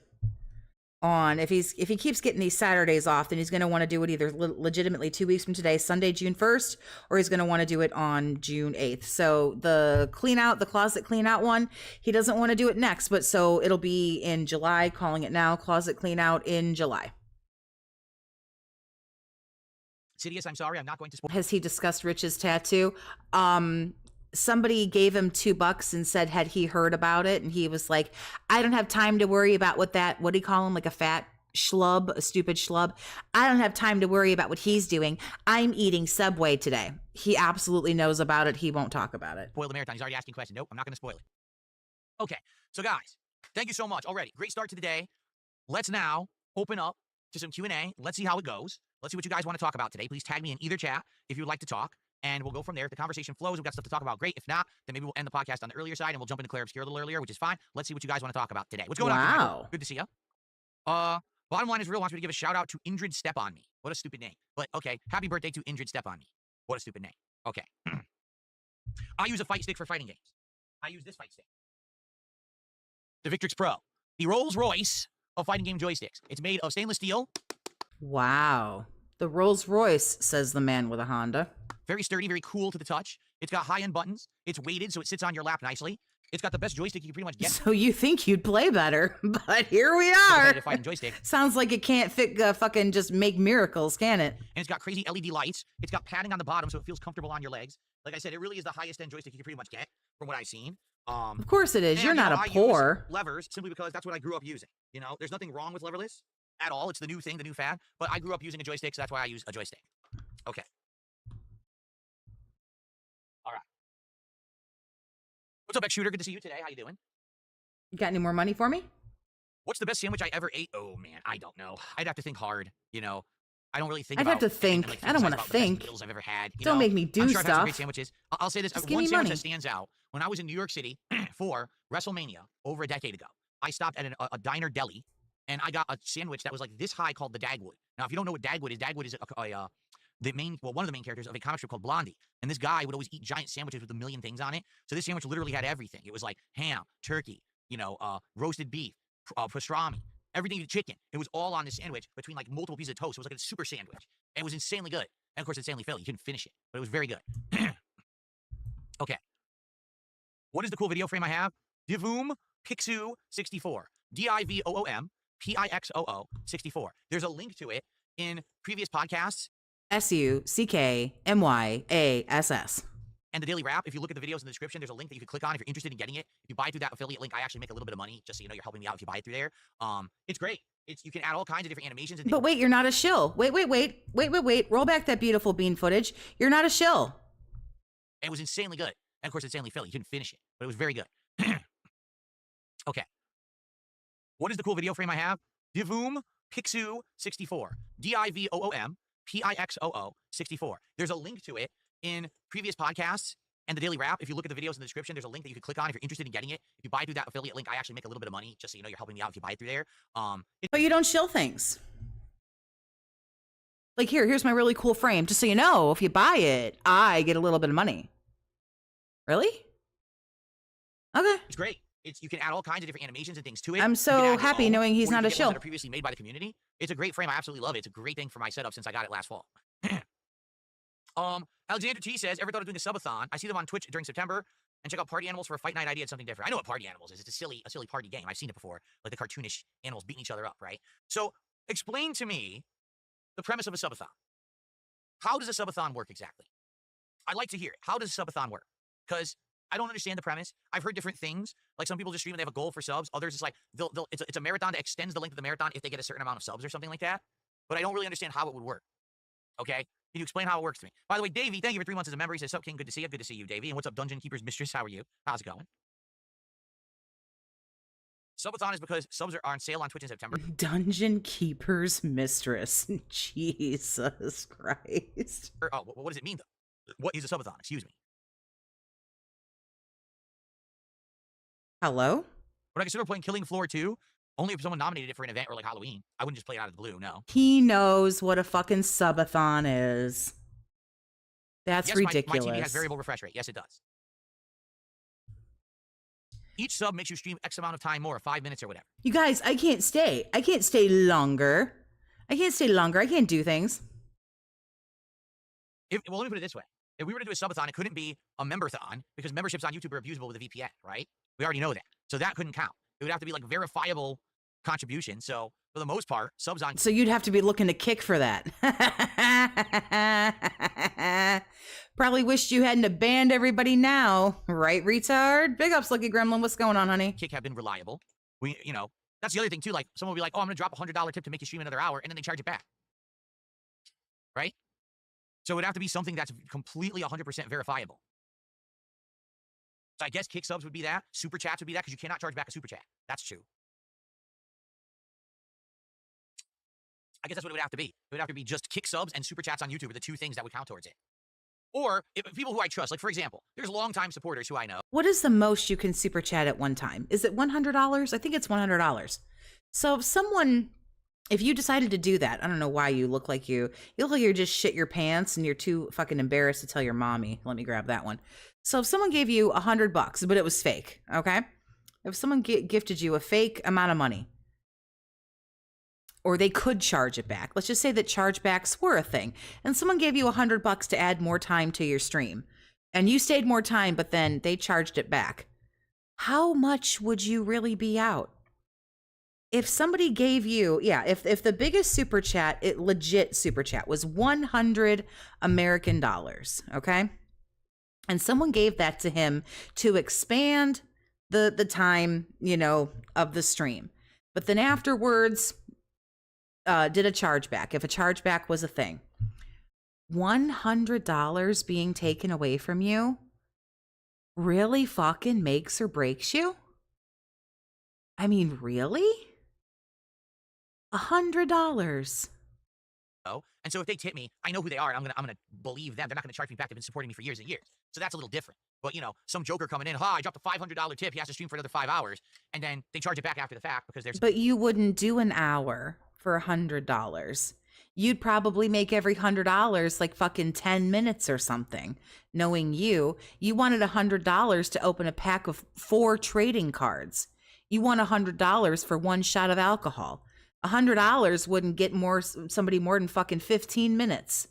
on, if he keeps getting these Saturdays off, then he's going to want to do it either legitimately 2 weeks from today, Sunday, June 1st, or he's going to want to do it on June 8th. So the closet clean out one, he doesn't want to do it next, but so it'll be in July, calling it now, closet clean out in July.
Sidious, I'm sorry, I'm not going to spoil.
Has he discussed Rich's tattoo? Somebody gave him $2 and said, had he heard about it? And he was like, I don't have time to worry about what do you call him? Like a fat schlub, a stupid schlub. I don't have time to worry about what he's doing. I'm eating Subway today. He absolutely knows about it. He won't talk about it.
Spoil the marathon. He's already asking questions. Nope, I'm not going to spoil it. Okay, so guys, thank you so much already. Great start to the day. Let's now open up to some Q&A. Let's see how it goes. Let's see what you guys want to talk about today. Please tag me in either chat if you'd like to talk, and we'll go from there. If the conversation flows, we've got stuff to talk about, great. If not, then maybe we'll end the podcast on the earlier side, and we'll jump into Claire Obscure a little earlier, which is fine. Let's see what you guys want to talk about today. What's going on?
Wow.
Good to see you. Bottom line is Real wants me to give a shout out to Indrid Step on Me. What a stupid name. But okay, happy birthday to Indrid Step on Me. What a stupid name. Okay. I use a fight stick for fighting games. I use this fight stick. The Victrix Pro. The Rolls Royce of fighting game joysticks. It's made of stainless steel.
Wow. The Rolls Royce, says the man with a Honda.
Very sturdy, very cool to the touch. It's got high-end buttons. It's weighted, so it sits on your lap nicely. It's got the best joystick you can pretty much get.
So you think you'd play better, but here we are.
Fighting joystick.
Sounds like it can't fucking just make miracles, can it?
And it's got crazy LED lights. It's got padding on the bottom, so it feels comfortable on your legs. Like I said, it really is the highest-end joystick you can pretty much get, from what I've seen.
Of course it is.
And,
You're not a poor.
Levers, simply because that's what I grew up using. There's nothing wrong with leverless at all. It's the new thing, the new fad. But I grew up using a joystick, so that's why I use a joystick. Okay. All right. What's up, X-Shooter? Good to see you today. How you doing?
You got any more money for me?
What's the best sandwich I ever ate? Oh, man, I don't know. I'd have to think hard, I don't really think
I'd have to think. I don't want to think.
Meals I've ever had.
Don't make me do
I'm sure
stuff.
I've had some great sandwiches. I'll say this.
Just
one
give me
sandwich
money.
that stands out. When I was in New York City for WrestleMania over a decade ago, I stopped at a diner deli, and I got a sandwich that was like this high called the Dagwood. Now, if you don't know what Dagwood is one of the main characters of a comic strip called Blondie. And this guy would always eat giant sandwiches with a million things on it. So this sandwich literally had everything. It was like ham, turkey, roasted beef, pastrami, everything, chicken. It was all on this sandwich between like multiple pieces of toast. It was like a super sandwich. It was insanely good. And of course, it's insanely filling. You couldn't finish it, but it was very good. Okay. What is the cool video frame I have? Divoom Pixoo 64. DIVOOM PIXOO 64. There's a link to it in previous podcasts.
SUCKMYASS.
And the daily wrap, if you look at the videos in the description, there's a link that you can click on if you're interested in getting it. If you buy through that affiliate link, I actually make a little bit of money, just so you know you're helping me out if you buy it through there. It's great. you can add all kinds of different animations. And
But wait, you're not a shill. Wait. Roll back that beautiful bean footage. You're not a shill.
It was insanely good. And of course, insanely failed. You couldn't finish it, but it was very good. Okay. What is the cool video frame I have? Divoom Pixoo 64. DIVOOM PIXOO 64. There's a link to it in previous podcasts and the Daily Wrap. If you look at the videos in the description, there's a link that you can click on if you're interested in getting it. If you buy through that affiliate link, I actually make a little bit of money, just so you know you're helping me out if you buy it through there.
But you don't shill things. Like here's my really cool frame. Just so you know, if you buy it, I get a little bit of money. Really? Okay.
It's great. You can add all kinds of different animations and things to it.
I'm so happy knowing he's not a shill.
That are previously made by the community. It's a great frame. I absolutely love it. It's a great thing for my setup since I got it last fall. Alexander T says, ever thought of doing a subathon? I see them on Twitch during September. And check out Party Animals for a fight night. I did something different. I know what Party Animals is. It's a silly party game. I've seen it before. Like the cartoonish animals beating each other up, right? So explain to me the premise of a subathon. How does a subathon work exactly? I'd like to hear it. How does a subathon work? Because I don't understand the premise. I've heard different things. Like some people just stream and they have a goal for subs. Others, it's like it's a marathon that extends the length of the marathon if they get a certain amount of subs or something like that. But I don't really understand how it would work. Okay? Can you explain how it works to me? By the way, Davey, thank you for 3 months as a member. He says, "Sup, King? Good to see you. Good to see you, Davey. And what's up, Dungeon Keeper's Mistress? How are you? How's it going?" Subathon is because subs are on sale on Twitch in September.
Dungeon Keeper's Mistress. Jesus Christ.
Oh, what does it mean, though? What is a subathon? Excuse me.
Hello?
Would I consider playing Killing Floor 2? Only if someone nominated it for an event or like Halloween. I wouldn't just play it out of the blue, no.
He knows what a fucking subathon is. That's
yes,
ridiculous.
My TV has variable refresh rate. Yes, it does. Each sub makes you stream X amount of time more, 5 minutes or whatever.
You guys, I can't stay. I can't stay longer. I can't do things.
Well, let me put it this way. If we were to do a subathon, it couldn't be a memberthon because memberships on YouTube are abusable with a VPN, right? We already know that. So that couldn't count. It would have to be like verifiable contribution. So for the most part, subs on...
So you'd have to be looking to kick for that. Probably wished you hadn't have banned everybody now. Right, retard? Big ups, Lucky Gremlin. What's going on, honey?
Kick have been reliable. That's the other thing too. Like someone will be like, "Oh, I'm going to drop a $100 tip to make you stream another hour," and then they charge it back. Right? So it would have to be something that's completely 100% verifiable. So I guess kick subs would be that. Super chats would be that because you cannot charge back a super chat. That's true. I guess that's what it would have to be. It would have to be just kick subs and super chats on YouTube are the 2 things that would count towards it. Or if people who I trust, like for example, there's longtime supporters who I know.
What is the most you can super chat at one time? Is it $100? I think it's $100. So if you decided to do that, I don't know why you look like you're just shit your pants and you're too fucking embarrassed to tell your mommy. Let me grab that one. So if someone gave you $100, but it was fake, okay? If someone gifted you a fake amount of money, or they could charge it back. Let's just say that chargebacks were a thing, and someone gave you $100 to add more time to your stream, and you stayed more time, but then they charged it back. How much would you really be out? If somebody gave you, if the biggest super chat, legit super chat, was 100 American dollars, okay? And someone gave that to him to expand the time, of the stream. But then afterwards, did a chargeback, if a chargeback was a thing. $100 being taken away from you really fucking makes or breaks you? I mean, really? $100.
Oh, and so if they tip me, I know who they are, and I'm gonna believe them. They're not gonna charge me back. They've been supporting me for years and years. So that's a little different. But some joker coming in, I dropped a $500 tip. He has to stream for another 5 hours, and then they charge it back after the fact because there's.
But you wouldn't do an hour for $100. You'd probably make every $100 like fucking 10 minutes or something. Knowing you wanted $100 to open a pack of 4 trading cards. You want $100 for 1 shot of alcohol. $100 wouldn't get somebody more than fucking 15 minutes.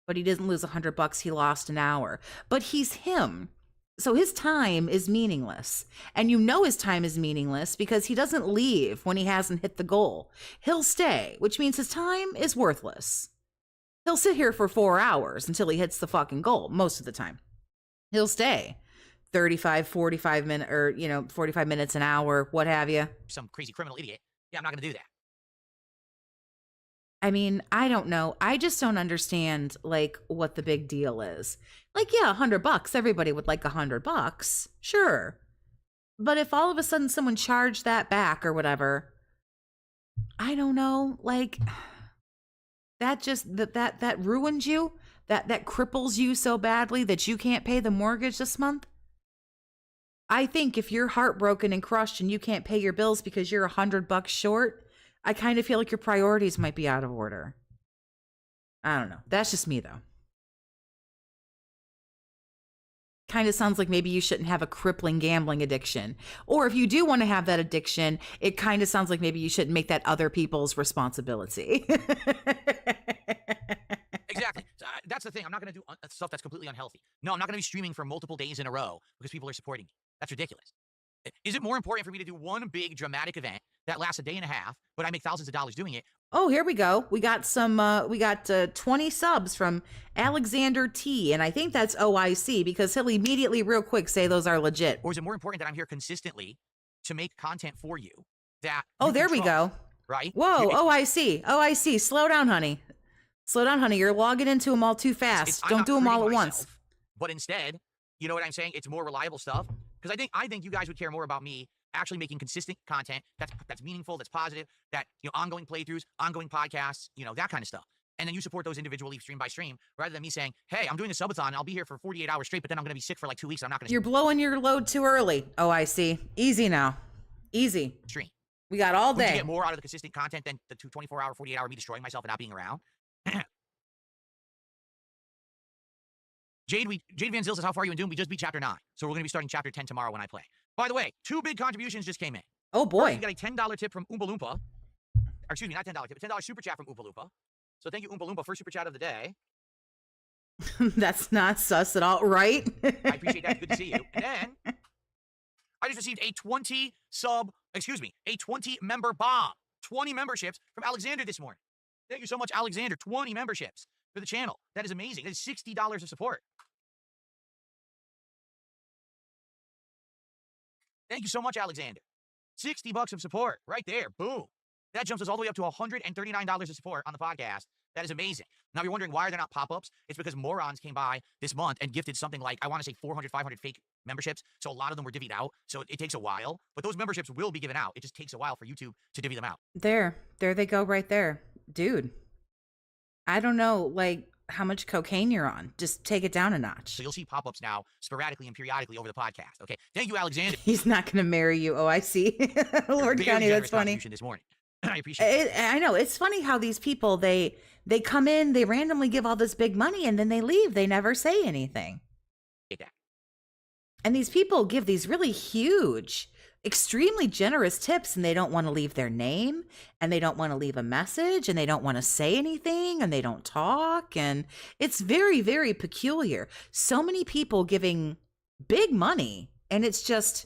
But he didn't lose $100, he lost an hour. But he's him. So his time is meaningless. And his time is meaningless because he doesn't leave when he hasn't hit the goal. He'll stay, which means his time is worthless. He'll sit here for 4 hours until he hits the fucking goal, most of the time. He'll stay 35, 45 minutes, or 45 minutes, an hour, what have you.
Some crazy criminal idiot. Yeah, I'm not going to do that.
I mean, I don't know. I just don't understand like what the big deal is. Like, yeah, $100. Everybody would like $100. Sure. But if all of a sudden someone charged that back or whatever, I don't know, like that just that ruins you, that cripples you so badly that you can't pay the mortgage this month. I think if you're heartbroken and crushed and you can't pay your bills because you're $100 short, I kind of feel like your priorities might be out of order. I don't know. That's just me though. Kind of sounds like maybe you shouldn't have a crippling gambling addiction. Or if you do want to have that addiction, it kind of sounds like maybe you shouldn't make that other people's responsibility.
Exactly. So, that's the thing. I'm not going to do stuff that's completely unhealthy. No, I'm not going to be streaming for multiple days in a row because people are supporting me. That's ridiculous. Is it more important for me to do one big dramatic event that lasts a day and a half, but I make thousands of dollars doing it?
Oh, here we go. We got some, 20 subs from Alexander T. And I think that's OIC because he'll immediately real quick say those are legit.
Or is it more important that I'm here consistently to make content for you that...
Oh, there we go.
Right?
Whoa, OIC. Slow down, honey. Slow down, honey. You're logging into them all too fast. Don't do them all at once.
But instead, you know what I'm saying? It's more reliable stuff. Because I think you guys would care more about me actually making consistent content that's meaningful, that's positive, that, you know, ongoing playthroughs, ongoing podcasts, you know, that kind of stuff. And then you support those individually stream by stream, rather than me saying, hey, I'm doing a subathon, I'll be here for 48 hours straight, but then I'm going to be sick for like 2 weeks. I'm not going to...
You're blowing your load too early. OIC. Easy now. Easy.
Stream.
We got all
Would you
day.
get more out of the consistent content than the 24-hour, 48-hour me destroying myself and not being around? Jade Van Zyl says, how far are you in Doom? We just beat Chapter 9. So we're going to be starting Chapter 10 tomorrow when I play. By the way, 2 big contributions just came in.
Oh, boy.
First, we got a $10 tip from Oompa Loompa. Or, excuse me, not $10 tip. A $10 super chat from Oompa Loompa. So thank you, Oompa Loompa, first super chat of the day.
That's not sus at all, right?
I appreciate that. Good to see you. And then, I just received a 20 member bomb. 20 memberships from Alexander this morning. Thank you so much, Alexander. 20 memberships for the channel. That is amazing. That is $60 of support. Thank you so much, Alexander. $60 of support right there. Boom. That jumps us all the way up to $139 of support on the podcast. That is amazing. Now, if you're wondering why are there not pop-ups, it's because morons came by this month and gifted something like, I want to say 400, 500 fake memberships. So a lot of them were divvied out. So it takes a while. But those memberships will be given out. It just takes a while for YouTube to divvy them out.
There they go right there. Dude, I don't know, like, how much cocaine you're on. Just take it down a notch.
So you'll see pop-ups now sporadically and periodically over the podcast. Okay. Thank you, Alexander.
He's not going to marry you. Oh, I see. Lord County, that's funny.
This morning. I appreciate it.
I know. It's funny how these people, they come in, they randomly give all this big money, and then they leave. They never say anything.
Yeah.
And these people give these really huge, extremely generous tips, and they don't want to leave their name, and they don't want to leave a message, and they don't want to say anything, and they don't talk. And it's very, very peculiar. So many people giving big money, and it's just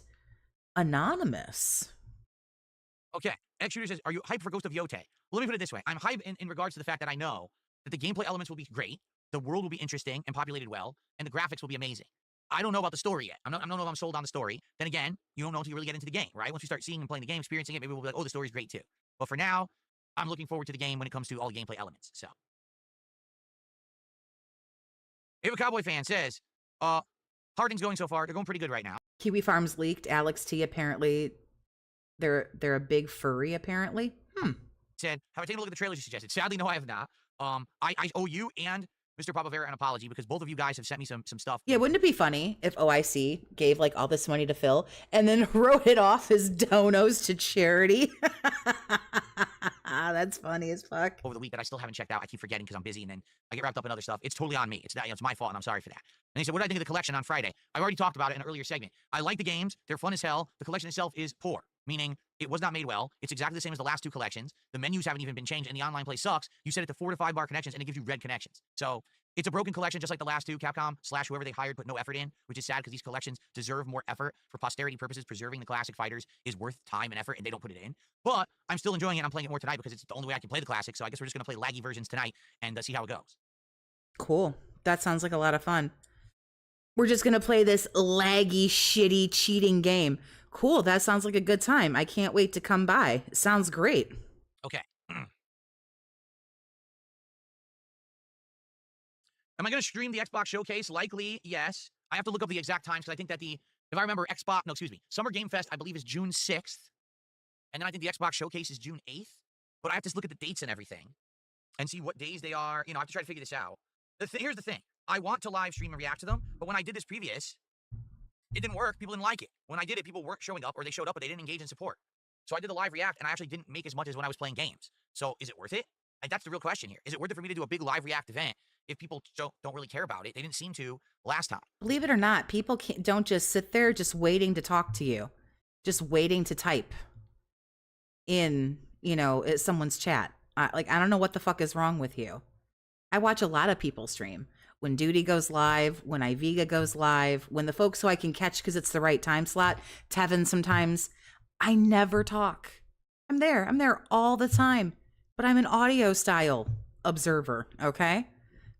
anonymous.
Okay. X Shooter says, are you hyped for Ghost of Yote? Well, let me put it this way. I'm hyped in regards to the fact that I know that the gameplay elements will be great, the world will be interesting and populated well, and the graphics will be amazing. I don't know about the story yet. I don't know if I'm sold on the story. Then again, you don't know until you really get into the game, right? Once you start seeing and playing the game, experiencing it, maybe we'll be like, oh, the story's great too. But for now, I'm looking forward to the game when it comes to all the gameplay elements. So, Ava Cowboy fan says, how are things going so far? They're going pretty good right now.
Kiwi Farms leaked. Alex T apparently, they're a big furry apparently.
Said, have I taken a look at the trailers you suggested? Sadly, no, I have not. I owe you and Mr. Papavera an apology because both of you guys have sent me some stuff.
Yeah, wouldn't it be funny if OIC gave like all this money to Phil and then wrote it off as donos to charity? That's funny as fuck.
Over the week that I still haven't checked out. I keep forgetting because I'm busy and then I get wrapped up in other stuff. It's totally on me. It's not, it's my fault and I'm sorry for that. And he said, what did I think of the collection on Friday? I already talked about it in an earlier segment. I like the games. They're fun as hell. The collection itself is poor, meaning it was not made well. It's exactly the same as the last two collections. The menus haven't even been changed and the online play sucks. You set it to 4 to 5 bar connections and it gives you red connections. So it's a broken collection just like the last two. Capcom / whoever they hired put no effort in, which is sad because these collections deserve more effort. For posterity purposes, preserving the classic fighters is worth time and effort and they don't put it in. But I'm still enjoying it and I'm playing it more tonight because it's the only way I can play the classic. So I guess we're just going to play laggy versions tonight and see how it goes.
Cool. That sounds like a lot of fun. We're just going to play this laggy, shitty, cheating game. Cool. That sounds like a good time. I can't wait to come by. Sounds great.
Okay. Am I going to stream the Xbox Showcase? Likely, yes. I have to look up the exact times because I think that if I remember Summer Game Fest, I believe is June 6th. And then I think the Xbox Showcase is June 8th. But I have to look at the dates and everything and see what days they are. You know, I have to try to figure this out. Here's the thing. I want to live stream and react to them, but when I did this previous, it didn't work. People didn't like it. When I did it, people weren't showing up, or they showed up, but they didn't engage in support. So I did the live react, and I actually didn't make as much as when I was playing games. So is it worth it? And that's the real question here. Is it worth it for me to do a big live react event if people don't really care about it? They didn't seem to last time.
Believe it or not, people don't just sit there just waiting to talk to you, just waiting to type in, you know, someone's chat. I don't know what the fuck is wrong with you. I watch a lot of people stream. When Duty goes live, when Iviga goes live, when the folks who I can catch because it's the right time slot, Tevin sometimes, I never talk. I'm there all the time, but I'm an audio style observer, okay?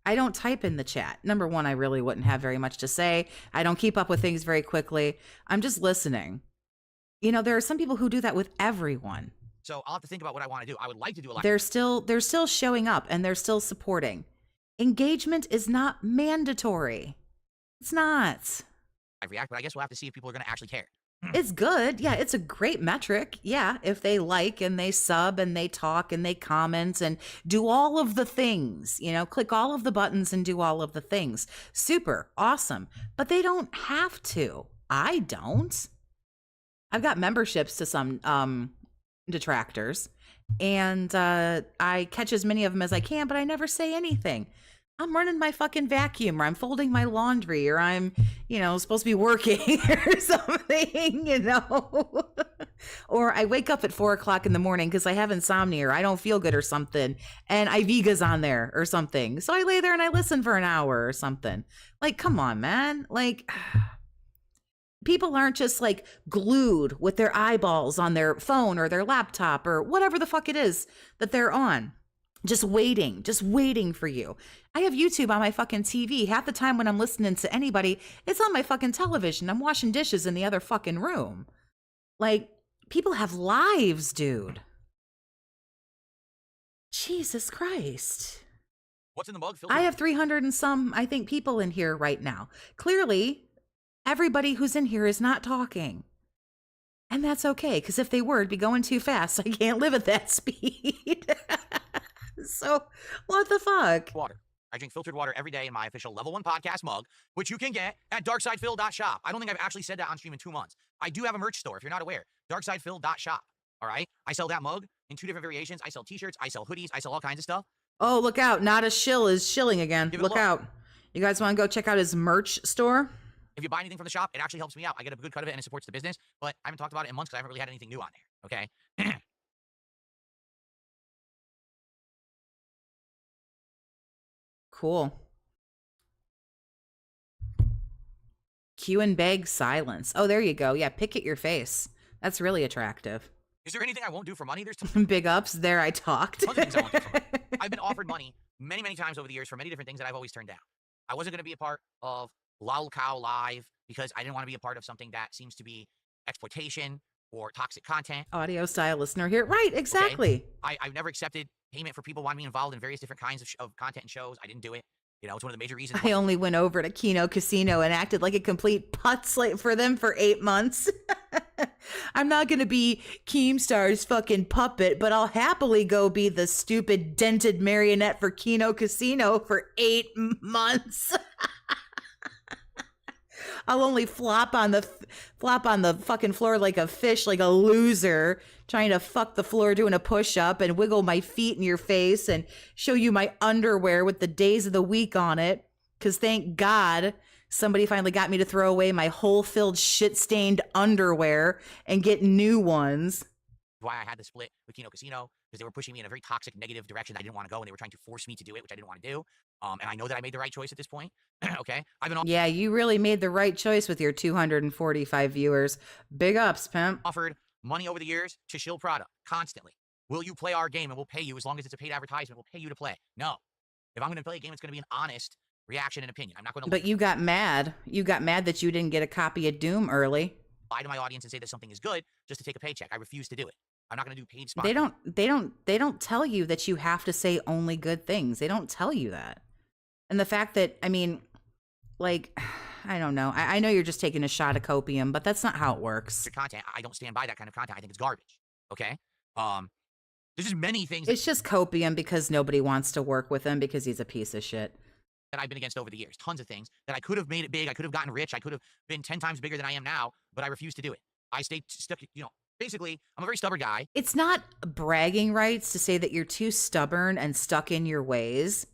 I don't type in the chat. Number one, I really wouldn't have very much to say. I don't keep up with things very quickly. I'm just listening. You know, there are some people who do that with everyone.
So I'll have to think about what I want to do. I would like to do a live.
They're still showing up and they're still supporting. Engagement is not mandatory. It's not.
I react, but I guess we'll have to see if people are going to actually care.
It's good. Yeah, it's a great metric. Yeah, if they like and they sub and they talk and they comment and do all of the things, you know, click all of the buttons and do all of the things. Super awesome. But they don't have to. I don't. I've got memberships to some detractors, and I catch as many of them as I can, but I never say anything. I'm running my fucking vacuum, or I'm folding my laundry, or I'm, you know, supposed to be working or something, you know. Or I wake up at 4 o'clock in the morning because I have insomnia or I don't feel good or something, and Iviga's on there or something. So I lay there and I listen for an hour or something. Like, come on, man. Like, people aren't just like glued with their eyeballs on their phone or their laptop or whatever the fuck it is that they're on. Just waiting for you. I have YouTube on my fucking TV. Half the time when I'm listening to anybody, it's on my fucking television. I'm washing dishes in the other fucking room. Like, people have lives, dude. Jesus Christ.
What's in the mug?
I have 300 and some, I think, people in here right now. Clearly, everybody who's in here is not talking. And that's okay, because if they were, it'd be going too fast. I can't live at that speed. So, what the fuck?
Water. I drink filtered water every day in my official Level 1 podcast mug, which you can get at darksidefil.shop. I don't think I've actually said that on stream in 2 months. I do have a merch store, if you're not aware. darksidefil.shop. All right? I sell that mug in 2 different variations. I sell t-shirts. I sell hoodies. I sell all kinds of stuff.
Oh, look out. Not a shill is shilling again. Look out. You guys want to go check out his merch store?
If you buy anything from the shop, it actually helps me out. I get a good cut of it and it supports the business, but I haven't talked about it in months because I haven't really had anything new on there, okay?
Cool. Cue and beg silence. Oh, there you go. Yeah, pick at your face. That's really attractive.
Is there anything I won't do for money? There's
big ups. There I talked.
Tons of things I won't do for money. I've been offered money many, many times over the years for many different things that I've always turned down. I wasn't going to be a part of Lol Cow Live because I didn't want to be a part of something that seems to be exploitation or toxic content.
Audio style listener here. Right, exactly.
Okay? I've never accepted payment for people wanting me involved in various different kinds of content and shows. I didn't do it. You know, it's one of the major reasons.
I only went over to Kino Casino and acted like a complete putz for them for 8 months. I'm not going to be Keemstar's fucking puppet, but I'll happily go be the stupid dented marionette for Kino Casino for 8 months. I'll only flop on the fucking floor like a fish, like a loser, trying to fuck the floor doing a push-up and wiggle my feet in your face and show you my underwear with the days of the week on it. Because thank God somebody finally got me to throw away my hole-filled, shit-stained underwear and get new ones.
Why I had to split with Kino Casino, because they were pushing me in a very toxic, negative direction I didn't want to go, and they were trying to force me to do it, which I didn't want to do. And I know that I made the right choice at this point. Okay,
yeah, you really made the right choice with your 245 viewers. Big ups, pimp.
Offered money over the years to shill product constantly. Will you play our game and we'll pay you as long as it's a paid advertisement? We'll pay you to play. No. If I'm going to play a game, it's going to be an honest reaction and opinion. I'm not going to.
But you got mad. You got mad that you didn't get a copy of Doom early.
Lie to my audience and say that something is good just to take a paycheck. I refuse to do it. I'm not going to do paid spot.
They don't tell you that you have to say only good things. They don't tell you that. And the fact that, I mean, like, I don't know. I know you're just taking a shot of copium, but that's not how it works.
Content. I don't stand by that kind of content. I think it's garbage. Okay? There's just many things.
It's just copium because nobody wants to work with him because he's a piece of shit.
That I've been against over the years. Tons of things that I could have made it big. I could have gotten rich. I could have been 10 times bigger than I am now, but I refuse to do it. I stay stuck, you know, basically, I'm a very stubborn guy.
It's not bragging rights to say that you're too stubborn and stuck in your ways,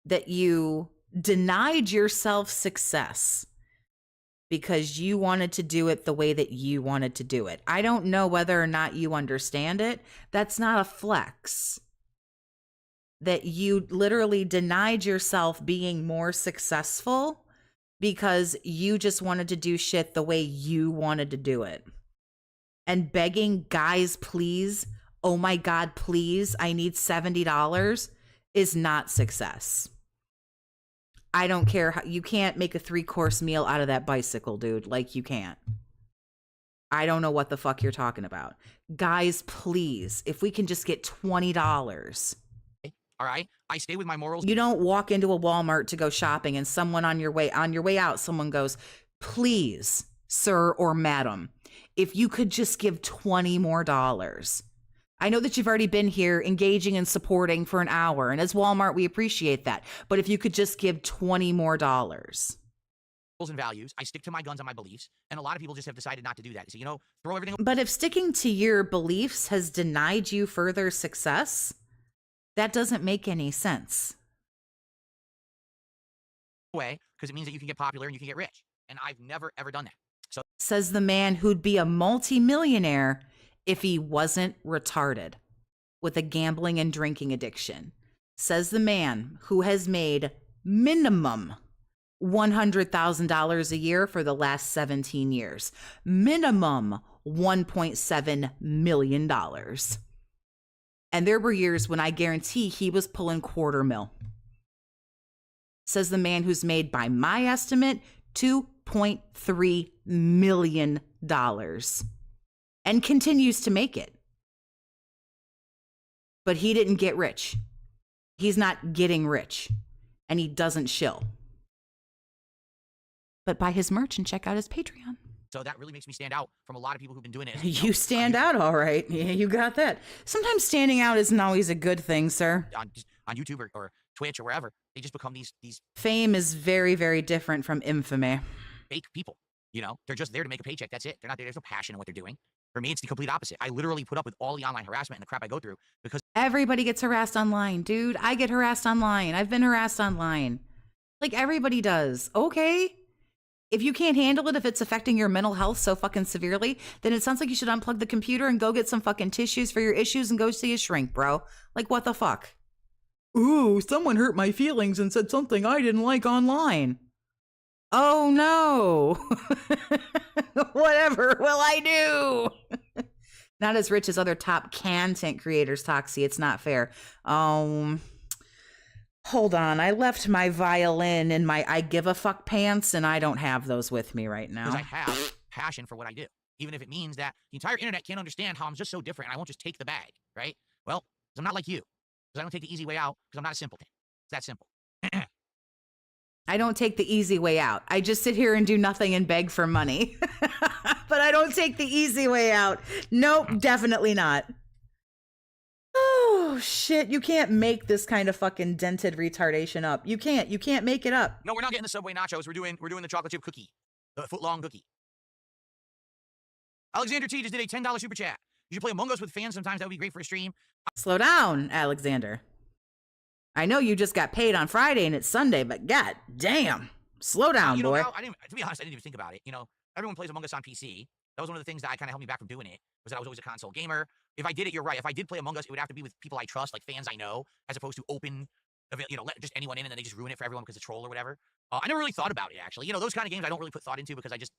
that you denied yourself success because you wanted to do it the way that you wanted to do it. I don't know whether or not you understand it. That's not a flex. That you literally denied yourself being more successful because you just wanted to do shit the way you wanted to do it. And begging, guys, please, oh my God, please, I need $70 is not success. I don't care how, you can't make a 3-course meal out of that bicycle, dude. Like, you can't. I don't know what the fuck you're talking about. Guys, please, if we can just get $20.
All right? I stay with my morals.
You don't walk into a Walmart to go shopping and someone on your way out, someone goes, please, sir or madam, if you could just give $20 more. I know that you've already been here engaging and supporting for an hour, and as Walmart, we appreciate that. But if you could just give $20 more.
And values, I stick to my guns and my beliefs, and a lot of people just have decided not to do that. So, you know, throw everything.
But if sticking to your beliefs has denied you further success, that doesn't make any sense.
Way, because it means that you can get popular and you can get rich, and I've never ever done that. So
says the man who'd be a multi-millionaire if he wasn't retarded with a gambling and drinking addiction. Says the man who has made minimum $100,000 a year for the last 17 years. Minimum $1.7 million. And there were years when I guarantee he was pulling $250,000. Says the man who's made, by my estimate, $2.3 million. And continues to make it. But he didn't get rich. He's not getting rich. And he doesn't shill. But buy his merch and check out his Patreon.
So that really makes me stand out from a lot of people who've been doing it.
You stand out, all right. Yeah, you got that. Sometimes standing out isn't always a good thing, sir.
On YouTube or Twitch or wherever, they just become these
Fame is very, very different from infamy.
Fake people. You know, they're just there to make a paycheck. That's it. They're not there. There's no passion in what they're doing. For me, it's the complete opposite. I literally put up with all the online harassment and the crap I go through because
everybody gets harassed online, dude. I get harassed online. I've been harassed online. Like, everybody does. Okay. If you can't handle it, if it's affecting your mental health so fucking severely, then it sounds like you should unplug the computer and go get some fucking tissues for your issues and go see a shrink, bro. Like, what the fuck? Ooh, someone hurt my feelings and said something I didn't like online. Oh no. Whatever will I do? Not as rich as other top content creators, TAHXIC. It's not fair. Hold on. I left my violin in my I give a fuck pants, and I don't have those with me right now.
Because I have passion for what I do, even if it means that the entire internet can't understand how I'm just so different and I won't just take the bag, right? Well, because I'm not like you. Because I don't take the easy way out because I'm not a simpleton. It's that simple.
I don't take the easy way out. I just sit here and do nothing and beg for money. But I don't take the easy way out. Nope, definitely not. Oh, shit. You can't make this kind of fucking dented retardation up. You can't. You can't make it up.
No, we're not getting the Subway nachos. We're doing the chocolate chip cookie. The foot-long cookie. Alexander T just did a $10 super chat. You should play Among Us with fans sometimes. That would be great for a stream.
Slow down, Alexander. I know you just got paid on Friday and it's Sunday, but god damn. Slow down, boy.
Now, to be honest, I didn't even think about it. You know, everyone plays Among Us on PC. That was one of the things that kind of held me back from doing it, was that I was always a console gamer. If I did it, you're right. If I did play Among Us, it would have to be with people I trust, like fans I know, as opposed to open, you know, let just anyone in and then they just ruin it for everyone because it's a troll or whatever. I never really thought about it, actually. You know, those kind of games I don't really put thought into because I just,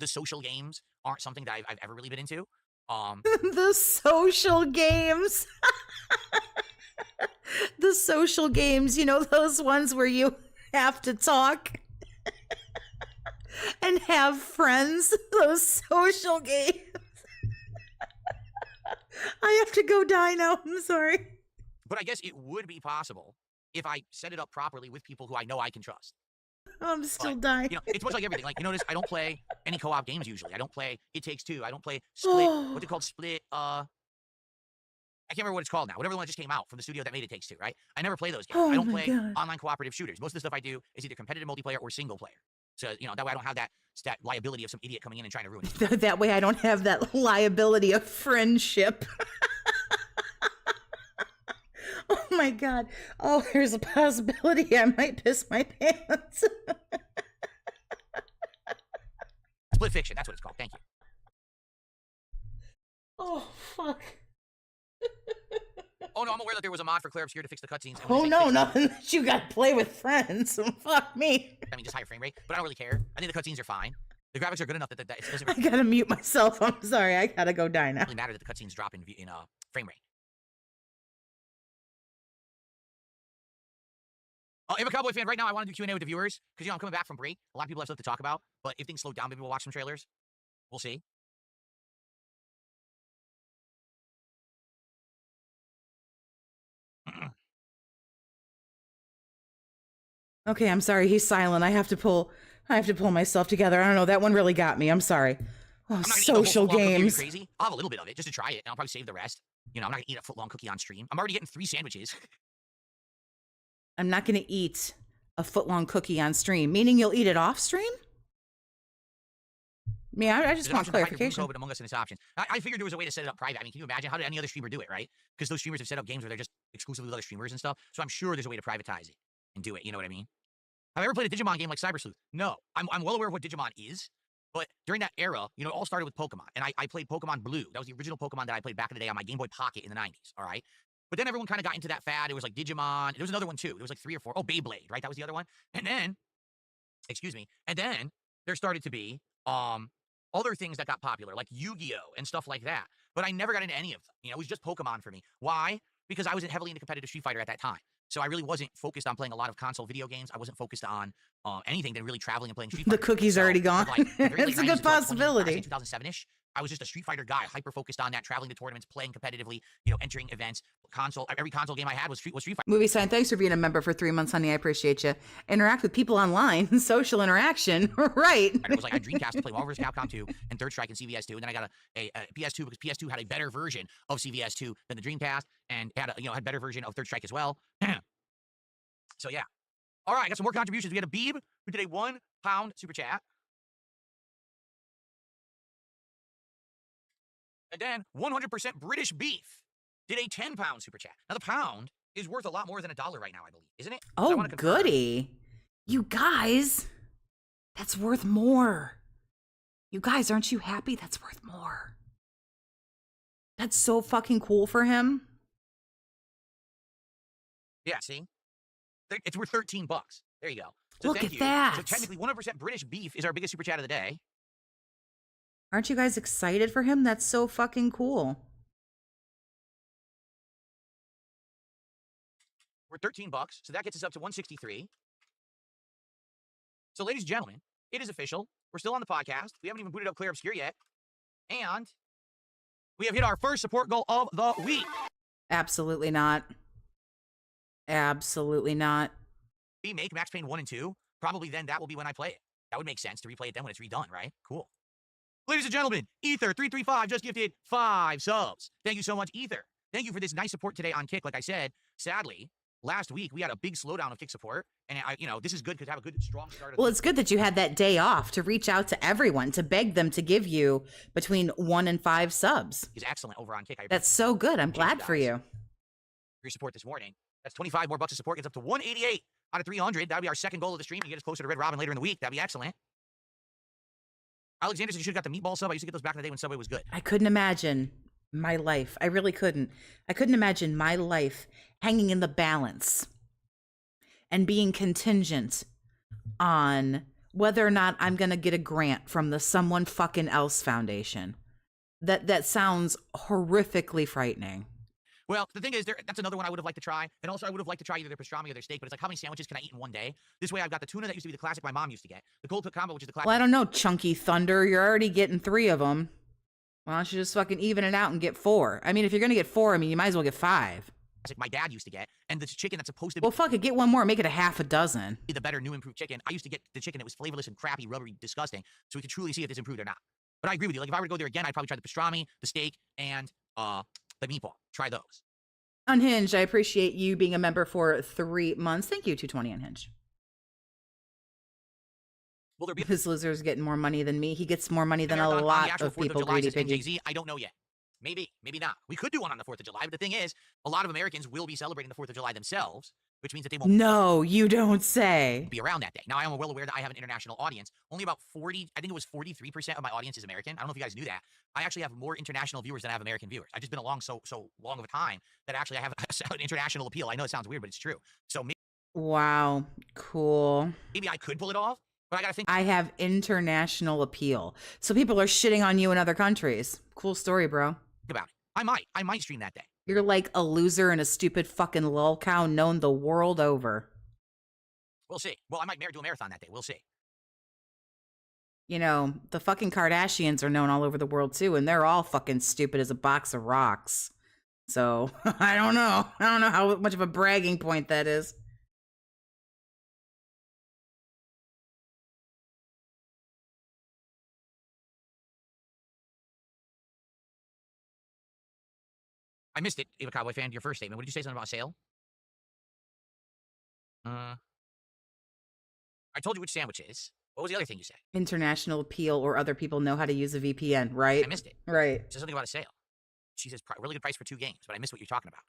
the social games aren't something that I've ever really been into.
The social games. The social games, you know, those ones where you have to talk and have friends. Those social games. I have to go die now. I'm sorry.
But I guess it would be possible if I set it up properly with people who I know I can trust.
I'm still dying.
You know, it's much like everything. Like, you notice I don't play any co-op games usually. I don't play It Takes Two. I don't play Split. What's it called? Split, I can't remember what it's called now. Whatever the one that just came out from the studio that made It Takes Two, right? I never play those games. I don't play online cooperative shooters. Most of the stuff I do is either competitive multiplayer or single player. So, you know, that way I don't have that liability of some idiot coming in and trying to ruin it.
That way I don't have that liability of friendship. Oh my God. Oh, there's a possibility I might piss my pants.
Split Fiction, that's what it's called. Thank you.
Oh, fuck.
Oh no, I'm aware that there was a mod for Claire Obscure to fix the cutscenes.
Oh no, nothing that you got to play with friends. Fuck me.
I mean, just higher frame rate, but I don't really care. I think the cutscenes are fine. The graphics are good enough that it doesn't
I gotta mute myself. I'm sorry. I gotta go die now.
really matter that the cutscenes drop in frame rate. If a Cowboy fan, right now I want to do Q&A with the viewers because, you know, I'm coming back from break. A lot of people have stuff to talk about, but if things slow down, maybe we'll watch some trailers. We'll see.
Okay, I'm sorry. He's silent. I have to pull myself together. I don't know. That one really got me. I'm sorry. Oh, social games.
Crazy. I'll have a little bit of it just to try it, and I'll probably save the rest. You know, I'm not gonna eat a foot-long cookie on stream. I'm already getting 3 sandwiches.
I'm not gonna eat a foot-long cookie on stream, meaning you'll eat it off stream? Yeah, I just want clarification.
But Among Us in this option. I figured there was a way to set it up private. I mean, can you imagine? How did any other streamer do it, right? Because those streamers have set up games where they're just exclusively with other streamers and stuff. So I'm sure there's a way to privatize it and do it. You know what I mean? Have I ever played a Digimon game like Cyber Sleuth? No. I'm well aware of what Digimon is. But during that era, you know, it all started with Pokemon. And I played Pokemon Blue. That was the original Pokemon that I played back in the day on my Game Boy Pocket in the 90s, all right? But then everyone kind of got into that fad. It was like Digimon. There was another one, too. There was like 3 or 4. Oh, Beyblade, right? That was the other one. And then, excuse me, and then there started to be other things that got popular, like Yu-Gi-Oh! And stuff like that. But I never got into any of them. You know, it was just Pokemon for me. Why? Because I was heavily into competitive Street Fighter at that time. So I really wasn't focused on playing a lot of console video games. I wasn't focused on anything than really traveling and playing Street Fighter.
The cookie's already gone.
Like,
It's a good possibility.
2007-ish. I was just a Street Fighter guy, hyper-focused on that, traveling to tournaments, playing competitively, you know, entering events. Every console game I had was Street Fighter.
Movie Sign, thanks for being a member for 3 months, honey. I appreciate you. Interact with people online, social interaction, right?
And it was like I Dreamcast to play Marvel vs. Capcom 2 and Third Strike and CVS 2, and then I got a PS2 because PS2 had a better version of CVS 2 than the Dreamcast, and had a better version of Third Strike as well. So yeah. All right, I got some more contributions. We had a Beeb who did a £1 super chat. And then 100% British Beef did a £10 super chat. Now, the pound is worth a lot more than $1 right now, I believe, isn't it?
Oh, goody. You guys, that's worth more. You guys, aren't you happy? That's worth more. That's so fucking cool for him.
Yeah, see? It's worth $13. There you go. So
Look
thank
at
you.
that.
So technically, 100% British Beef is our biggest super chat of the day.
Aren't you guys excited for him? That's so fucking cool.
We're $13, so that gets us up to 163. So, ladies and gentlemen, it is official. We're still on the podcast. We haven't even booted up Clear Obscure yet. And we have hit our first support goal of the week.
Absolutely not. Absolutely not.
We make Max Payne 1 and 2. Probably then that will be when I play it. That would make sense to replay it then when it's redone, right? Cool. Ladies and gentlemen, Ether335 just gifted 5 subs. Thank you so much, Ether. Thank you for this nice support today on Kick. Like I said, sadly, last week we had a big slowdown of Kick support, and this is good because I have a good, strong start.
Well, it's good that you had that day off to reach out to everyone to beg them to give you between 1 and 5 subs.
He's excellent over on Kick.
That's so good. I'm glad for you.
Your support this morning. That's 25 more bucks of support. Gets up to 188 out of 300. That would be our second goal of the stream. You get us closer to Red Robin later in the week. That'd be excellent. Alexander said you should have got the meatball sub. I used to get those back in the day when Subway was good.
I couldn't imagine my life. I really couldn't. I couldn't imagine my life hanging in the balance and being contingent on whether or not I'm going to get a grant from the Someone Fucking Else Foundation. That sounds horrifically frightening.
Well, the thing is, that's another one I would have liked to try. And also, I would have liked to try either their pastrami or their steak. But it's like, how many sandwiches can I eat in one day? This way, I've got the tuna that used to be the classic my mom used to get. The cold cook combo, which is the classic.
Well, I don't know, Chunky Thunder. You're already getting 3 of them. Why don't you just fucking even it out and get 4? I mean, if you're going to get 4, I mean, you might as well get 5.
my dad used to get, and the chicken that's supposed to be
Well, fuck it, get one more, make it a half a dozen.
the better new improved chicken. I used to get the chicken that was flavorless and crappy, rubbery, disgusting, so we could truly see if it's improved or not. But I agree with you. Like, if I were to go there again, I'd probably try the pastrami, the steak, and the meatball. Try those.
Unhinged, I appreciate you being a member for 3 months. Thank you, 220 Unhinged.
Will there be
This loser's getting more money than me. He gets more money than a
marathon on the
lot
actual
of
4th
people,
July
Greedy
says
Piggy.
NJZ? I don't know yet. Maybe, maybe not. We could do one on the 4th of July, but the thing is, a lot of Americans will be celebrating the 4th of July themselves, which means that they won't
No, you don't say.
be around that day. Now, I am well aware that I have an international audience. Only about 40, I think it was 43% of my audience is American. I don't know if you guys knew that. I actually have more international viewers than I have American viewers. I've just been along so long of a time that actually I have an international appeal. I know it sounds weird, but it's true. So
Wow, cool.
maybe I could pull it off, but I gotta think
I have international appeal. So people are shitting on you in other countries. Cool story, bro.
about it. I might stream that day.
You're like a loser and a stupid fucking lol cow known the world over.
We'll see. Well, I might do a marathon that day. We'll see.
You know, the fucking Kardashians are known all over the world too, and they're all fucking stupid as a box of rocks. So, I don't know. I don't know how much of a bragging point that is.
I missed it, Ava Cowboy fan, your first statement. What did you say, something about a sale? I told you which sandwich it is. What was the other thing you said?
International appeal, or other people know how to use a VPN, right?
I missed it.
Right.
It says something about a sale. She says really good price for 2 games, but I missed what you're talking about.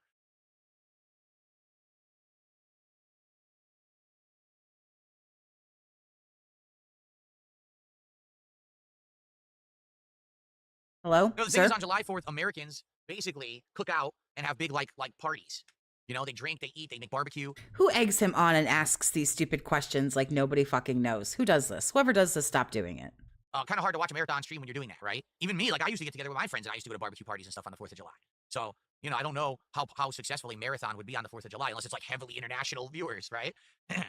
Hello,
No, the
sir?
thing is, on July 4th, Americans basically cook out and have big like parties. You know, they drink, they eat, they make barbecue.
Who eggs him on and asks these stupid questions like nobody fucking knows? Who does this? Whoever does this, stop doing it.
Kind of hard to watch a marathon stream when you're doing that, right? Even me, like I used to get together with my friends and I used to go to barbecue parties and stuff on the 4th of July. So, you know, I don't know how successful a marathon would be on the 4th of July unless it's like heavily international viewers, right? Am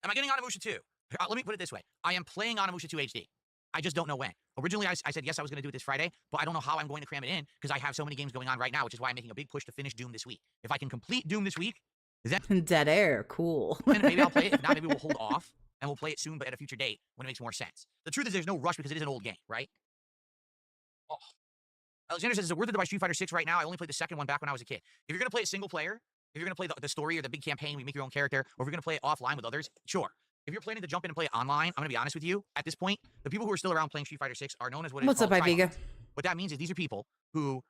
I getting Onimusha 2? Let me put it this way. I am playing Onimusha 2 HD. I just don't know when. Originally, I said yes, I was going to do it this Friday, but I don't know how I'm going to cram it in because I have so many games going on right now, which is why I'm making a big push to finish Doom this week. If I can complete Doom this week, then
Dead air, cool.
maybe I'll play it. If not, maybe we'll hold off and we'll play it soon, but at a future date when it makes more sense. The truth is there's no rush because it is an old game, right? Oh. Alexander says, is it worth it to buy Street Fighter 6 right now? I only played the second one back when I was a kid. If you're going to play it single player, if you're going to play the story or the big campaign where you make your own character, or if you're going to play it offline with others, sure. If you're planning to jump in and play it online, I'm going to be honest with you. At this point, the people who are still around playing Street Fighter 6 are known as what is
What's up,
called
Iviga?
tryhards. What that means is these are people who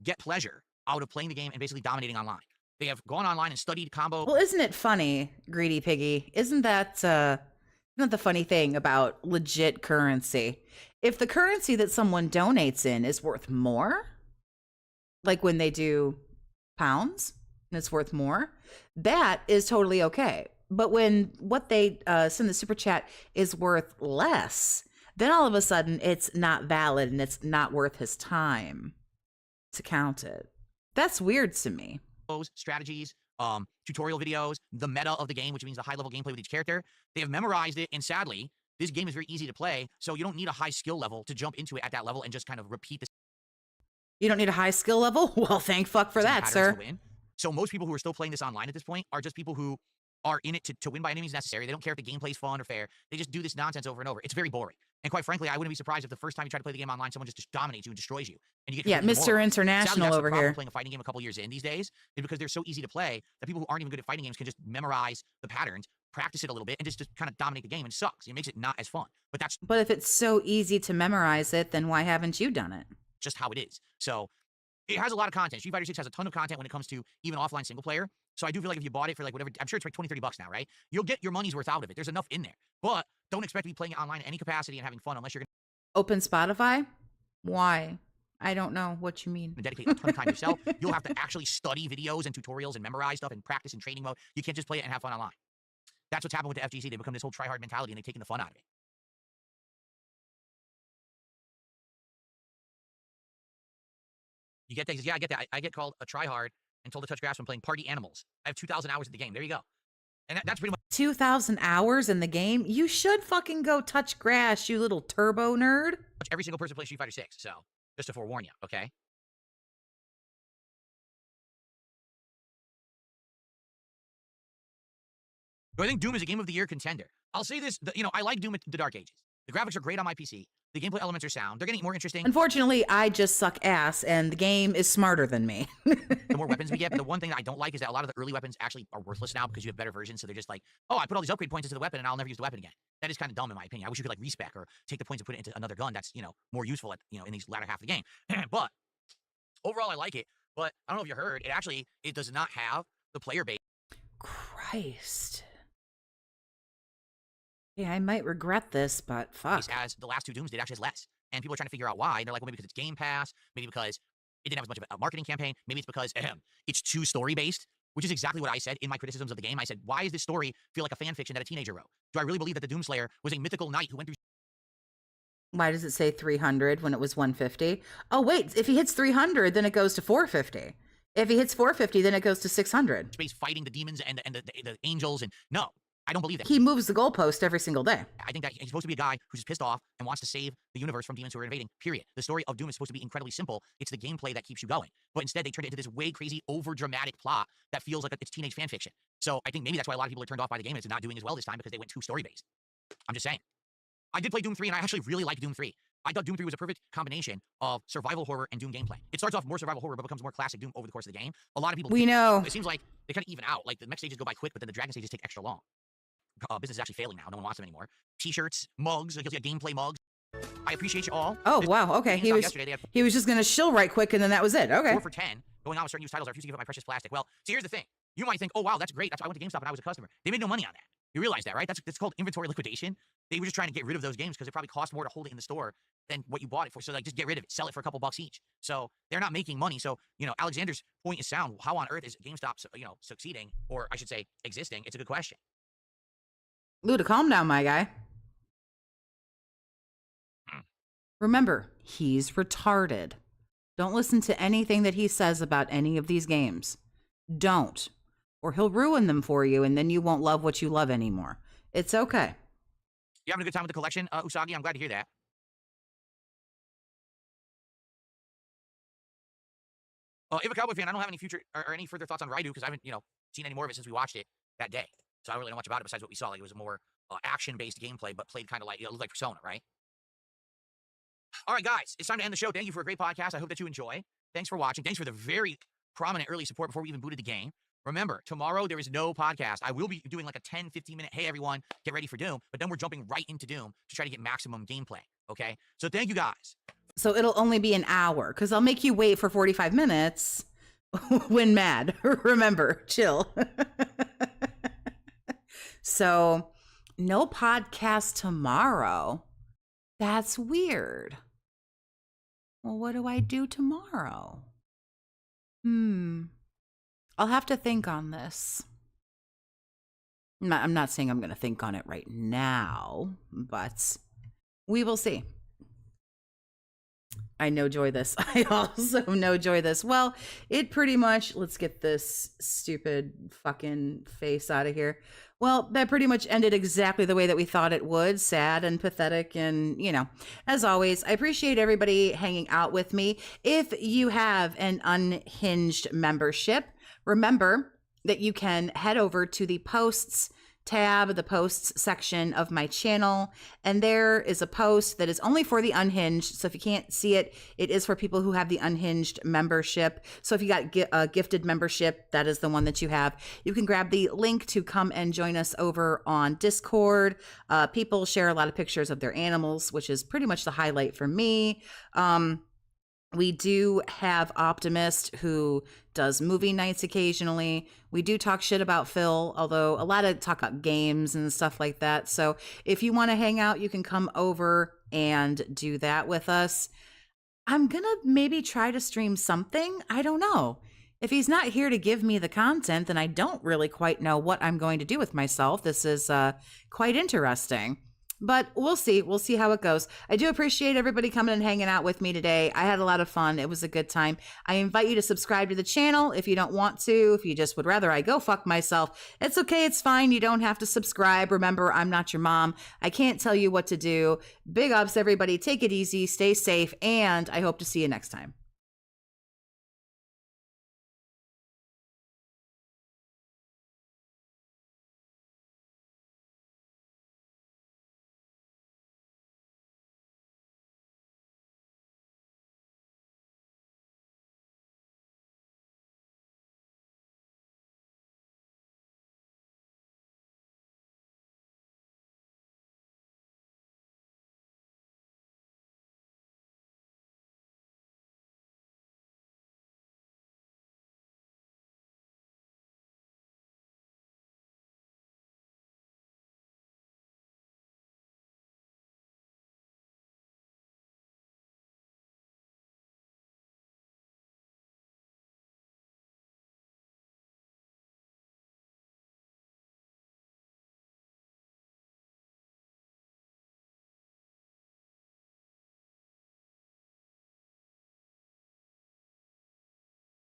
get pleasure out of playing the game and basically dominating online. They have gone online and studied combo.
Well, isn't it funny, Greedy Piggy? Isn't that the funny thing about legit currency? If the currency that someone donates in is worth more, like when they do pounds and it's worth more, that is totally okay. But when what they send the super chat is worth less, then all of a sudden it's not valid and it's not worth his time to count it. That's weird to me.
Strategies, tutorial videos, the meta of the game, which means the high-level gameplay with each character. They have memorized it, and sadly, this game is very easy to play, so you don't need a high skill level to jump into it at that level and just kind of repeat the
You don't need a high skill level? Well, thank fuck for that,
patterns
sir.
to win. So most people who are still playing this online at this point are just people who are in it to win by any means necessary. They don't care if the gameplay is fun or fair. They just do this nonsense over and over. It's very boring. And quite frankly, I wouldn't be surprised if the first time you try to play the game online, someone just dominates you and destroys you. And you get
Yeah, Mr. International
that's
over
the problem
here.
playing a fighting game a couple years in these days is because they're so easy to play that people who aren't even good at fighting games can just memorize the patterns, practice it a little bit, and just kind of dominate the game, and it sucks. It makes it not as fun. But that's
But if it's so easy to memorize it, then why haven't you done it?
just how it is. So it has a lot of content. Street Fighter 6 has a ton of content when it comes to even offline single player. So I do feel like if you bought it for like whatever, I'm sure it's like 20, 30 bucks now, right? You'll get your money's worth out of it. There's enough in there. But don't expect to be playing it online in any capacity and having fun unless you're going
Open Spotify? Why? I don't know what you mean.
to dedicate a ton of time yourself. You'll have to actually study videos and tutorials and memorize stuff and practice in training mode. You can't just play it and have fun online. That's what's happened with the FGC. They become this whole try-hard mentality and they've taken the fun out of it. You get things. Yeah, I get that. I get called a try-hard and told to touch grass when playing Party Animals. I have 2,000 hours in the game. There you go. And that's pretty much
2,000 hours in the game? You should fucking go touch grass, you little turbo nerd.
every single person plays Street Fighter 6. So just to forewarn you, okay? Do I think Doom is a Game of the Year contender? I'll say this, I like Doom at the Dark Ages. The graphics are great on my PC. The gameplay elements are sound. They're getting more interesting.
Unfortunately, I just suck ass, and the game is smarter than me.
The more weapons we get, but the one thing that I don't like is that a lot of the early weapons actually are worthless now because you have better versions, so they're just like, oh, I put all these upgrade points into the weapon, and I'll never use the weapon again. That is kind of dumb in my opinion. I wish you could, like, respec or take the points and put it into another gun that's, more useful at, in these latter half of the game. But overall, I like it. But I don't know if you heard, it does not have the player base.
Christ. Yeah, I might regret this, but fuck.
As the last two Dooms did, actually has less. And people are trying to figure out why. And they're like, well, maybe because it's Game Pass, maybe because it didn't have as much of a marketing campaign, maybe it's because it's too story-based, which is exactly what I said in my criticisms of the game. I said, why does this story feel like a fan fiction that a teenager wrote? Do I really believe that the Doomslayer was a mythical knight who went through...
Why does it say 300 when it was 150? Oh, wait, if he hits 300, then it goes to 450. If he hits 450, then it goes to 600.
Space fighting the demons and the angels, and no. I don't believe that.
He moves the goalpost every single day.
I think that he's supposed to be a guy who's just pissed off and wants to save the universe from demons who are invading, period. The story of Doom is supposed to be incredibly simple. It's the gameplay that keeps you going. But instead, they turned it into this way crazy, over-dramatic plot that feels like it's teenage fan fiction. So I think maybe that's why a lot of people are turned off by the game, and it's not doing as well this time because they went too story-based. I'm just saying. I did play Doom 3, and I actually really liked Doom 3. I thought Doom 3 was a perfect combination of survival horror and Doom gameplay. It starts off more survival horror, but becomes more classic Doom over the course of the game. A lot of people...
We know.
It seems like they kind of even out. Like, the mech stages go by quick, but then the dragon stages take extra long. Business is actually failing now. No one wants them anymore. T-shirts, mugs, like gameplay mugs. I appreciate you all.
Oh, wow. Okay. He was just going to shill right quick, and then that was it. Okay.
4 for 10. Going on with certain used titles. I refuse to give up my precious plastic. Well, see, here's the thing. You might think, oh, wow, that's great. I went to GameStop and I was a customer. They made no money on that. You realize that, right? That's called inventory liquidation. They were just trying to get rid of those games because it probably cost more to hold it in the store than what you bought it for. So, like, just get rid of it. Sell it for a couple bucks each. So, they're not making money. So, Alexander's point is sound. How on earth is GameStop, succeeding? Or I should say, existing? It's a good question.
Luda, calm down, my guy. Remember, he's retarded. Don't listen to anything that he says about any of these games. Don't. Or he'll ruin them for you, and then you won't love what you love anymore. It's okay.
You having a good time with the collection, Usagi? I'm glad to hear that. If a Cowboy fan, I don't have any future or any further thoughts on Raidu because I haven't, seen any more of it since we watched it that day. So I don't really know much about it besides what we saw. Like, it was a more action-based gameplay, but played kind of like, it looked like Persona, right? All right, guys, it's time to end the show. Thank you for a great podcast. I hope that you enjoy. Thanks for watching. Thanks for the very prominent early support before we even booted the game. Remember, tomorrow there is no podcast. I will be doing like a 10, 15-minute, hey, everyone, get ready for Doom. But then we're jumping right into Doom to try to get maximum gameplay, okay? So thank you, guys.
So it'll only be an hour, because I'll make you wait for 45 minutes when mad. Remember, chill. So, no podcast tomorrow. That's weird. Well, what do I do tomorrow? I'll have to think on this. I'm not saying I'm going to think on it right now, but we will see. I no joy this. I also no joy this. Well, it pretty much, let's get this stupid fucking face out of here. Well, that pretty much ended exactly the way that we thought it would. Sad and pathetic. And, as always, I appreciate everybody hanging out with me. If you have an Unhinged membership, remember that you can head over to the posts tab, the posts section of my channel, and there is a post that is only for the Unhinged. So if you can't see it, it is for people who have the Unhinged membership. So if you got a gifted membership, that is the one that you have. You can grab the link to come and join us over on Discord. People share a lot of pictures of their animals, which is pretty much the highlight for me. We do have Optimist, who does movie nights occasionally. We do talk shit about Phil, although a lot of talk about games and stuff like that. So if you want to hang out, you can come over and do that with us. I'm going to maybe try to stream something. I don't know. If he's not here to give me the content, then I don't really quite know what I'm going to do with myself. This is quite interesting. But we'll see. We'll see how it goes. I do appreciate everybody coming and hanging out with me today. I had a lot of fun. It was a good time. I invite you to subscribe to the channel if you don't want to. If you just would rather I go fuck myself, it's okay. It's fine. You don't have to subscribe. Remember, I'm not your mom. I can't tell you what to do. Big ups, everybody. Take it easy. Stay safe. And I hope to see you next time.